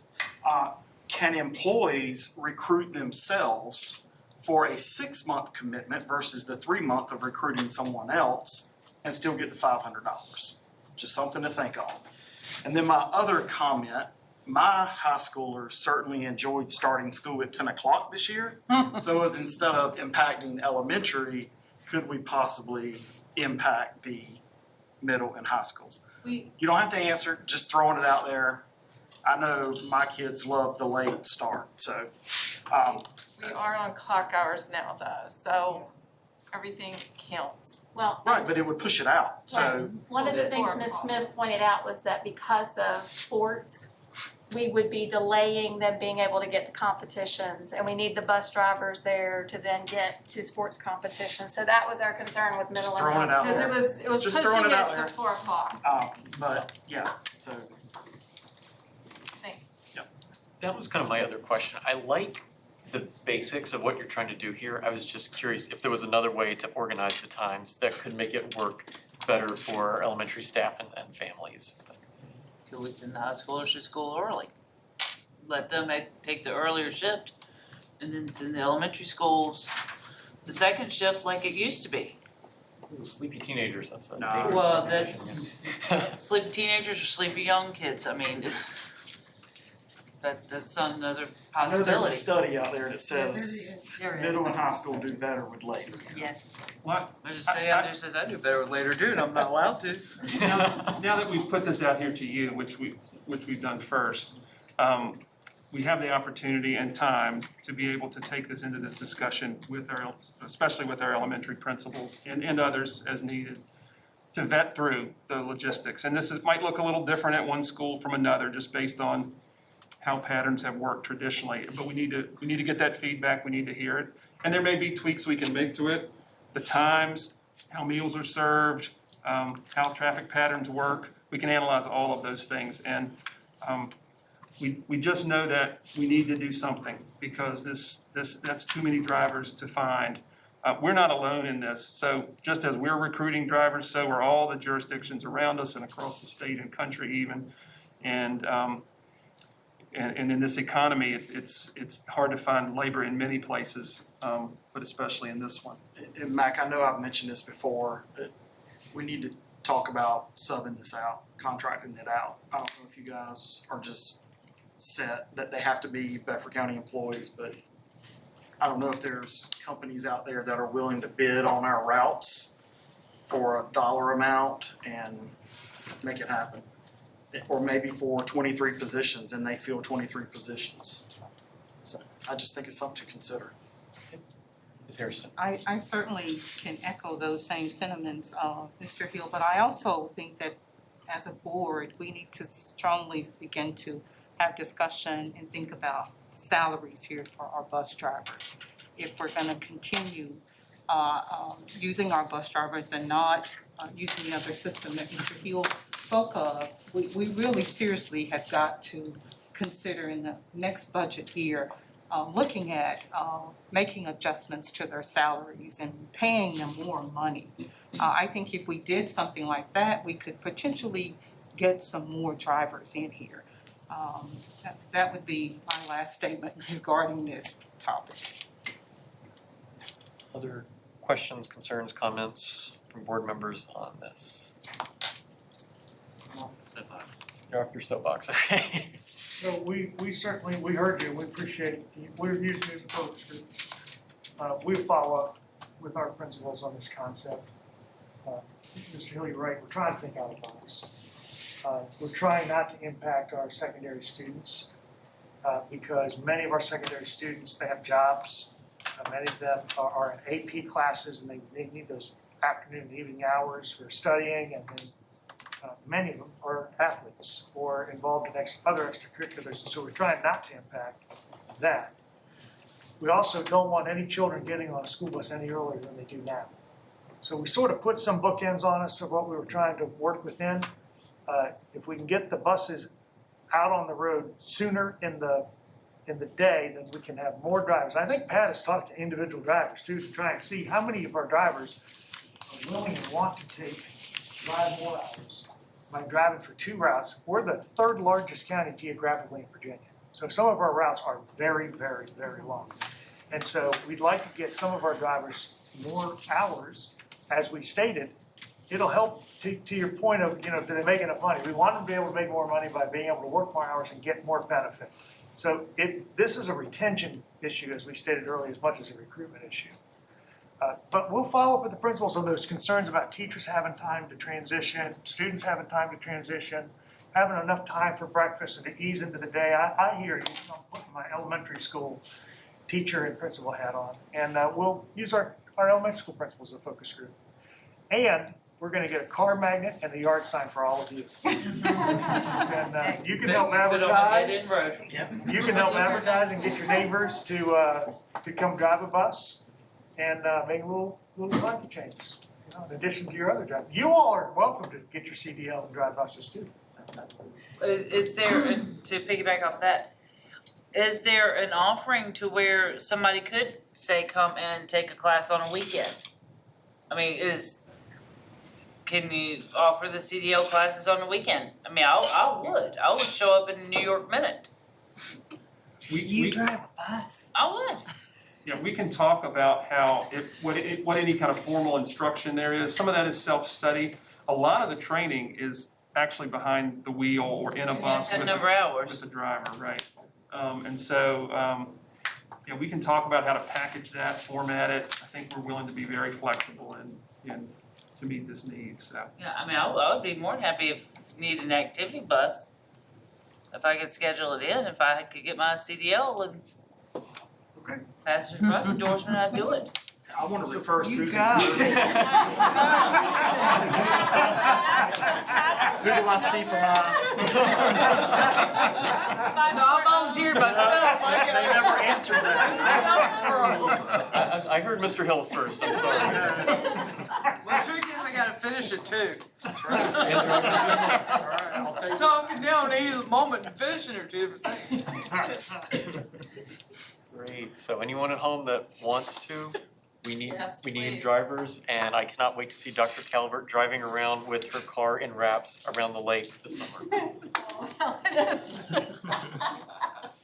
Can employees recruit themselves for a 6-month commitment versus the 3-month of recruiting someone else and still get the $500? Just something to think on. And then my other comment, my high schoolers certainly enjoyed starting school at 10 o'clock this year. So as instead of impacting elementary, could we possibly impact the middle and high schools? You don't have to answer, just throwing it out there. I know my kids love the late start, so. We are on clock hours now though, so everything counts. Well, Right, but it would push it out, so. one of the things Ms. Smith pointed out was that because of sports, we would be delaying them being able to get to competitions, and we need the bus drivers there to then get to sports competitions. So that was our concern with middle and high school. Throwing it out Because there. it was Just pushing throwing it it out to there. 4 o'clock. But, yeah, so. That was kind of my other question. I like the basics of what you're trying to do here. I was just curious if there was another way to organize the times that could make it work better for elementary staff and families. Could we send the high schoolers to school early? Let them take the earlier shift and then send the elementary schools the second shift like it used to be. Ooh, sleepy teenagers, that's a No. dangerous Well, combination, that's sleepy teenagers or sleepy young kids. I mean, that's another I know there's a possibility. study out there that says middle and high school do better with later. Yes. What? There's a study out there that says I do better with later too, and I'm not allowed to. Now that we've put this out here to you, which we've done first, we have the opportunity and time to be able to take this into this discussion with especially with our elementary principals and others as needed, to vet through the logistics. And might look a little different at one school from another, just based on how patterns have worked traditionally, but we need to get that feedback, we need to hear it. And there may be tweaks we can make to it, the times, how meals are served, how traffic patterns work. We can analyze all of those things, and we just know that we need to do something, because that's too many drivers to find. We're not alone in this, so just as we're recruiting drivers, so are all the jurisdictions around us and across the state and country even. And in this economy, it's hard to find labor in many places, but especially in this one. And Mac, I know I've mentioned this before, but we need to talk about subbing this out, contracting it out. I don't know if you guys are just set that they have to be Bedford County employees, but I don't know if there's companies out there that are willing to bid on our routes for a dollar amount and make it happen. Or maybe for 23 positions, and they fill 23 positions. So I just think it's something to consider. Ms. Harrison? I certainly can echo those same sentiments, Mr. Hill, but I also think that as a board, we need to strongly begin to have discussion and think about salaries here for our bus drivers. If we're gonna continue using our bus drivers and not using the other system that Mr. Hill spoke of, we really seriously have got to consider in the next budget year, looking at making adjustments to their salaries and paying them more money. I think if we did something like that, we could potentially get some more drivers in here. That would be my last statement regarding this topic. Other questions, concerns, comments from board members on this? Soapbox. You're off your soapbox, okay? So we certainly, we heard you, we appreciate it. We're using it as a focus group. We'll follow up with our principals on this concept. Mr. Hill, you're right, we're trying to think out of the box. We're trying not to impact our secondary students because many of our secondary students, they have jobs. Many of them are in AP classes and they need those afternoon and evening hours for studying, and then many of them are athletes or involved in other extracurriculars, and so we're trying not to impact that. We also don't want any children getting on a school bus any earlier than they do now. So we sort of put some bookends on us of what we were trying to work within. If we can get the buses out on the road sooner in the day, then we can have more drivers. I think Pat has talked to individual drivers too, to try and see how many of our drivers are willing and want to drive more hours by driving for 2 routes. We're the 3rd largest county geographically in Virginia. So some of our routes are very, very, very long. And so we'd like to get some of our drivers more hours, as we stated. It'll help to your point of, do they make enough money? We want them to be able to make more money by being able to work more hours and get more benefit. So this is a retention issue, as we stated earlier, as much as a recruitment issue. But we'll follow up with the principals on those concerns about teachers having time to transition, students having time to transition, having enough time for breakfast and to ease into the day. I hear you. I'm putting my elementary school teacher and principal hat on. And we'll use our elementary school principals as a focus group. And we're gonna get a car magnet and a yard sign for all of you. And you can help advertise. You can help advertise and get your neighbors to come drive a bus and make a little pocket change, in addition to your other job. You all are welcome to get your CDL and drive buses too. Is there, to piggyback off that, is there an offering to where somebody could say come and take a class on a weekend? I mean, can you offer the CDL classes on the weekend? I mean, I would show up in the New York Minute. You drive a bus. I would. Yeah, we can talk about how, what any kind of formal instruction there is. Some of that is self-study. A lot of the training is actually behind the wheel or in a bus with the driver, right? And so, we can talk about how to package that, format it. I think we're willing to be very flexible and to meet this need, so. Yeah, I mean, I would be more than happy if you need an activity bus. If I could schedule it in, if I could get my CDL and passenger bus endorsement, I'd do it. I want to refer Susan. go. Who do I see for No, I volunteered myself. They never answered that. I heard Mr. Hill first, I'm sorry. Well, the truth is, I gotta finish it too. That's right. All right, I'll take it. Talking down any moment and finishing are two different things. Great, so anyone at home that wants to, we need please. drivers, and I cannot wait to see Dr. Calvert driving around with her car in wraps around the lake this summer.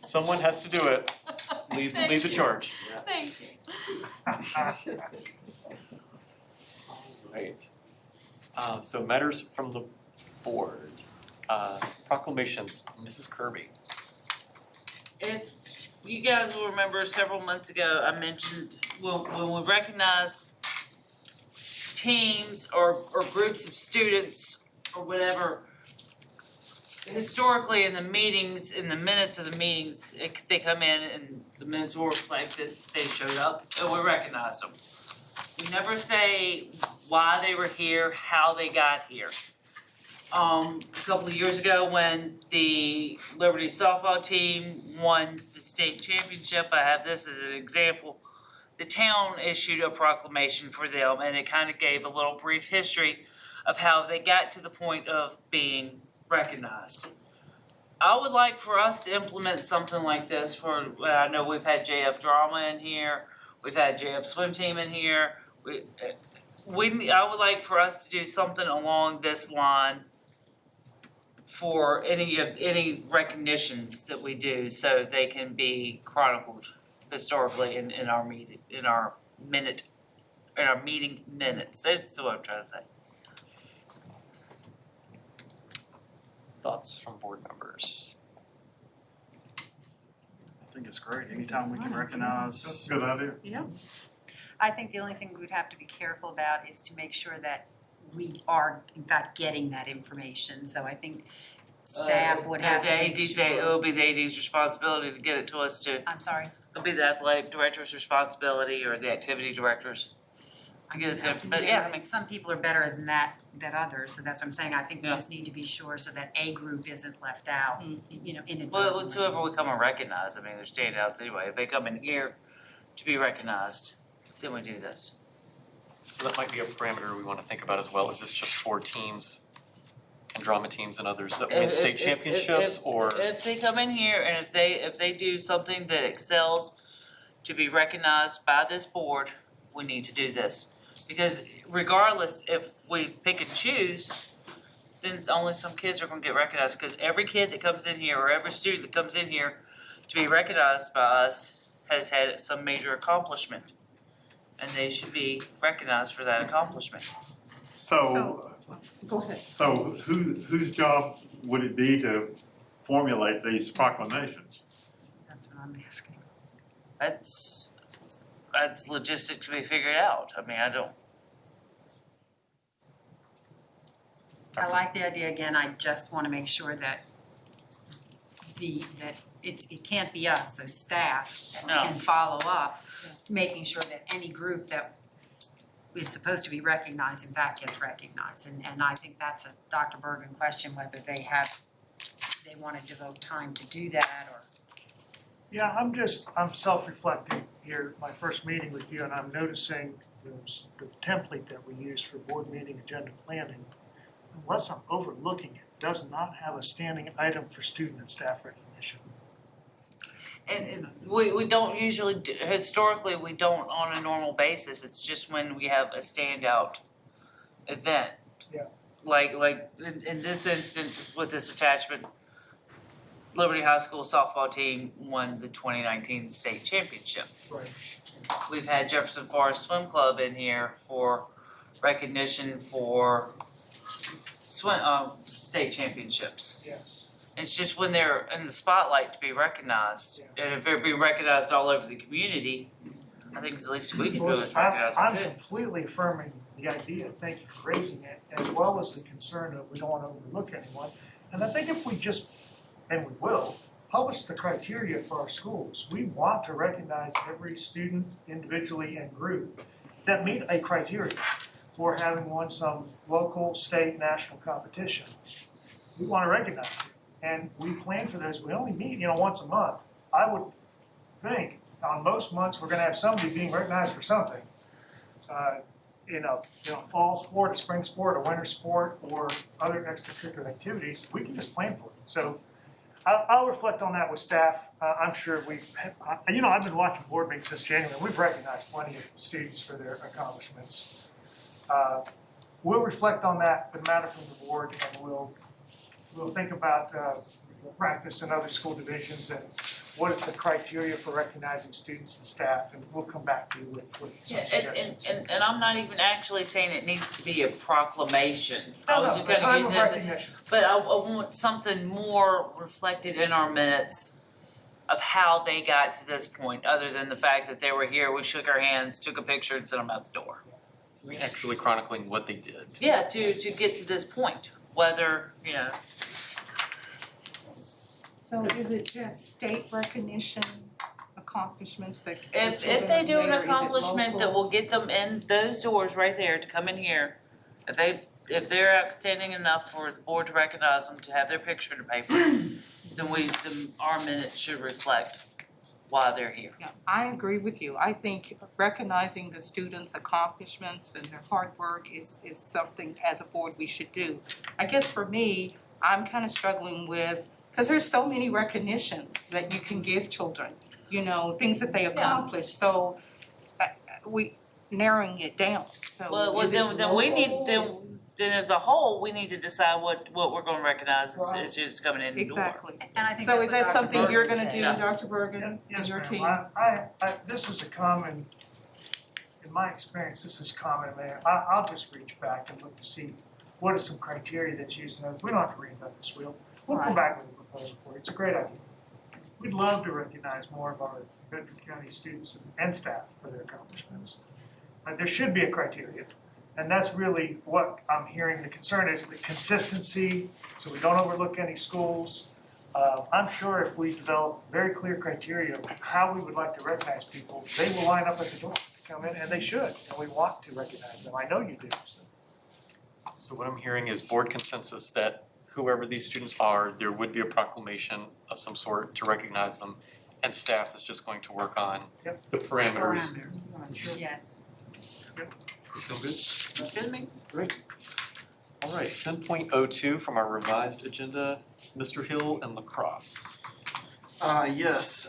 Someone has to do it. Lead the charge. Thank you. Right. So matters from the board. Proclamations, Mrs. Kirby. If you guys will remember several months ago, I mentioned when we recognize teams or groups of students or whatever, historically in the meetings, in the minutes of the meetings, they come in and the minutes will reflect that they showed up and we recognize them. We never say why they were here, how they got here. A couple of years ago when the Liberty softball team won the state championship, I have this as an example. The town issued a proclamation for them and it kind of gave a little brief history of how they got to the point of being recognized. I would like for us to implement something like this I know we've had JF drama in here, we've had JF swim team in here. I would like for us to do something along this line for any recognitions that we do, so they can be chronicled historically in our meeting minutes. That's what I'm trying to say. Thoughts from board members? I think it's great. Anytime we can recognize. That's a good idea. Yeah. I think the only thing we'd have to be careful about is to make sure that we are in fact getting that information. So I think staff would have to make sure. It will be the AD's responsibility to get it to us too. I'm sorry? It'll be the athletic director's responsibility or the activity director's. to get us, but yeah, I mean, Some people are better than that, than others, so that's what I'm saying, I think we Yeah. just need to be sure so that a group isn't left out, you know, inadvertently. well, it's whoever we come and recognize, I mean, they're standouts anyway, if they come in here to be recognized, then we do this. So that might be a parameter we want to think about as well. Is this just for teams and drama teams and others that win state championships, or? If they come in here and if they do something that excels to be recognized by this board, we need to do this. Because regardless if we pick and choose, then it's only some kids are gonna get recognized, because every kid that comes in here or every student that comes in here to be recognized by us has had some major accomplishment. And they should be recognized for that accomplishment. So, Go ahead. so whose job would it be to formulate these proclamations? That's what I'm asking. That's logistic to be figured out. I mean, I don't. I like the idea, again, I just wanna make sure that it can't be us, so staff No. can follow up, making sure that any group that is supposed to be recognized, in fact, gets recognized. And I think that's a Dr. Bergen question, whether they wanna devote time to do that, or. Yeah, I'm self-reflecting here, my first meeting with you, and I'm noticing the template that we use for board meeting agenda planning, unless I'm overlooking it, does not have a standing item for student and staff recognition. And we don't usually, historically, we don't on a normal basis. It's just when we have a standout event. Yeah. Like in this instance with this attachment, Liberty High School softball team won the 2019 state championship. Right. We've had Jefferson Forest Swim Club in here for recognition for state championships. Yes. It's just when they're in the spotlight to be recognized, and if they're being recognized all over the community, I think it's the least we can do is recognize them I'm too. completely affirming the idea, thank you for raising it, as well as the concern of we don't wanna overlook anyone. And I think if we just, and we will, publish the criteria for our schools, we want to recognize every student individually and group that meet a criteria for having won some local, state, national competition. We wanna recognize it, and we plan for those, we only meet, once a month. I would think on most months, we're gonna have somebody being recognized for something. Fall sport, a spring sport, a winter sport, or other extracurricular activities, we can just plan for it. So I'll reflect on that with staff. I'm sure I've been watching board meetings since January. We've recognized plenty of students for their accomplishments. We'll reflect on that, the matter from the board, and we'll think about practice in other school divisions and what is the criteria for recognizing students and staff, and we'll come back to you with some suggestions. And I'm not even actually saying it needs to be a proclamation. I was just the gonna time use of this, recognition. but I want something more reflected in our minutes of how they got to this point, other than the fact that they were here, we shook our hands, took a picture and sent them out the door. So we actually chronicling what they did. Yeah, to get to this point, whether, So is it just state recognition accomplishments that? If they do an Is it accomplishment that local? will get them in those doors right there to come in here, if they're outstanding enough for the board to recognize them, to have their picture in the paper, then our minutes should reflect why they're here. Yeah, I agree with you. I think recognizing the students' accomplishments and their hard work is something as a board we should do. I guess for me, I'm kind of struggling with, because there's so many recognitions that you can give children, things that they accomplish. So we narrowing it down. So Well, is it then we need, local? then as a whole, we need to decide what we're gonna recognize as it's coming in the door. Exactly. And I think So that's is what that Dr. something you're Bergen gonna do, said. Dr. Bergen, and Yes, your ma'am. team? This is a common, in my experience, this is common, man. I'll just reach back and look to see what is some criteria that's used. We don't have to reinvent this wheel. We'll come back with a proposal for you. It's a great idea. We'd love to recognize more of our Bedford County students and staff for their accomplishments. There should be a criteria, and that's really what I'm hearing. The concern is the consistency, so we don't overlook any schools. I'm sure if we develop very clear criteria of how we would like to recognize people, they will line up at the door. come in, and they should, and we want to recognize them. I know you do, so. So what I'm hearing is board consensus that whoever these students are, there would be a proclamation of some sort to recognize them, and staff is just going to work on Yep. the parameters. Yes. Feel good? That's good to me. Great. All right, 10.02 from our revised agenda, Mr. Hill and Lacrosse. Yes,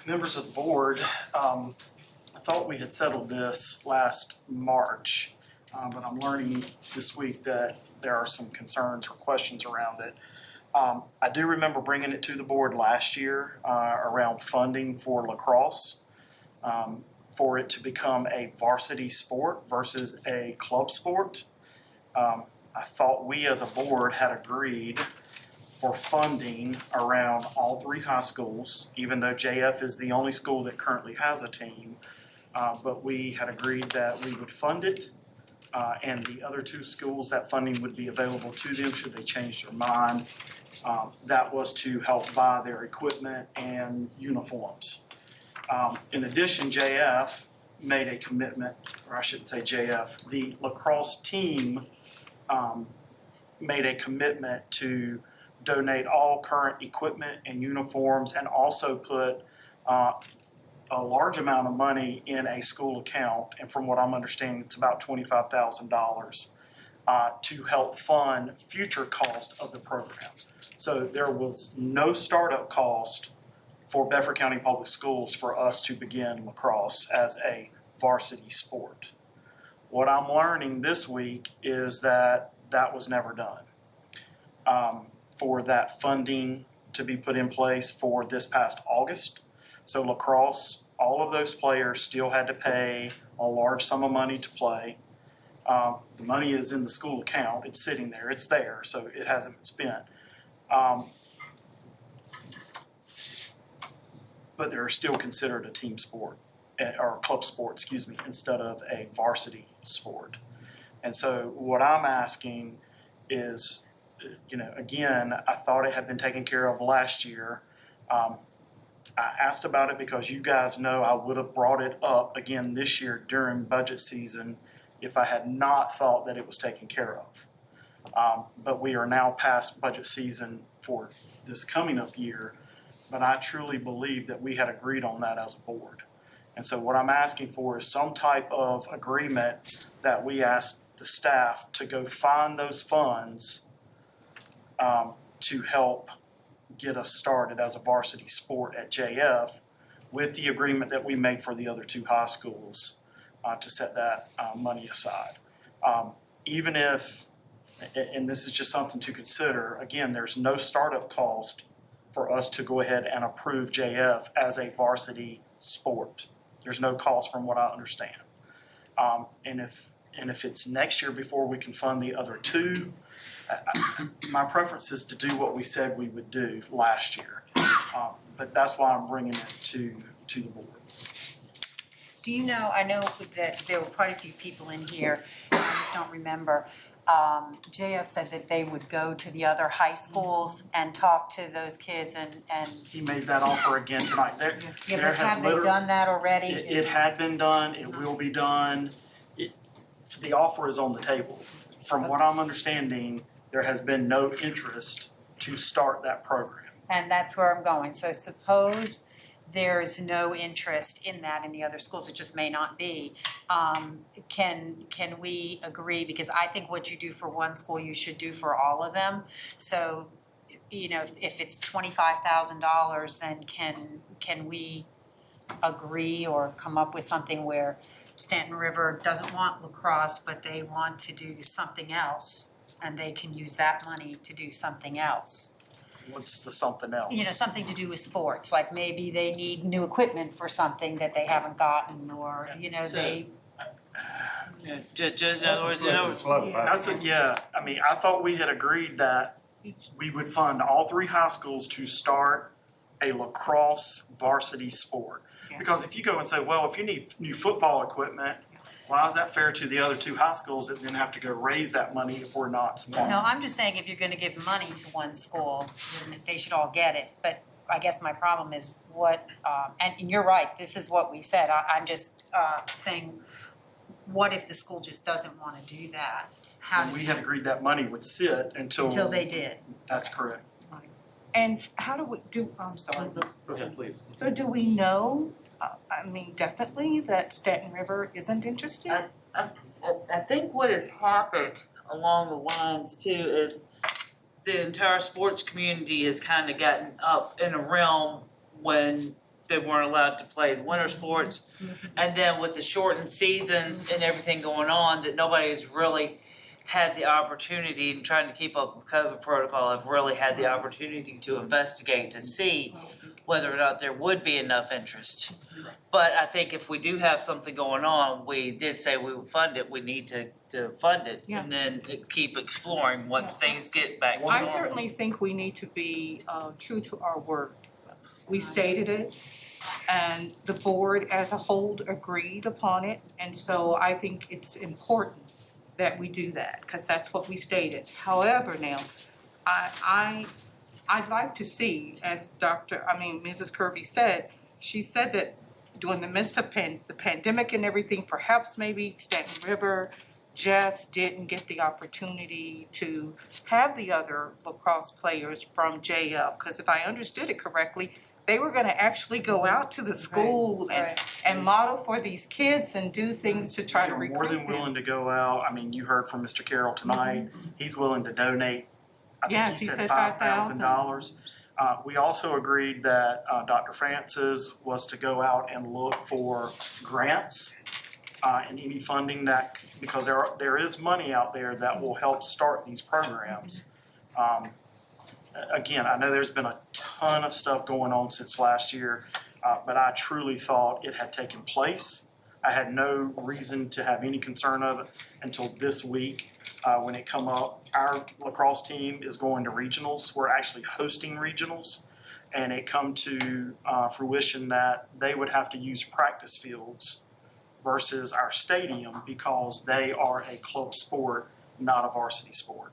members of the board, I thought we had settled this last March, but I'm learning this week that there are some concerns or questions around it. I do remember bringing it to the board last year, around funding for lacrosse, for it to become a varsity sport versus a club sport. I thought we as a board had agreed for funding around all three high schools, even though JF is the only school that currently has a team. But we had agreed that we would fund it, and the other two schools, that funding would be available to them should they change their mind. That was to help buy their equipment and uniforms. In addition, JF made a commitment, or I shouldn't say JF, the lacrosse team made a commitment to donate all current equipment and uniforms, and also put a large amount of money in a school account, and from what I'm understanding, it's about $25,000 to help fund future cost of the program. So there was no startup cost for Bedford County Public Schools for us to begin lacrosse as a varsity sport. What I'm learning this week is that that was never done. For that funding to be put in place for this past August. So lacrosse, all of those players still had to pay a large sum of money to play. The money is in the school account, it's sitting there, it's there, so it hasn't been spent. But they're still considered a team sport, or a club sport, excuse me, instead of a varsity sport. And so what I'm asking is, again, I thought it had been taken care of last year. I asked about it because you guys know I would have brought it up again this year during budget season if I had not thought that it was taken care of. But we are now past budget season for this coming up year, but I truly believe that we had agreed on that as a board. And so what I'm asking for is some type of agreement that we ask the staff to go find those funds to help get us started as a varsity sport at JF, with the agreement that we made for the other two high schools to set that money aside. Even if, and this is just something to consider, again, there's no startup cost for us to go ahead and approve JF as a varsity sport. There's no cost from what I understand. And if it's next year before we can fund the other two, my preference is to do what we said we would do last year. But that's why I'm bringing it to the board. Do you know, I know that there were quite a few people in here, I just don't remember. JF said that they would go to the other high schools and talk to those kids and. He made that offer again tonight. Yeah, but have they done that already? It had been done, it will be done. The offer is on the table. From what I'm understanding, there has been no interest to start that program. And that's where I'm going. So suppose there's no interest in that in the other schools, it just may not be. Can we agree, because I think what you do for one school, you should do for all of them. So, if it's $25,000, then can we agree or come up with something where Stanton River doesn't want lacrosse, but they want to do something else, and they can use that money to do something else? What's the something else? Something to do with sports, like maybe they need new equipment for something that they haven't gotten, or, they. I thought we had agreed that we would fund all three high schools to start a lacrosse varsity sport. Because if you go and say, well, if you need new football equipment, why is that fair to the other two high schools that then have to go raise that money if we're not smart? No, I'm just saying if you're gonna give money to one school, then they should all get it, but I guess my problem is what, and you're right, this is what we said, I'm just saying, what if the school just doesn't wanna do that? How And we had agreed that money would sit until. Until they did. That's correct. And how do we do, I'm sorry. Go ahead, please. So do we know, definitely that Staten River isn't interested? I think what has happened along the lines too is the entire sports community has kind of gotten up in a realm when they weren't allowed to play the winter sports. And then with the shortened seasons and everything going on, that nobody has really had the opportunity, and trying to keep up with COVID protocol, have really had the opportunity to investigate to see whether or not there would be enough interest. But I think if we do have something going on, we did say we would fund it, we need to fund it. Yeah. And then keep exploring once things get back to I normal. certainly think we need to be true to our word. We stated it, and the board as a whole agreed upon it, and so I think it's important that we do that, because that's what we stated. However, now, I'd like to see, as Mrs. Kirby said, she said that during the midst of the pandemic and everything, perhaps maybe Staten River just didn't get the opportunity to have the other lacrosse players from JF, because if I understood it correctly, they were gonna actually go out to the school and model for these kids and do things to try to We're recruit more them. than willing to go out. I mean, you heard from Mr. Carroll tonight. He's willing to donate. I think Yes, he he said said $5,000. We also agreed that Dr. Francis was to go out and look for grants and any funding that, because there is money out there that will help start these programs. Again, I know there's been a ton of stuff going on since last year, but I truly thought it had taken place. I had no reason to have any concern of it until this week when it come up. Our lacrosse team is going to regionals. We're actually hosting regionals. And it come to fruition that they would have to use practice fields versus our stadium because they are a club sport, not a varsity sport.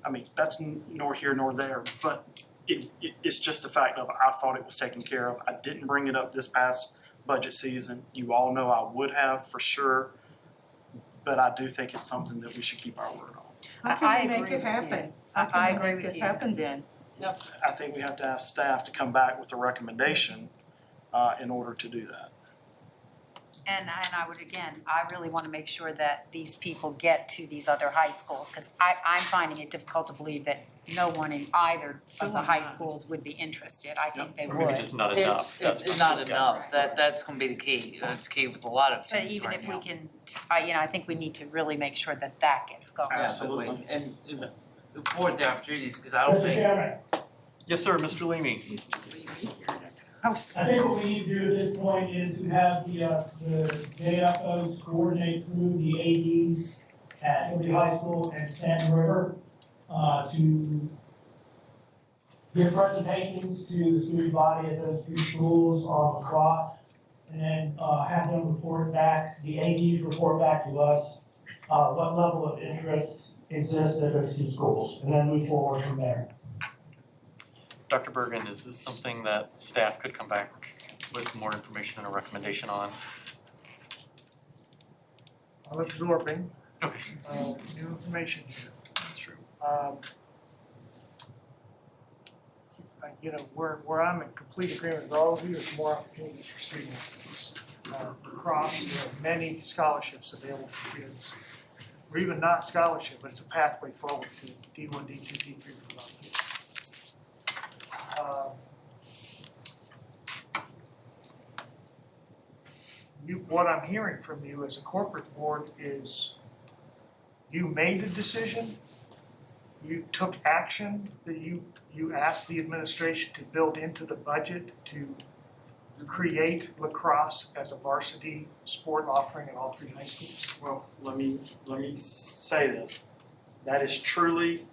I mean, that's nor here nor there, but it's just the fact of I thought it was taken care of. I didn't bring it up this past budget season. You all know I would have for sure, but I do think it's something that we should keep our word on. How can we make it happen? How I can we agree make with this you. happen then? I think we have to ask staff to come back with a recommendation in order to do that. And I would, again, I really want to make sure that these people get to these other high schools, because I'm finding it difficult to believe that no one in either of the high schools would be interested. I think they Or maybe would. just not enough. It's not enough, that's gonna be the key, that's key with a lot of But teams even right if we now. can, I think we need to really make sure that that gets going. Absolutely, and afford the opportunities, cause I don't Mr. think. Chairman, Yes, sir, Mr. Leamy. I think what we need to do at this point is to have the JFOs coordinate through the ADs at Liberty High School and Stanton River, to give presentations to the student body at those two schools on lacrosse, and then, have them report back, the ADs report back to us, what level of interest exists at those two schools, and then move forward from there. Dr. Bergen, is this something that staff could come back with more information and a recommendation on? I'm absorbing Okay. new information here. That's true. Where I'm in complete agreement with all of you is more opportunities for student athletes. Across, we have many scholarships available for kids, or even not scholarship, but it's a pathway forward to D1, D2, D3 for a lot of kids. What I'm hearing from you as a corporate board is you made a decision, you took action, that you asked the administration to build into the budget to create lacrosse as a varsity sport offering in all three high schools. Well, let me say this. That is truly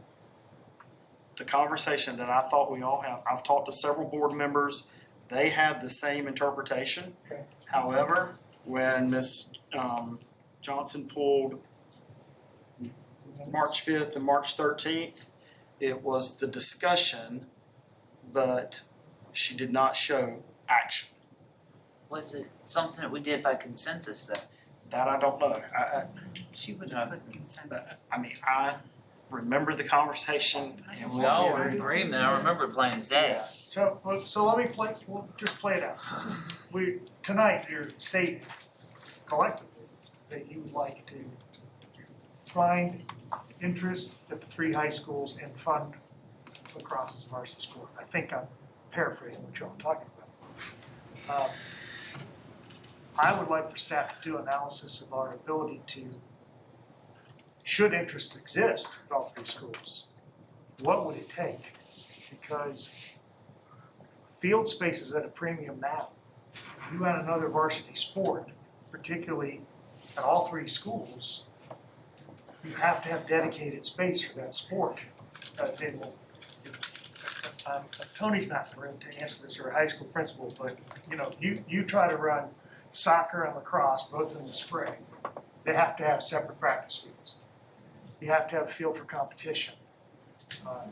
the conversation that I thought we all have. I've talked to several board members. They had the same interpretation. Okay. However, when Ms. Johnson pulled March 5th and March 13th, it was the discussion but she did not show action. Was it something that we did by consensus though? That I don't know. She would have put consensus. I mean, I remember the conversation. And we all were in agreement, I remember plain as day. So let me just play it out. Tonight, you're stating collectively that you would like to find interest at the 3 high schools and fund lacrosse as varsity sport. I think I'm paraphrasing what you're all talking about. I would like for staff to do analysis of our ability to, should interest exist at all 3 schools, what would it take? Because field space is at a premium now. You add another varsity sport, particularly at all 3 schools, you have to have dedicated space for that sport. Tony's not going to answer this, or a high school principal, but you try to run soccer and lacrosse both in the spring. They have to have separate practice fields. You have to have a field for competition.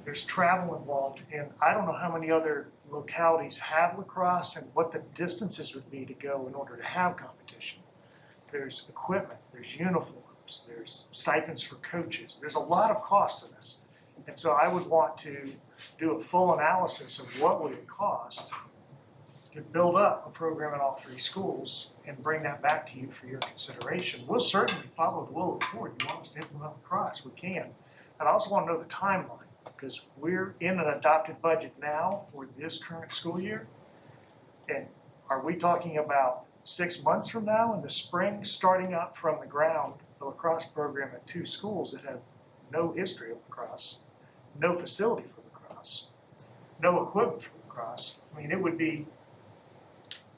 There's travel involved, and I don't know how many other localities have lacrosse and what the distances would be to go in order to have competition. There's equipment, there's uniforms, there's stipends for coaches. There's a lot of cost to this. And so I would want to do a full analysis of what would it cost to build up a program in all 3 schools and bring that back to you for your consideration. We'll certainly follow the will of the board. You want us to implement lacrosse, we can. And I also want to know the timeline, because we're in an adopted budget now for this current school year. And are we talking about 6 months from now in the spring, starting up from the ground, the lacrosse program at 2 schools that have no history of lacrosse, no facility for lacrosse, no equipment for lacrosse? I mean, it would be,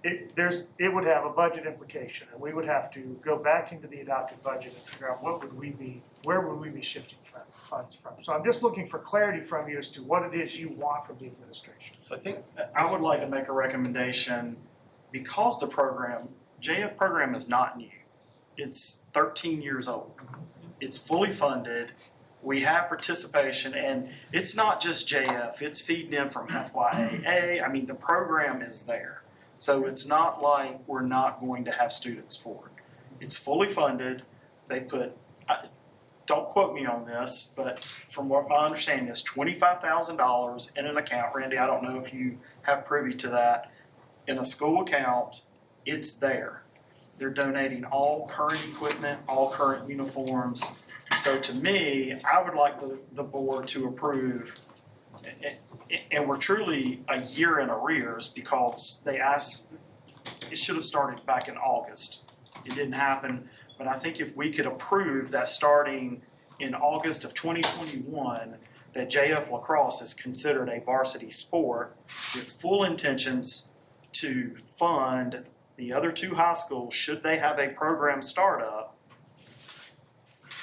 it would have a budget implication, and we would have to go back into the adopted budget and figure out where would we be shifting funds from. So I'm just looking for clarity from you as to what it is you want from the administration. So I think I would like to make a recommendation, because the JF program is not new. It's 13 years old. It's fully funded. We have participation, and it's not just JF, it's feeding in from FYAA. I mean, the program is there. So it's not like we're not going to have students for it. It's fully funded. They put, don't quote me on this, but from what my understanding is $25,000 in an account. Randy, I don't know if you have privy to that. In a school account, it's there. They're donating all current equipment, all current uniforms. So to me, I would like the board to approve, and we're truly a year in arrears because they asked, it should have started back in August. It didn't happen, but I think if we could approve that starting in August of 2021, that JF Lacrosse is considered a varsity sport with full intentions to fund the other 2 high schools should they have a program startup.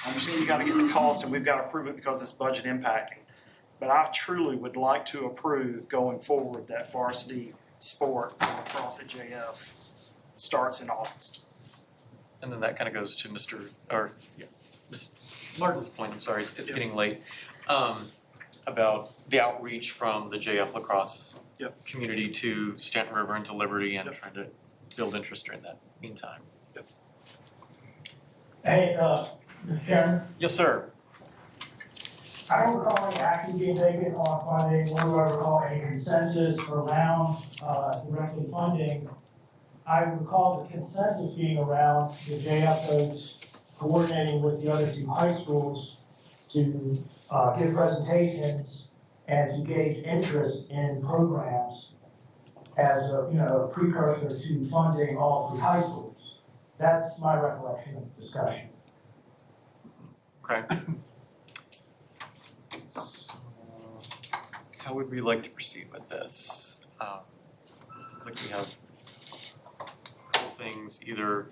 I understand you gotta get the cost and we've gotta approve it because it's budget impacting. But I truly would like to approve going forward that varsity sport for lacrosse at JF starts in August. And then that kind of goes to Ms. Martin's point, I'm sorry, it's getting late, about the outreach from the JF Lacrosse community to Stanton River and to Liberty and trying to build interest during that meantime. Hey, Mr. Chairman, Yes, sir. I don't recall any action being taken on funding, nor do I recall any consensus around directly funding. I recall the consensus being around the JF folks coordinating with the other 2 high schools to give presentations and to gauge interest in programs as a precursor to funding all 3 high schools. That's my recollection of the discussion. Okay. So, how would we like to proceed with this? Seems like we have a couple things, either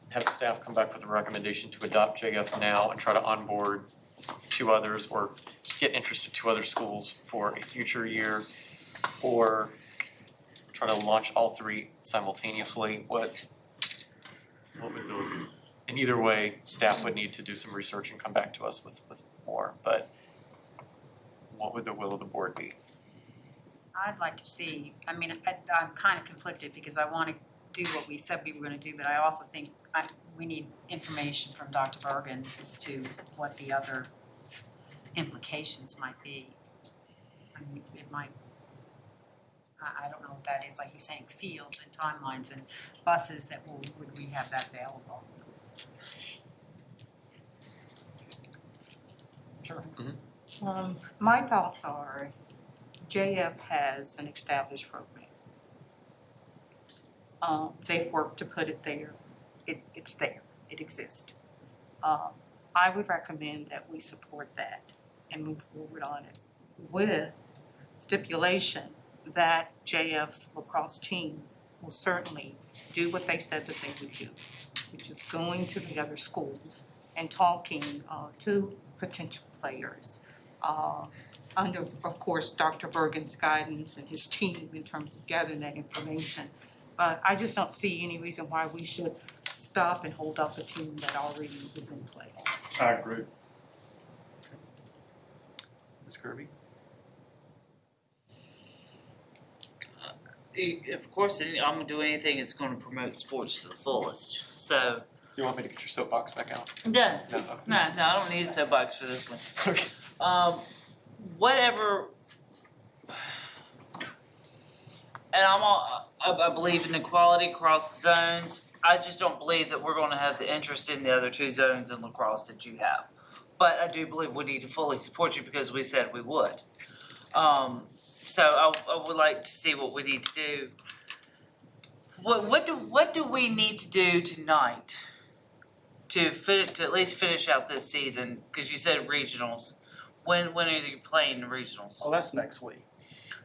have staff come back with a recommendation to adopt JF now and try to onboard 2 others, or get interest in 2 other schools for a future year, or try to launch all 3 simultaneously. What would the, in either way, staff would need to do some research and come back to us with more, but what would the will of the board be? I'd like to see, I'm kind of conflicted because I want to do what we said we were going to do, but I also think we need information from Dr. Bergen as to what the other implications might be. I mean, it might, I don't know what that is, like he's saying fields and timelines and buses that would we have that available? Sure. My thoughts are JF has an established program. They've worked to put it there. It's there. It exists. I would recommend that we support that and move forward on it with stipulation that JF's lacrosse team will certainly do what they said that they would do, which is going to the other schools and talking to potential players under, of course, Dr. Bergen's guidance and his team in terms of gathering that information. But I just don't see any reason why we should stop and hold up a team that already is in place. I agree. Ms. Kirby? Of course, I'm gonna do anything that's gonna promote sports to the fullest, so. You want me to get your soapbox back out? No, No, okay. no, I don't need a soapbox for this one. Whatever. And I believe in equality across the zones. I just don't believe that we're gonna have the interest in the other two zones in lacrosse that you have. But I do believe we need to fully support you because we said we would. So I would like to see what we need to do. What do we need to do tonight to at least finish out this season? Because you said regionals. When are you playing the regionals? Well, that's next week.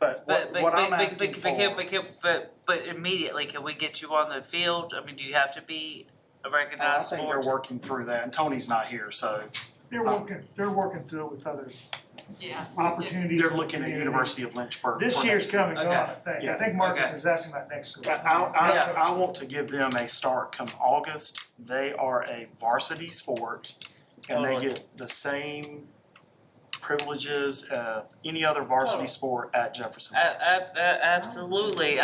But what I'm asking for. But immediately, can we get you on the field? I mean, do you have to be a recognized I think sport? they're working through that, and Tony's not here, so They're working through it with other Yeah. opportunities. they're looking at University of Lynchburg. This for year's next coming on, Okay. I think. Yeah. I think Marcus Okay. is asking about next school. I want to give them a start come August. They are a varsity sport, and they Totally. get the same privileges of any other varsity sport at Jefferson. Absolutely.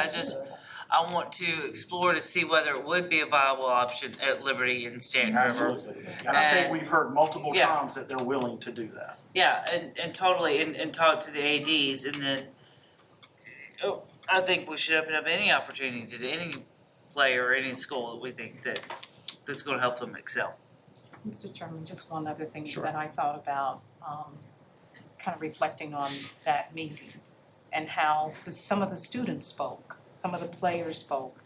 I want to explore to see whether it would be a viable option at Liberty and Stanton River. Absolutely. And I think we've heard multiple Yeah. times that they're willing to do that. Yeah, and totally, and talk to the ADs, and then, I think we should open up any opportunity to any player or any school that we think that's gonna help them excel. Mr. Chairman, just one other thing Sure. that I thought about, kind of reflecting on that meeting and how some of the students spoke, some of the players spoke.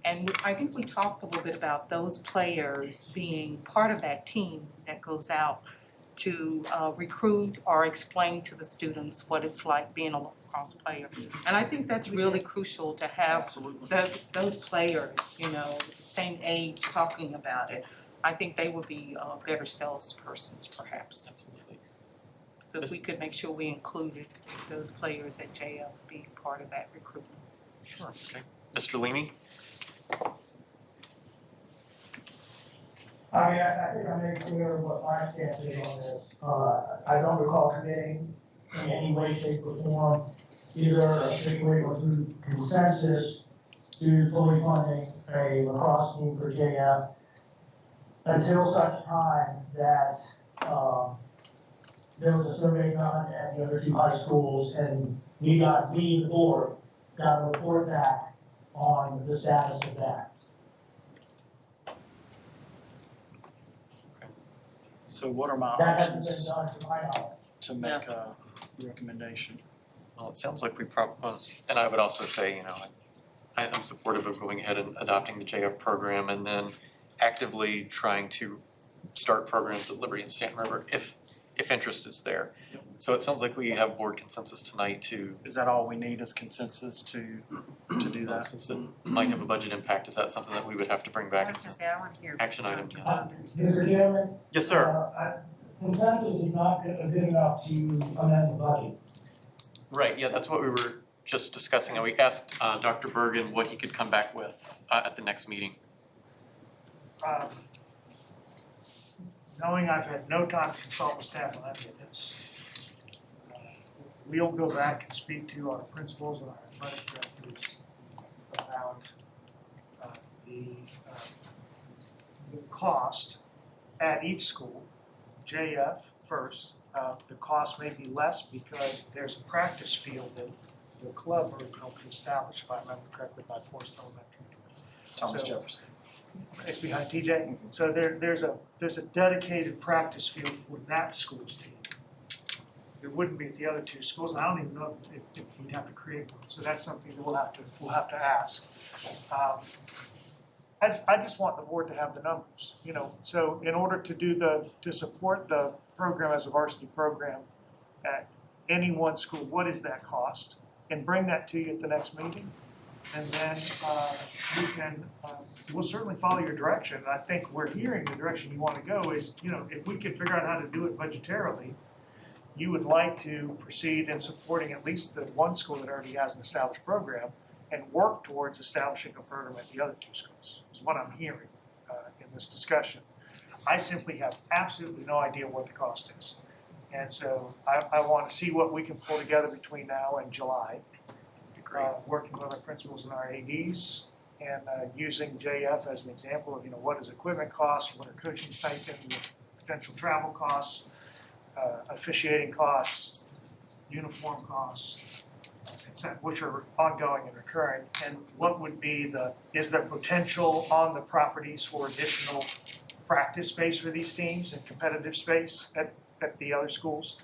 And I think we talked a little bit about those players being part of that team that goes out to recruit or explain to the students what it's like being a lacrosse player. And I think that's really crucial to have those players, the same age talking about it. I think they would be better salespersons perhaps. Absolutely. So if we could make sure we included those players at JF being part of that recruitment. Sure, okay. Mr. Leamy? I think I made clear what my stance is on this. I don't recall committing in any way, shape, or form, either officially or through consensus, to fully funding a lacrosse team for JF until such time that, there was a survey done at the other two high schools, and we, the board, got a report back on the status of that. So what are my That hasn't been options done to my knowledge. to make a recommendation? Well, it sounds like and I would also say, I'm supportive of going ahead and adopting the JF program and then actively trying to start programs at Liberty and Stanton River if interest is there. So it sounds like we have board consensus tonight to. Is that all we need is consensus to do that? Since it might have a budget impact, is that something that we would have to bring back I was as gonna say, I want to hear. action item? Mr. Chairman? Yes, sir. Consensus is not good enough to amend the budget. Right, yeah, that's what we were just discussing, and we asked Dr. Bergen what he could come back with at the next meeting. Knowing I've had no time to consult with staff on any of this, we'll go back and speak to our principals and our athletic directors about the cost at each school. JF first, the cost may be less because there's a practice field that the club group helped to establish, if I remember correctly, by Forest Elementary. Thomas So- Jefferson. It's behind TJ. So there's a dedicated practice field for that school's team. There wouldn't be at the other two schools, and I don't even know if we'd have to create one. So that's something that we'll have to ask. I just want the board to have the numbers, you know. So in order to support the program as a varsity program at any one school, what is that cost? And bring that to you at the next meeting. And then we'll certainly follow your direction. And I think we're hearing the direction you want to go is, you know, if we can figure out how to do it budgetarily, you would like to proceed in supporting at least the one school that already has an established program and work towards establishing a program at the other two schools, is what I'm hearing in this discussion. I simply have absolutely no idea what the cost is. And so I want to see what we can pull together between now and July. Working with our principals and our ADs and using JF as an example of, you know, what does equipment cost, what are coaching stipend, potential travel costs, officiating costs, uniform costs, etc., which are ongoing and recurring, and what would be is there potential on the properties for additional practice space for these teams and competitive space at the other schools?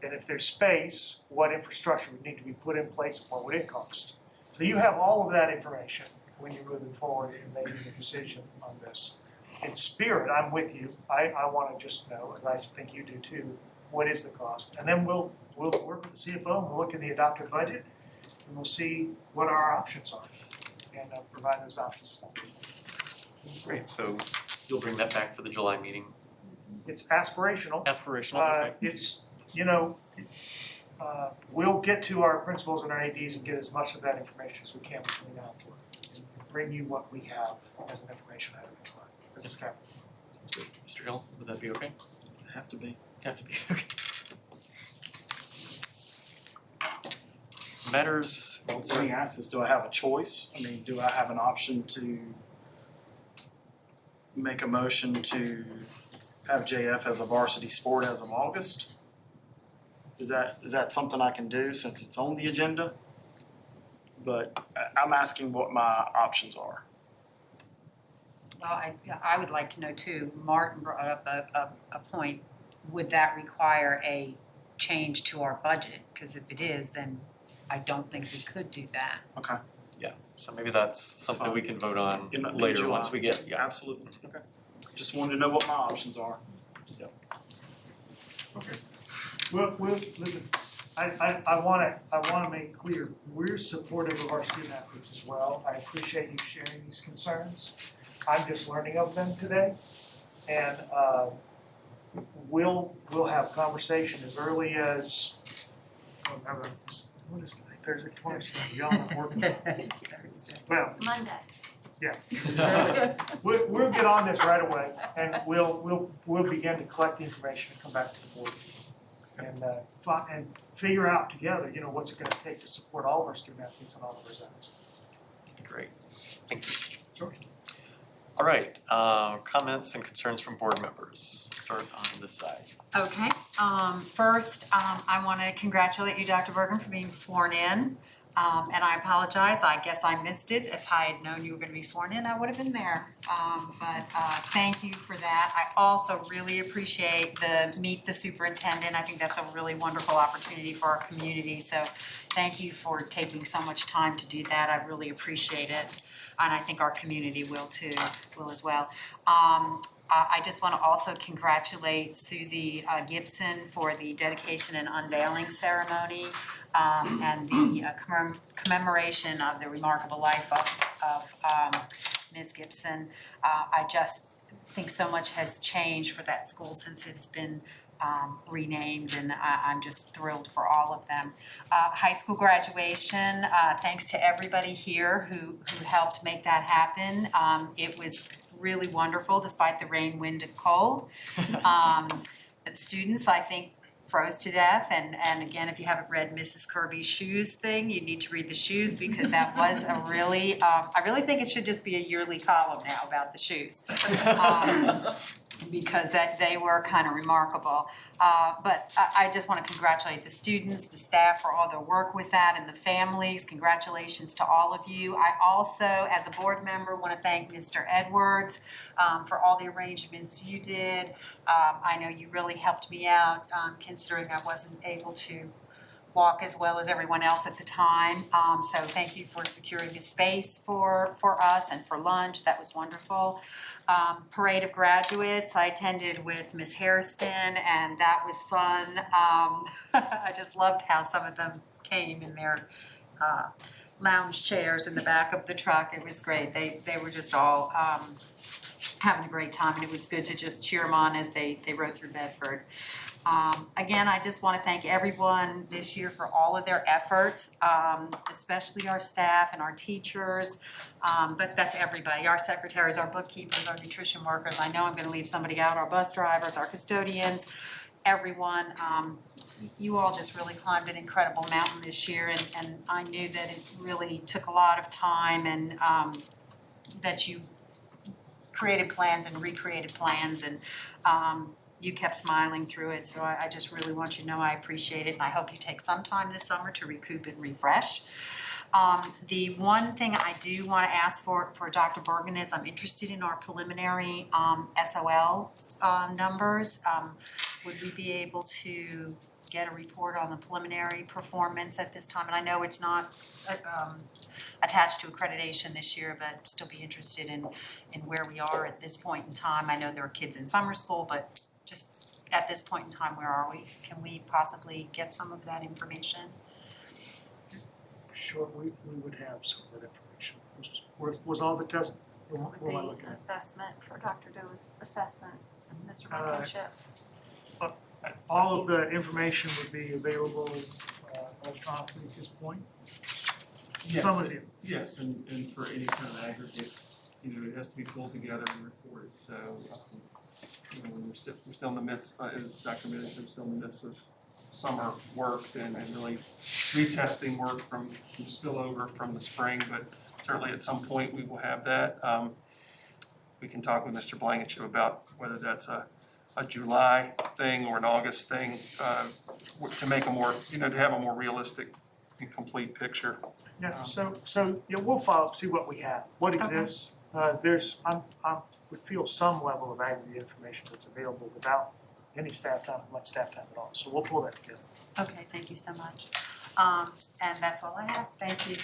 And if there's space, what infrastructure would need to be put in place and what would it cost? So you have all of that information when you're moving forward and making a decision on this. In spirit, I'm with you. I want to just know, as I think you do too, what is the cost? And then we'll work with the CFO and we'll look in the adopted budget and we'll see what our options are and provide those options to the board. Great, so you'll bring that back for the July meeting? It's aspirational. Aspirational, okay. It's, you know, we'll get to our principals and our ADs and get as much of that information as we can between now and July. And bring you what we have as an information item next time, as a staff. Sounds good. Mr. Hill, would that be okay? Have to be. Have to be, okay. Matters. Well, let me ask this, do I have a choice? I mean, do I have an option to make a motion to have JF as a varsity sport as of August? Is that something I can do since it's on the agenda? But I'm asking what my options are. Well, I would like to know too, Martin brought up a point, would that require a change to our budget? Because if it is, then I don't think we could do that. Okay. Yeah, so maybe that's something we can vote on In later July. once we get, yeah. Absolutely, okay. Just wanted to know what my options are. Okay. Well, listen, I wanna make clear, we're supportive of our student athletes as well. I appreciate you sharing these concerns. I'm just learning of them today. And we'll have conversation as early as, I don't remember, what is today, Thursday, 20th, y'all are working. Well, Monday. yeah. We'll get on this right away and we'll begin to collect the information and come back to the board. And figure out together, you know, what's it gonna take to support all of our student athletes on all of our zones. Great, thank you. Sure. All right, comments and concerns from board members. Start on this side. Okay, first, I want to congratulate you, Dr. Bergen, for being sworn in. And I apologize, I guess I missed it. If I had known you were going to be sworn in, I would have been there. But thank you for that. I also really appreciate the Meet the Superintendent. I think that's a really wonderful opportunity for our community. So thank you for taking so much time to do that. I really appreciate it. And I think our community will too, will as well. I just want to also congratulate Susie Gibson for the dedication and unveiling ceremony and the commemoration of the remarkable life of Ms. Gibson. I just think so much has changed for that school since it's been renamed, and I'm just thrilled for all of them. High school graduation, thanks to everybody here who helped make that happen. It was really wonderful despite the rain, wind, and cold. The students, I think, froze to death. And again, if you haven't read Mrs. Kirby's shoes thing, you need to read the shoes because that was a really, I really think it should just be a yearly column now about the shoes. Because they were kind of remarkable. But I just want to congratulate the students, the staff for all their work with that, and the families. Congratulations to all of you. I also, as a board member, want to thank Mr. Edwards for all the arrangements you did. I know you really helped me out considering I wasn't able to walk as well as everyone else at the time. So thank you for securing the space for us and for lunch. That was wonderful. Parade of graduates, I attended with Ms. Hairston, and that was fun. I just loved how some of them came in their lounge chairs in the back of the truck. It was great. They were just all having a great time, and it was good to just cheer them on as they rode through Bedford. Again, I just want to thank everyone this year for all of their efforts, especially our staff and our teachers, but that's everybody, our secretaries, our bookkeepers, our nutrition workers. I know I'm going to leave somebody out, our bus drivers, our custodians, everyone. You all just really climbed an incredible mountain this year, and I knew that it really took a lot of time, and that you created plans and recreated plans, and you kept smiling through it, so I just really want you to know I appreciate it, and I hope you take some time this summer to recoup and refresh. The one thing I do want to ask for Dr. Bergen is I'm interested in our preliminary SOL numbers. Would we be able to get a report on the preliminary performance at this time? And I know it's not attached to accreditation this year, but still be interested in where we are at this point in time. I know there are kids in summer school, but just at this point in time, where are we? Can we possibly get some of that information? Sure, we would have some of that information. Was all the test? What would the assessment for Dr. Dewey's assessment, Mr. Blankenship? All of the information would be available electronically at this point? Yes, Some of it. yes, and for any kind of aggregate, it has to be pulled together and reported, so, we're still in the midst, as Dr. Minnis said, we're still in the midst of summer work and really retesting work from spillover from the spring, but certainly at some point we will have that. We can talk with Mr. Blankenship about whether that's a July thing or an August thing, to make a more, to have a more realistic and complete picture. Yeah, so we'll follow up, see what we have, what exists. I would feel some level of aggregate information that's available without any staff time, much staff time at all. So we'll pull that together. Okay, thank you so much. And that's all I have. Thank you.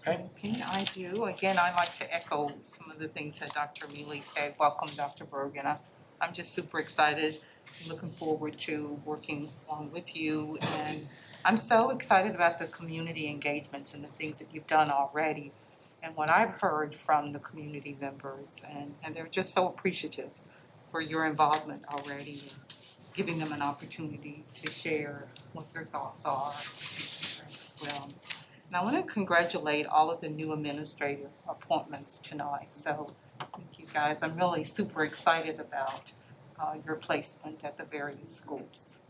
Okay, I do. Again, I'd like to echo some of the things that Dr. Mealy said. Welcome, Dr. Bergen. I'm just super excited, looking forward to working along with you. And I'm so excited about the community engagements and the things that you've done already and what I've heard from the community members. And they're just so appreciative for your involvement already, and giving them an opportunity to share what their thoughts are as well. And I want to congratulate all of the new administrative appointments tonight. So thank you guys. I'm really super excited about your placement at the various schools.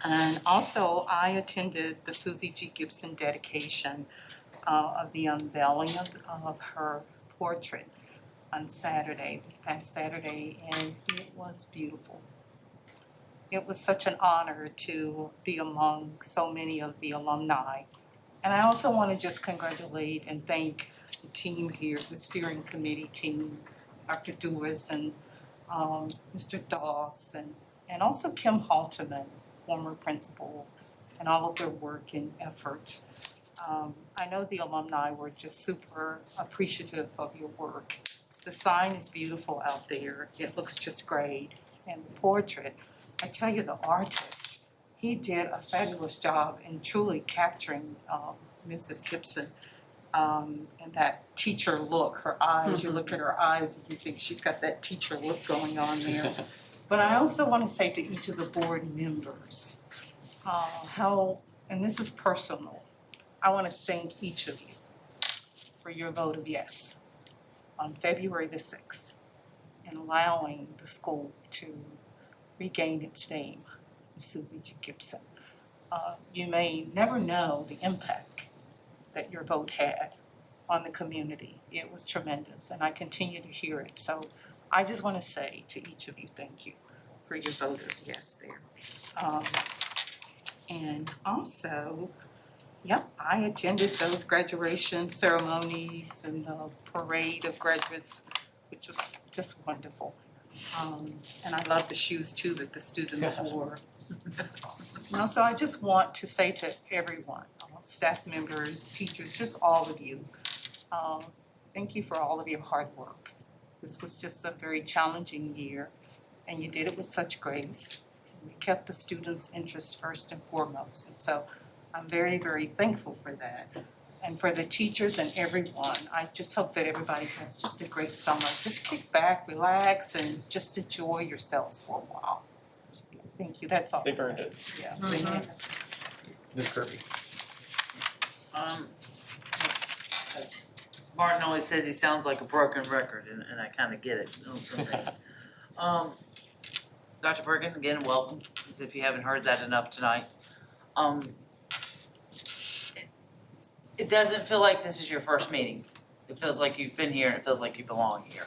And also, I attended the Susie G. Gibson dedication of the unveiling of her portrait on Saturday, this past Saturday, and it was beautiful. It was such an honor to be among so many of the alumni. And I also want to just congratulate and thank the team here, the steering committee team, Dr. Dewis and Mr. Doss, and also Kim Halterman, former principal, and all of their work and efforts. I know the alumni were just super appreciative of your work. The sign is beautiful out there. It looks just great. And the portrait, I tell you, the artist, he did a fabulous job in truly capturing Mrs. Gibson and that teacher look, her eyes, you look at her eyes and you think she's got that teacher look going on there. But I also want to say to each of the board members and this is personal, I want to thank each of you for your vote of yes on February the 6th in allowing the school to regain its name, Susie G. Gibson. You may never know the impact that your vote had on the community. It was tremendous, and I continue to hear it. So I just want to say to each of you, thank you for your vote of yes there. And also, yep, I attended those graduation ceremonies and the parade of graduates, which was just wonderful. And I love the shoes too that the students wore. So I just want to say to everyone, staff members, teachers, just all of you, thank you for all of your hard work. This was just a very challenging year, and you did it with such grace. You kept the students' interest first and foremost, and so I'm very, very thankful for that. And for the teachers and everyone, I just hope that everybody has just a great summer. Just kick back, relax, and just enjoy yourselves for a while. Thank you, that's all. They've earned it. Yeah, they have. Ms. Kirby. Martin always says he sounds like a broken record, and I kind of get it on some things. Dr. Bergen, again, welcome, as if you haven't heard that enough tonight. It doesn't feel like this is your first meeting. It feels like you've been here, and it feels like you belong here.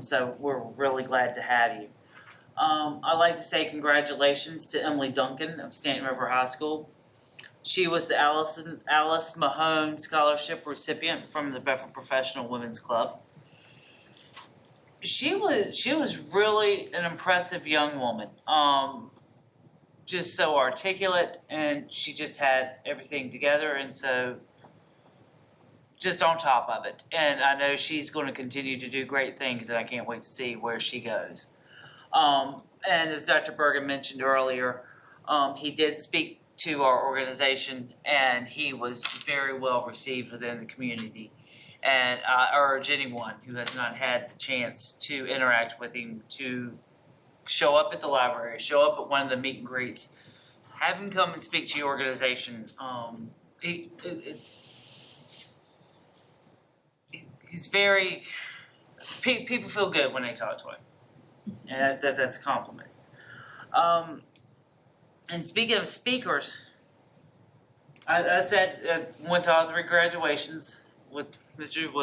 So we're really glad to have you. I'd like to say congratulations to Emily Duncan of Stanton River High School. She was the Alice Mahone Scholarship recipient from the Bedford Professional Women's Club. She was really an impressive young woman. Just so articulate, and she just had everything together, and so just on top of it. And I know she's going to continue to do great things, and I can't wait to see where she goes. And as Dr. Bergen mentioned earlier, he did speak to our organization, and he was very well received within the community. And I urge anyone who has not had the chance to interact with him to show up at the library, show up at one of the meet and greets, have him come and speak to your organization. He's very, people feel good when they talk to him, and that's a compliment. And speaking of speakers, I said went to all 3 graduations with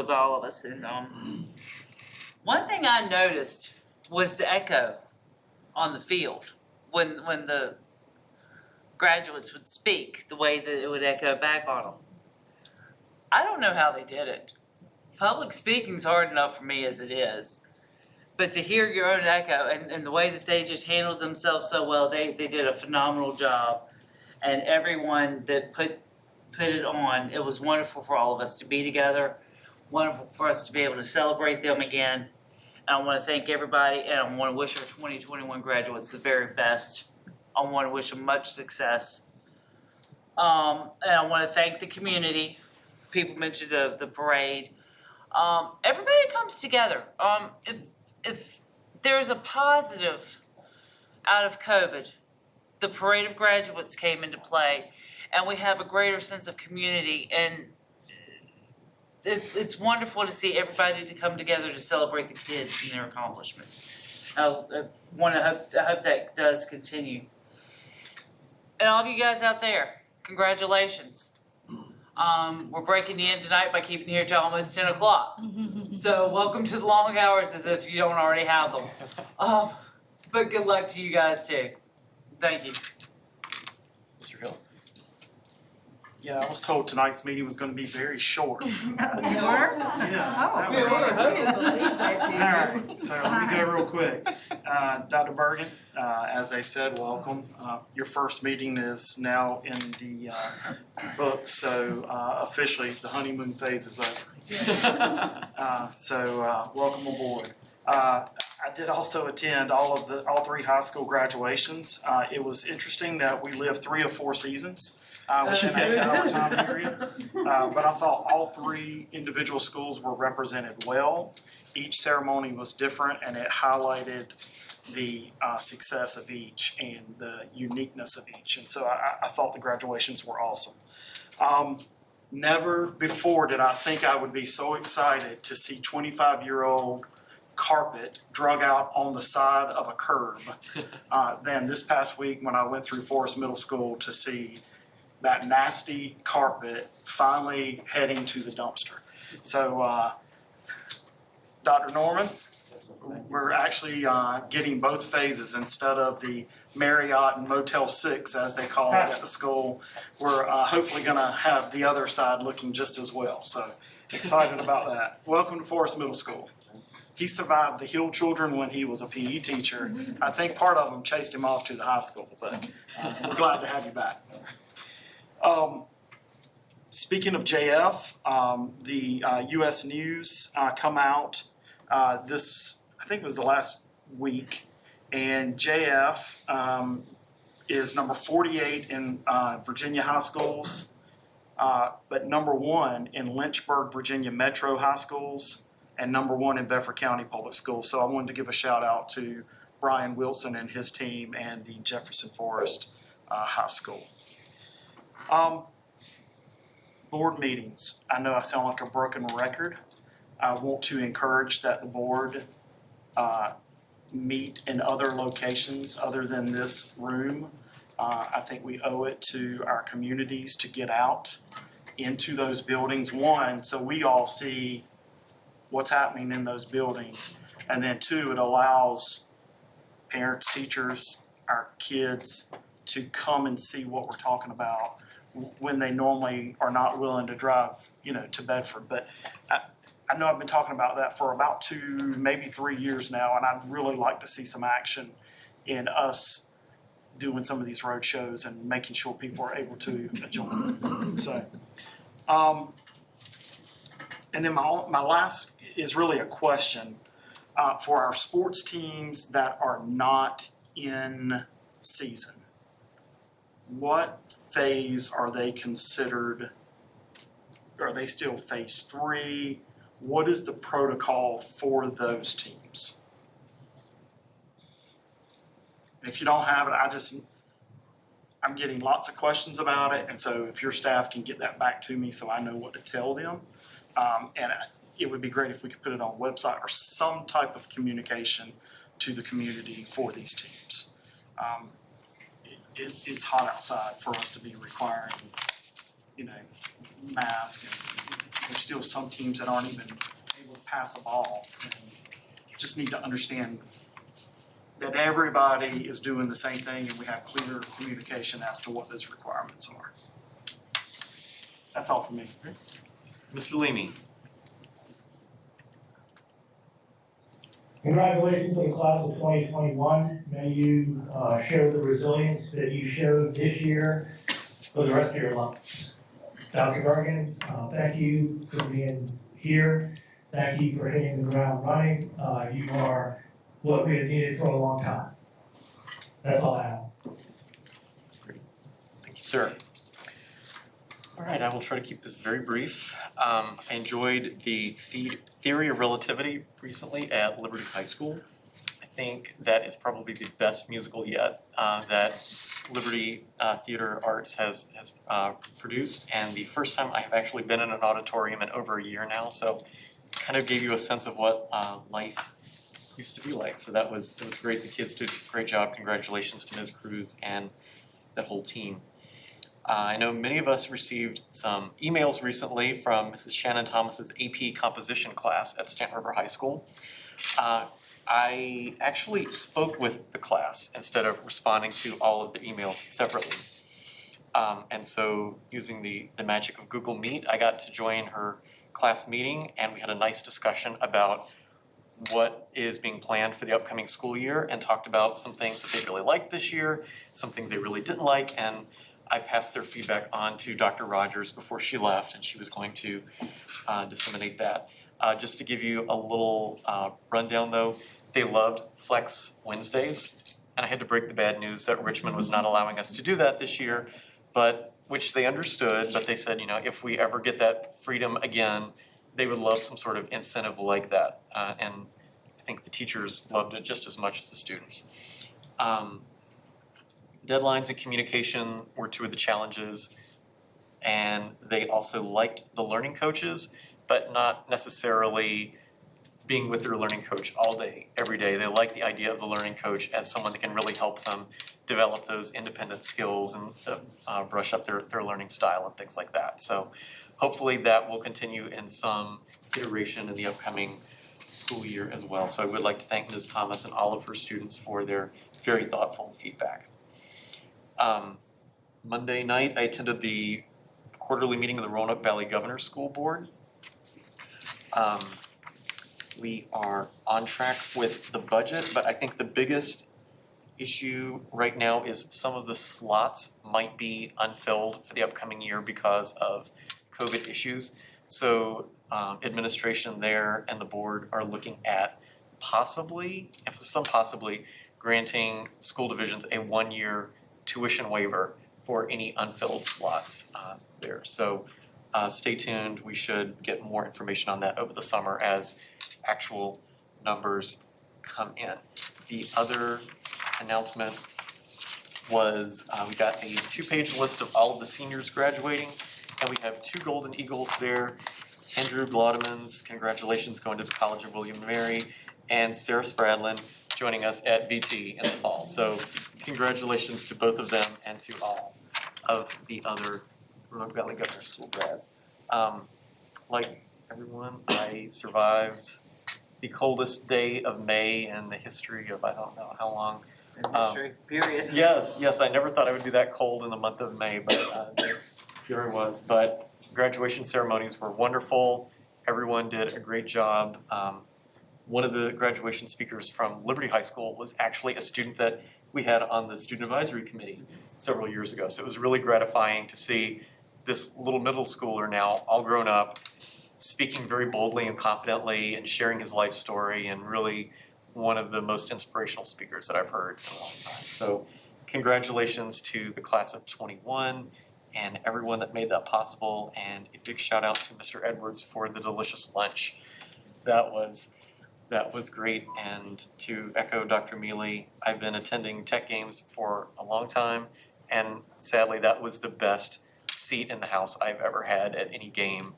all of us, and one thing I noticed was the echo on the field when the graduates would speak, the way that it would echo back on them. I don't know how they did it. Public speaking's hard enough for me as it is. But to hear your own echo and the way that they just handled themselves so well, they did a phenomenal job. And everyone that put it on, it was wonderful for all of us to be together, wonderful for us to be able to celebrate them again. And I want to thank everybody, and I want to wish our 2021 graduates the very best. I want to wish them much success. And I want to thank the community. People mentioned the parade. Everybody comes together. If there's a positive out of COVID, the parade of graduates came into play, and we have a greater sense of community, and it's wonderful to see everybody to come together to celebrate the kids and their accomplishments. I hope that does continue. And all of you guys out there, congratulations. We're breaking the end tonight by keeping you here till almost 10 o'clock. So welcome to the long hours, as if you don't already have them. But good luck to you guys too. Thank you. Mr. Hill. Yeah, I was told tonight's meeting was gonna be very short. You were? Yeah. We were. All right, so let me go real quick. Dr. Bergen, as they've said, welcome. Your first meeting is now in the books, so officially the honeymoon phase is over. So welcome aboard. I did also attend all 3 high school graduations. It was interesting that we lived 3 of 4 seasons within a 8-hour time period. But I thought all 3 individual schools were represented well. Each ceremony was different, and it highlighted the success of each and the uniqueness of each. And so I thought the graduations were awesome. Never before did I think I would be so excited to see 25-year-old carpet drug out on the side of a curb than this past week when I went through Forest Middle School to see that nasty carpet finally heading to the dumpster. So, Dr. Norman, we're actually getting both phases instead of the Marriott and Motel 6, as they call it at the school. We're hopefully going to have the other side looking just as well. So excited about that. Welcome to Forest Middle School. He survived the Hill children when he was a PE teacher. I think part of them chased him off to the high school, but we're glad to have you back. Speaking of JF, the U.S. News come out this, I think it was the last week, and JF is number 48 in Virginia high schools, but number 1 in Lynchburg, Virginia metro high schools, and number 1 in Bedford County public schools. So I wanted to give a shout out to Brian Wilson and his team and the Jefferson Forest High School. Board meetings. I know I sound like a broken record. I want to encourage that the board meet in other locations other than this room. I think we owe it to our communities to get out into those buildings. 1, so we all see what's happening in those buildings. And then 2, it allows parents, teachers, our kids to come and see what we're talking about when they normally are not willing to drive, to Bedford. But I know I've been talking about that for about 2, maybe 3 years now, and I'd really like to see some action in us doing some of these road shows and making sure people are able to join. So, and then my last is really a question for our sports teams that are not in season. What phase are they considered? Are they still phase 3? What is the protocol for those teams? If you don't have it, I'm getting lots of questions about it, and so if your staff can get that back to me so I know what to tell them. And it would be great if we could put it on a website or some type of communication to the community for these teams. It's hot outside for us to be requiring, masks, and there's still some teams that aren't even able to pass a ball. And just need to understand that everybody is doing the same thing and we have clear communication as to what those requirements are. That's all for me. Mr. Leamy. Congratulations to the class of 2021. May you show the resilience that you showed this year for the rest of your life. Dr. Bergen, thank you for being here. Thank you for hitting the ground running. You are what we have needed for a long time. That's all I have. Great. Thank you, sir. All right, I will try to keep this very brief. I enjoyed the theory of relativity recently at Liberty High School. I think that is probably the best musical yet that Liberty Theater Arts has produced, and the first time I have actually been in an auditorium in over a year now, so kind of gave you a sense of what life used to be like. So it was great. The kids did a great job. Congratulations to Ms. Cruz and that whole team. I know many of us received some emails recently from Mrs. Shannon Thomas's AP composition class at Stanton River High School. I actually spoke with the class instead of responding to all of the emails separately. And so using the magic of Google Meet, I got to join her class meeting, and we had a nice discussion about what is being planned for the upcoming school year and talked about some things that they really liked this year, some things they really didn't like, and I passed their feedback on to Dr. Rogers before she left, and she was going to disseminate that. Just to give you a little rundown though, they loved Flex Wednesdays, and I had to break the bad news that Richmond was not allowing us to do that this year, but which they understood, but they said, if we ever get that freedom again, they would love some sort of incentive like that. And I think the teachers loved it just as much as the students. Deadlines and communication were 2 of the challenges, and they also liked the learning coaches, but not necessarily being with their learning coach all day, every day. They like the idea of the learning coach as someone that can really help them develop those independent skills and brush up their learning style and things like that. So hopefully that will continue in some iteration in the upcoming school year as well. So I would like to thank Ms. Thomas and all of her students for their very thoughtful feedback. Monday night, I attended the quarterly meeting of the Roanoke Valley Governor's School Board. We are on track with the budget, but I think the biggest issue right now is some of the slots might be unfilled for the upcoming year because of COVID issues. So administration there and the board are looking at possibly granting school divisions a 1-year tuition waiver for any unfilled slots there. So stay tuned. We should get more information on that over the summer as actual numbers come in. The other announcement was we got a 2-page list of all of the seniors graduating, and we have 2 Golden Eagles there. Andrew Glodemans, congratulations, going to the College of William and Mary, and Sarah Spradlin joining us at VT in the fall. So congratulations to both of them and to all of the other Roanoke Valley Governor's School grads. Like everyone, I survived the coldest day of May in the history of I don't know how long. Period. Yes, I never thought I would be that cold in the month of May, but here I was. But graduation ceremonies were wonderful. Everyone did a great job. One of the graduation speakers from Liberty High School was actually a student that we had on the student advisory committee several years ago. So it was really gratifying to see this little middle schooler now, all grown up, speaking very boldly and confidently and sharing his life story, and really one of the most inspirational speakers that I've heard in a long time. So congratulations to the class of 21 and everyone that made that possible, and a big shout out to Mr. Edwards for the delicious lunch. That was great. And to echo Dr. Mealy, I've been attending tech games for a long time, and sadly that was the best seat in the house I've ever had at any game.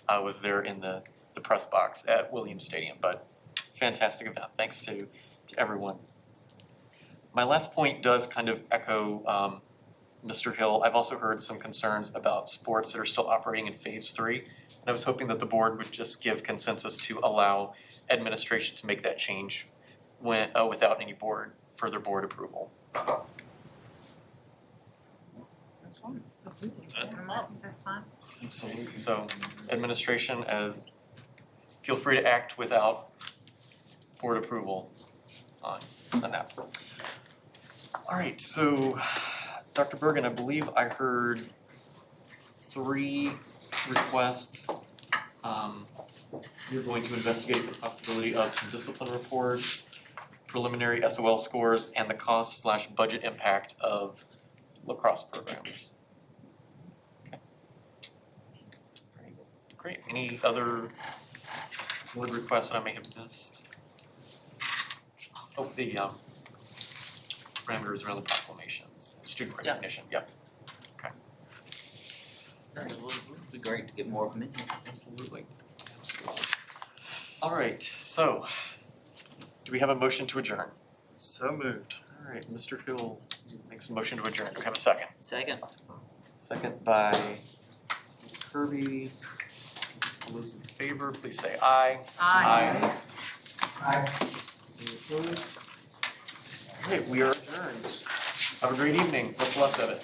I was there in the press box at Williams Stadium, but fantastic event. Thanks to everyone. My last point does kind of echo Mr. Hill. I've also heard some concerns about sports that are still operating in phase 3, and I was hoping that the board would just give consensus to allow administration to make that change without any further board approval. That's fine. Absolutely. So administration, feel free to act without board approval on that. All right, so Dr. Bergen, I believe I heard 3 requests. You're going to investigate the possibility of some discipline reports, preliminary SOL scores, and the cost/budget impact of lacrosse programs. Okay. Great. Any other board requests that I may have missed? Oh, the parameters around the proclamations, student recognition. Yep. Okay. It would be great to get more of them in here. Absolutely. All right, so do we have a motion to adjourn? So moved. All right, Mr. Hill makes a motion to adjourn. Do we have a second? Second. Second by Ms. Kirby. All those in favor, please say aye. Aye. Aye. Any opposed? All right, we are adjourned. Have a great evening. What's left of it?